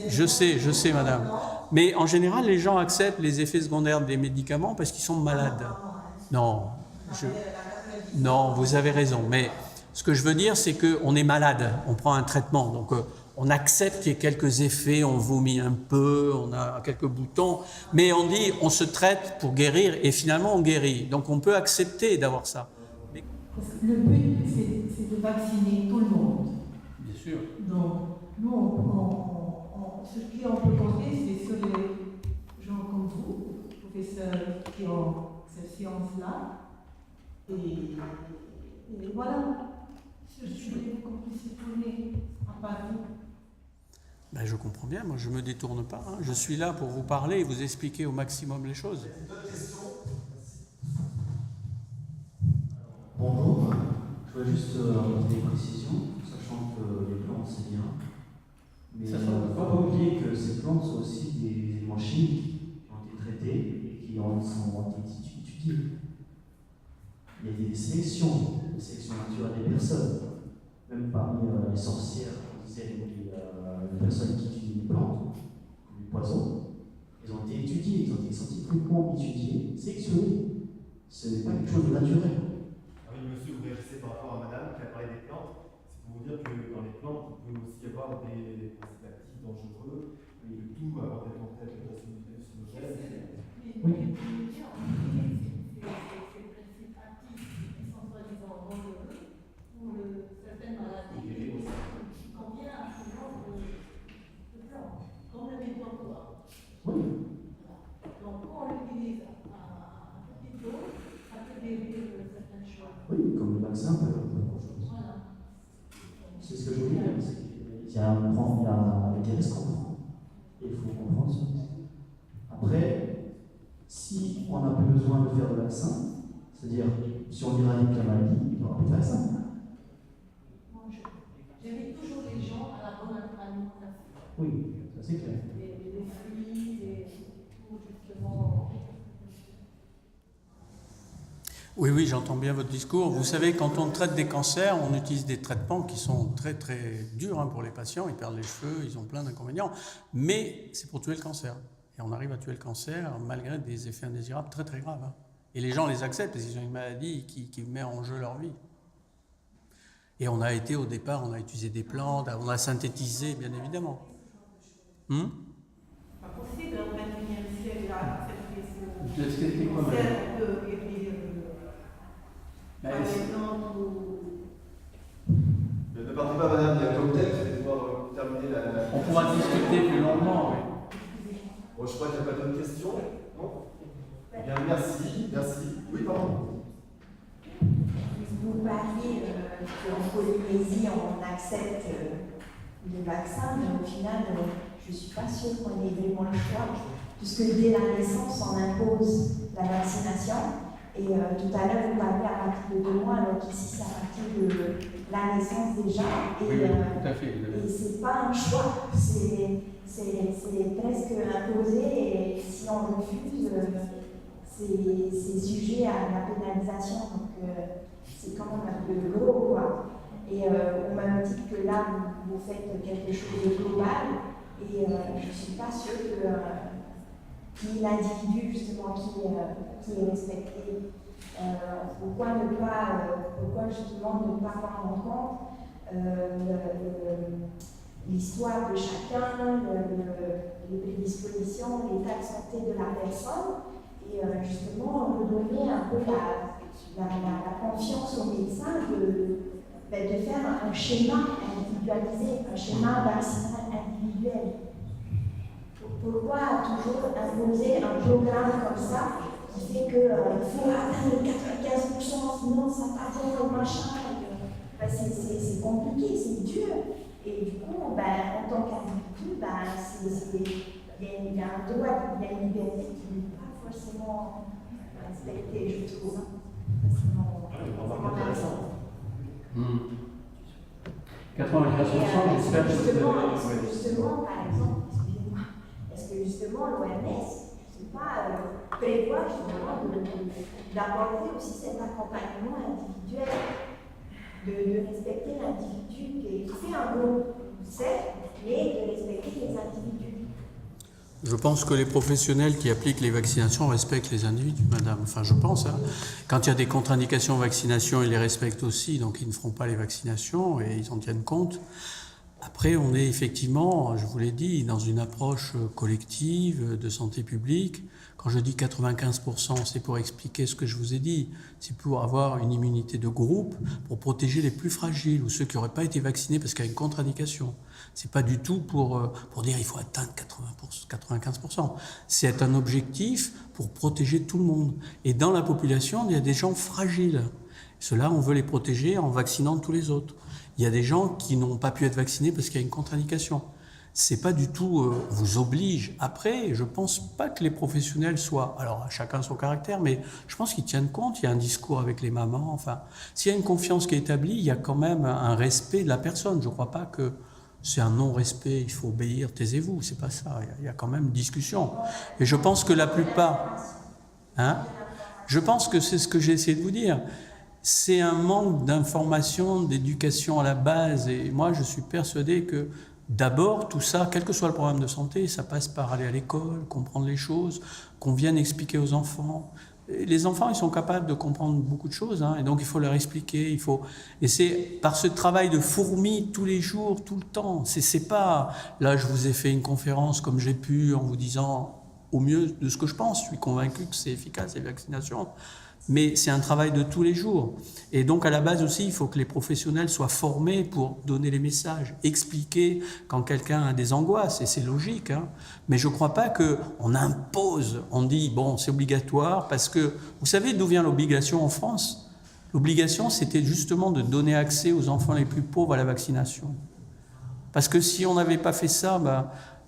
Je sais, madame. Mais en général, les gens acceptent les effets secondaires des médicaments parce qu'ils sont malades. Non, vous avez raison. Mais ce que je veux dire, c'est qu'on est malade, on prend un traitement. Donc, on accepte qu'il y ait quelques effets, on vomit un peu, on a quelques boutons. Mais on dit, on se traite pour guérir et finalement, on guérit. Donc, on peut accepter d'avoir ça. Mais... Le but, c'est de vacciner tout le monde. Bien sûr. Donc, nous, sur qui on peut compter, c'est sur les gens comme vous, professeurs qui ont cette science-là. Et voilà, je voulais qu'on puisse tourner à part vous. Ben, je comprends bien, moi je ne me détourne pas. Hein. Je suis là pour vous parler et vous expliquer au maximum les choses. D'autres questions? Bonjour, je voudrais juste apporter des précisions, sachant que les plantes c'est bien. Mais il ne faut pas oublier que ces plantes sont aussi des éléments chimiques qui ont été traités et qui ont été étudiés. Il y a des sélections naturelles des personnes, même parmi les sorcières, on disait, les personnes qui étudient les plantes, comme les poisons, ils ont été étudiés, ils ont été scientifiquement étudiés, sélectionnés. Ce n'est pas quelque chose de naturel. Ah oui, monsieur, vous réagissez par rapport à madame qui a parlé des plantes. C'est pour vous dire que dans les plantes, il peut aussi y avoir des principes actifs dangereux, mais le tout avoir des plantes telles que la sinogène. Oui. Certaines maladies qui conviennent à ce genre de plantes, comme le méthode. Oui. Donc, quand on l'utilise à petite dose, ça vaccin peut faire autre chose. C'est ce que je veux dire. Il y a des risques qu'on prend. Et il faut comprendre ce risque. Après, si on n'a plus besoin de faire de vaccin, c'est-à-dire si on éradique la maladie, il n'y aura plus de vaccin. Moi, j'invite toujours les gens à la bonne alimentation. Oui, ça c'est clair. Des fruits, pour justement. Oui, oui, j'entends bien votre discours. Vous savez, quand on traite des cancers, on utilise des traitements qui sont très, très durs pour les patients. Ils perdent les cheveux, ils ont plein d'inconvénients. Mais c'est pour tuer le cancer. Et on arrive à tuer le cancer malgré des effets indésirables très, très graves. Et les gens les acceptent parce qu'ils ont une maladie qui met en jeu leur vie. Et on a été, au départ, on a utilisé des plantes, on a synthétisé, bien évidemment. Pas possible au XXIe siècle à accepter ce C'était quoi, madame? on peut guérir par exemple Ne partez pas, madame, il y a un cocktail, vous allez devoir terminer la. On pourra discuter plus longuement, oui. Bon, je crois qu'il n'y a pas d'autres questions. Non? Eh bien, merci. Oui, pardon. Vous parliez qu'en Polynésie, on accepte le vaccin, mais au final, je ne suis pas sûre qu'on ait vraiment le choix, puisque dès la naissance, on impose la vaccination. Et tout à l'heure, vous parliez à partir de 2 mois, alors qu'ici, c'est à partir de la naissance déjà. Et, Oui, tout à fait. Et ce n'est pas un choix, c'est presque imposé, et si on refuse, c'est sujet à la pénalisation. Donc, c'est quand même un peu gros, quoi. Et on m'a dit que là, vous faites quelque chose de global, et je ne suis pas sûre que l'individu, justement, qui est respecté. Pourquoi justement ne pas prendre en compte l'histoire de chacun, les prédispositions, l'état de santé de la personne, et justement redonner un peu la confiance aux médecins de faire un schéma individualisé, un schéma vaccinal individuel. Pourquoi toujours imposer un programme comme ça qui fait qu'il faut atteindre 95%, sinon ça passe au machin. C'est compliqué, c'est dur. Et du coup, en tant qu'individu, il y a un droit, il y a une liberté qui n'est pas forcément respectée, je trouve. « 95%, j'espère que justement, par exemple, excusez-moi, est-ce que justement l'OMS prévoit justement d'apporter aussi cet accompagnement individuel, de respecter l'individu qui fait un groupe, certes, mais de respecter les individus. Je pense que les professionnels qui appliquent les vaccinations respectent les individus, madame. Enfin, je pense. Quand il y a des contre-indications aux vaccinations, ils les respectent aussi, donc ils ne feront pas les vaccinations et ils en tiennent compte. Après, on est effectivement, je vous l'ai dit, dans une approche collective de santé publique. Quand je dis 95%, c'est pour expliquer ce que je vous ai dit. C'est pour avoir une immunité de groupe, pour protéger les plus fragiles ou ceux qui n'auraient pas été vaccinés parce qu'il y a une contre-indication. C'est pas du tout pour dire il faut atteindre 95%. C'est un objectif pour protéger tout le monde. Et dans la population, il y a des gens fragiles. Ceux-là, on veut les protéger en vaccinant tous les autres. Il y a des gens qui n'ont pas pu être vaccinés parce qu'il y a une contre-indication. C'est pas du tout on vous oblige. Après, je pense pas que les professionnels soient, alors chacun son caractère, mais je pense qu'ils tiennent compte. Il y a un discours avec les mamans. Enfin, s'il y a une confiance qui est établie, il y a quand même un respect de la personne. Je crois pas que c'est un non-respect. Il faut obéir, taisez-vous. C'est pas ça. Il y a quand même discussion. Et je pense que la plupart, je pense que c'est ce que j'ai essayé de vous dire. C'est un manque d'information, d'éducation à la base. Et moi, je suis persuadé que d'abord, tout ça, quel que soit le programme de santé, ça passe par aller à l'école, comprendre les choses, qu'on vienne expliquer aux enfants. Et les enfants, ils sont capables de comprendre beaucoup de choses, et donc il faut leur expliquer. Et c'est par ce travail de fourmi tous les jours, tout le temps. C'est pas, là, je vous ai fait une conférence comme j'ai pu en vous disant au mieux de ce que je pense. Je suis convaincu que c'est efficace, les vaccinations. Mais c'est un travail de tous les jours. Et donc, à la base aussi, il faut que les professionnels soient formés pour donner les messages, expliquer quand quelqu'un a des angoisses, et c'est logique. Mais je ne crois pas qu'on impose, on dit, bon, c'est obligatoire, parce que, vous savez d'où vient l'obligation en France ? L'obligation, c'était justement de donner accès aux enfants les plus pauvres à la vaccination. Parce que si on n'avait pas fait ça,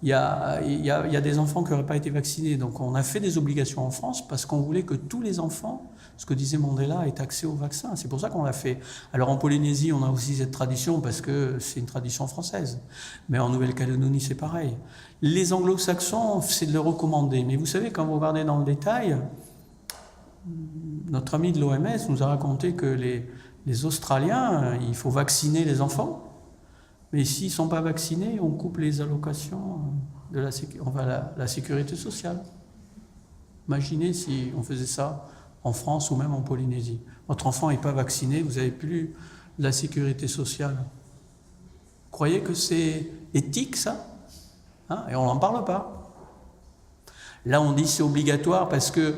il y a des enfants qui n'auraient pas été vaccinés. Donc on a fait des obligations en France parce qu'on voulait que tous les enfants, ce que disait Mandela, aient accès au vaccin. C'est pour ça qu'on l'a fait. Alors en Polynésie, on a aussi cette tradition parce que c'est une tradition française. Mais en Nouvelle-Calédonie, c'est pareil. Les anglo-saxons, c'est de le recommander. Mais vous savez, quand vous regardez dans le détail, notre ami de l'OMS nous a raconté que les Australiens, il faut vacciner les enfants. Mais s'ils ne sont pas vaccinés, on coupe les allocations de la sécurité sociale. Imaginez si on faisait ça en France ou même en Polynésie. Votre enfant n'est pas vacciné, vous n'avez plus la sécurité sociale. Vous croyez que c'est éthique, ça? Et on n'en parle pas. Là, on dit c'est obligatoire parce que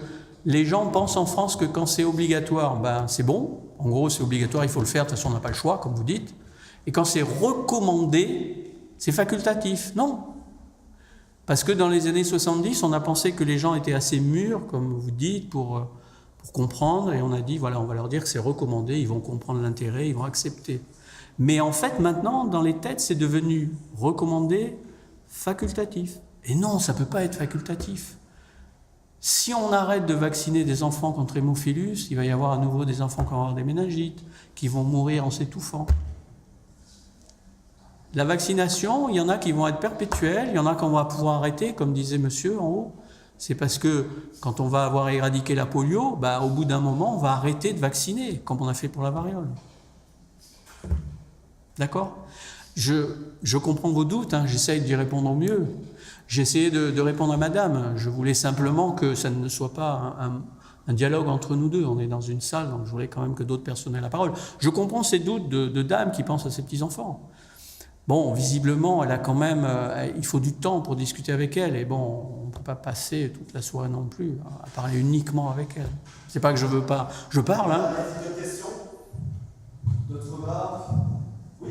les gens pensent en France que quand c'est obligatoire, c'est bon. En gros, c'est obligatoire, il faut le faire, de toute façon, on n'a pas le choix, comme vous dites. Et quand c'est recommandé, c'est facultatif. Non. Parce que dans les années 70, on a pensé que les gens étaient assez mûrs, comme vous dites, pour comprendre. Et on a dit, voilà, on va leur dire que c'est recommandé, ils vont comprendre l'intérêt, ils vont accepter. Mais en fait, maintenant, dans les têtes, c'est devenu recommandé, facultatif. Et non, ça ne peut pas être facultatif. Si on arrête de vacciner des enfants contre hémophilus, il va y avoir à nouveau des enfants qui vont avoir des méningites, qui vont mourir en s'étouffant. La vaccination, il y en a qui vont être perpétuelles, il y en a qu'on va pouvoir arrêter, comme disait monsieur en haut. C'est parce que quand on va avoir éradiqué la polio, au bout d'un moment, on va arrêter de vacciner, comme on a fait pour la variole. D'accord ? Je comprends vos doutes, j'essaye d'y répondre au mieux. J'ai essayé de répondre à madame. Je voulais simplement que ça ne soit pas un dialogue entre nous deux. On est dans une salle, donc je voulais quand même que d'autres personnes aient la parole. Je comprends ces doutes de dame qui pensent à ses petits-enfants. Bon, visiblement, elle a quand même... il faut du temps pour discuter avec elle. Et bon, on ne peut pas passer toute la soirée non plus à parler uniquement avec elle. C'est pas que je veux pas... Je parle, D'autres questions? D'autres remarques? Oui.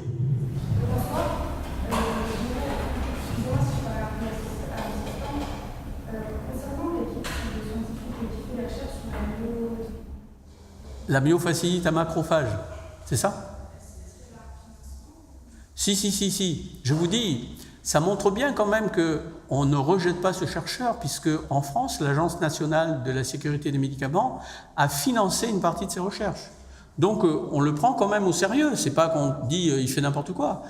La myofasciite à macrophage, c'est ça ? Si. Je vous dis, ça montre bien quand même qu'on ne rejette pas ce chercheur, puisque en France, l'Agence nationale de la sécurité des médicaments a financé une partie de ses recherches. Donc on le prend quand même au sérieux, c'est pas qu'on dit il fait n'importe quoi.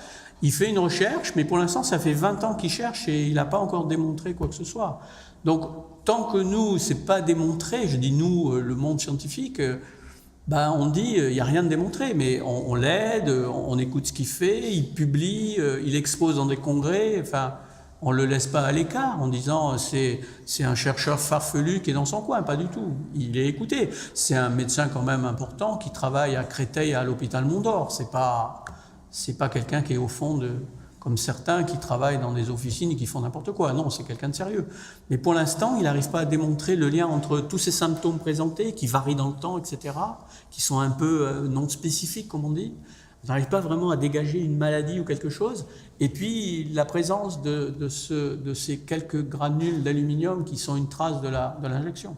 Il fait une recherche, mais pour l'instant, ça fait 20 ans qu'il cherche et il n'a pas encore démontré quoi que ce soit. Donc tant que nous, c'est pas démontré, je dis nous, le monde scientifique, on dit il n'y a rien de démontré, mais on l'aide, on écoute ce qu'il fait, il publie, il expose dans des congrès, on ne le laisse pas à l'écart en disant c'est un chercheur farfelu qui est dans son coin, pas du tout. Il est écouté. C'est un médecin quand même important qui travaille à Créteil à l'hôpital Mondor. C'est pas quelqu'un qui est au fond comme certains qui travaillent dans des officines et qui font n'importe quoi. Non, c'est quelqu'un de sérieux. Mais pour l'instant, il n'arrive pas à démontrer le lien entre tous ces symptômes présentés, qui varient dans le temps, etc., qui sont un peu non spécifiques, comme on dit. Il n'arrive pas vraiment à dégager une maladie ou quelque chose. Et puis, la présence de ces quelques granules d'aluminium qui sont une trace de l'injection.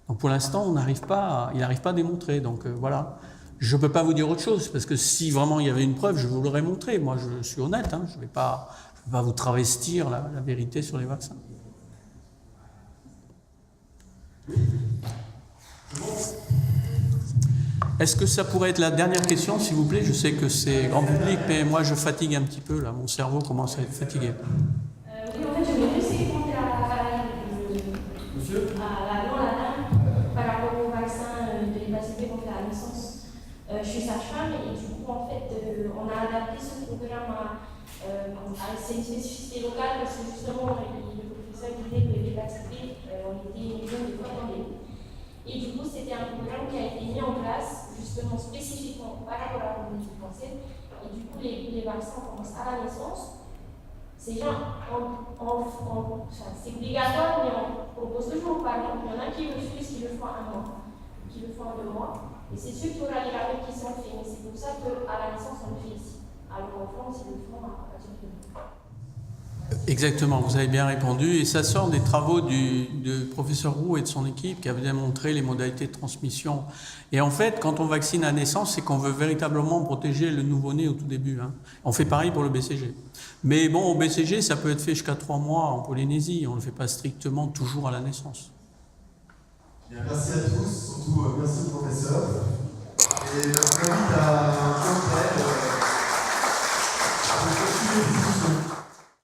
Donc, pour l'instant, il n'arrive pas à démontrer. Donc, voilà. Je ne peux pas vous dire autre chose, parce que si vraiment il y avait une preuve, je vous l'aurais montré. Moi, je suis honnête, je ne vais pas vous travestir la vérité sur les vaccins. Est-ce que ça pourrait être la dernière question, s'il vous plaît? Je sais que c'est grand public, mais moi, je fatigue un petit peu, là. Mon cerveau commence à être fatigué. Oui, en fait, je voulais juste répondre Monsieur? à la dame par rapport au vaccin de l'hépatite B contre la naissance. Je suis sage-femme et du coup, en fait, on a adapté ce programme à ses spécificités locales parce que justement, le professeur disait que l'hépatite B, on était une zone de fois endémique. Et du coup, c'était un programme qui a été mis en place justement spécifiquement par rapport à la communauté française. Et du coup, les vaccins commencent à la naissance. C'est c'est obligatoire, mais on propose toujours. Par exemple, il y en a qui refusent, qui le font à 1 mois, qui le font en 2 mois. Et c'est ceux qui auront les rappels qui sont faits. Mais c'est pour ça qu'à la naissance, on le fait ici. Alors en France, ils le font à partir de 2 mois. Exactement, vous avez bien répondu. Et ça sort des travaux du professeur Roux et de son équipe qui avaient démontré les modalités de transmission. Et en fait, quand on vaccine à naissance, c'est qu'on veut véritablement protéger le nouveau-né au tout début. Hein. On fait pareil pour le BCG. Mais bon, au BCG, ça peut être fait jusqu'à 3 mois en Polynésie. On ne le fait pas strictement toujours à la naissance. Bien, merci à tous, surtout merci au professeur. Et on invite à un temps de continuer la discussion.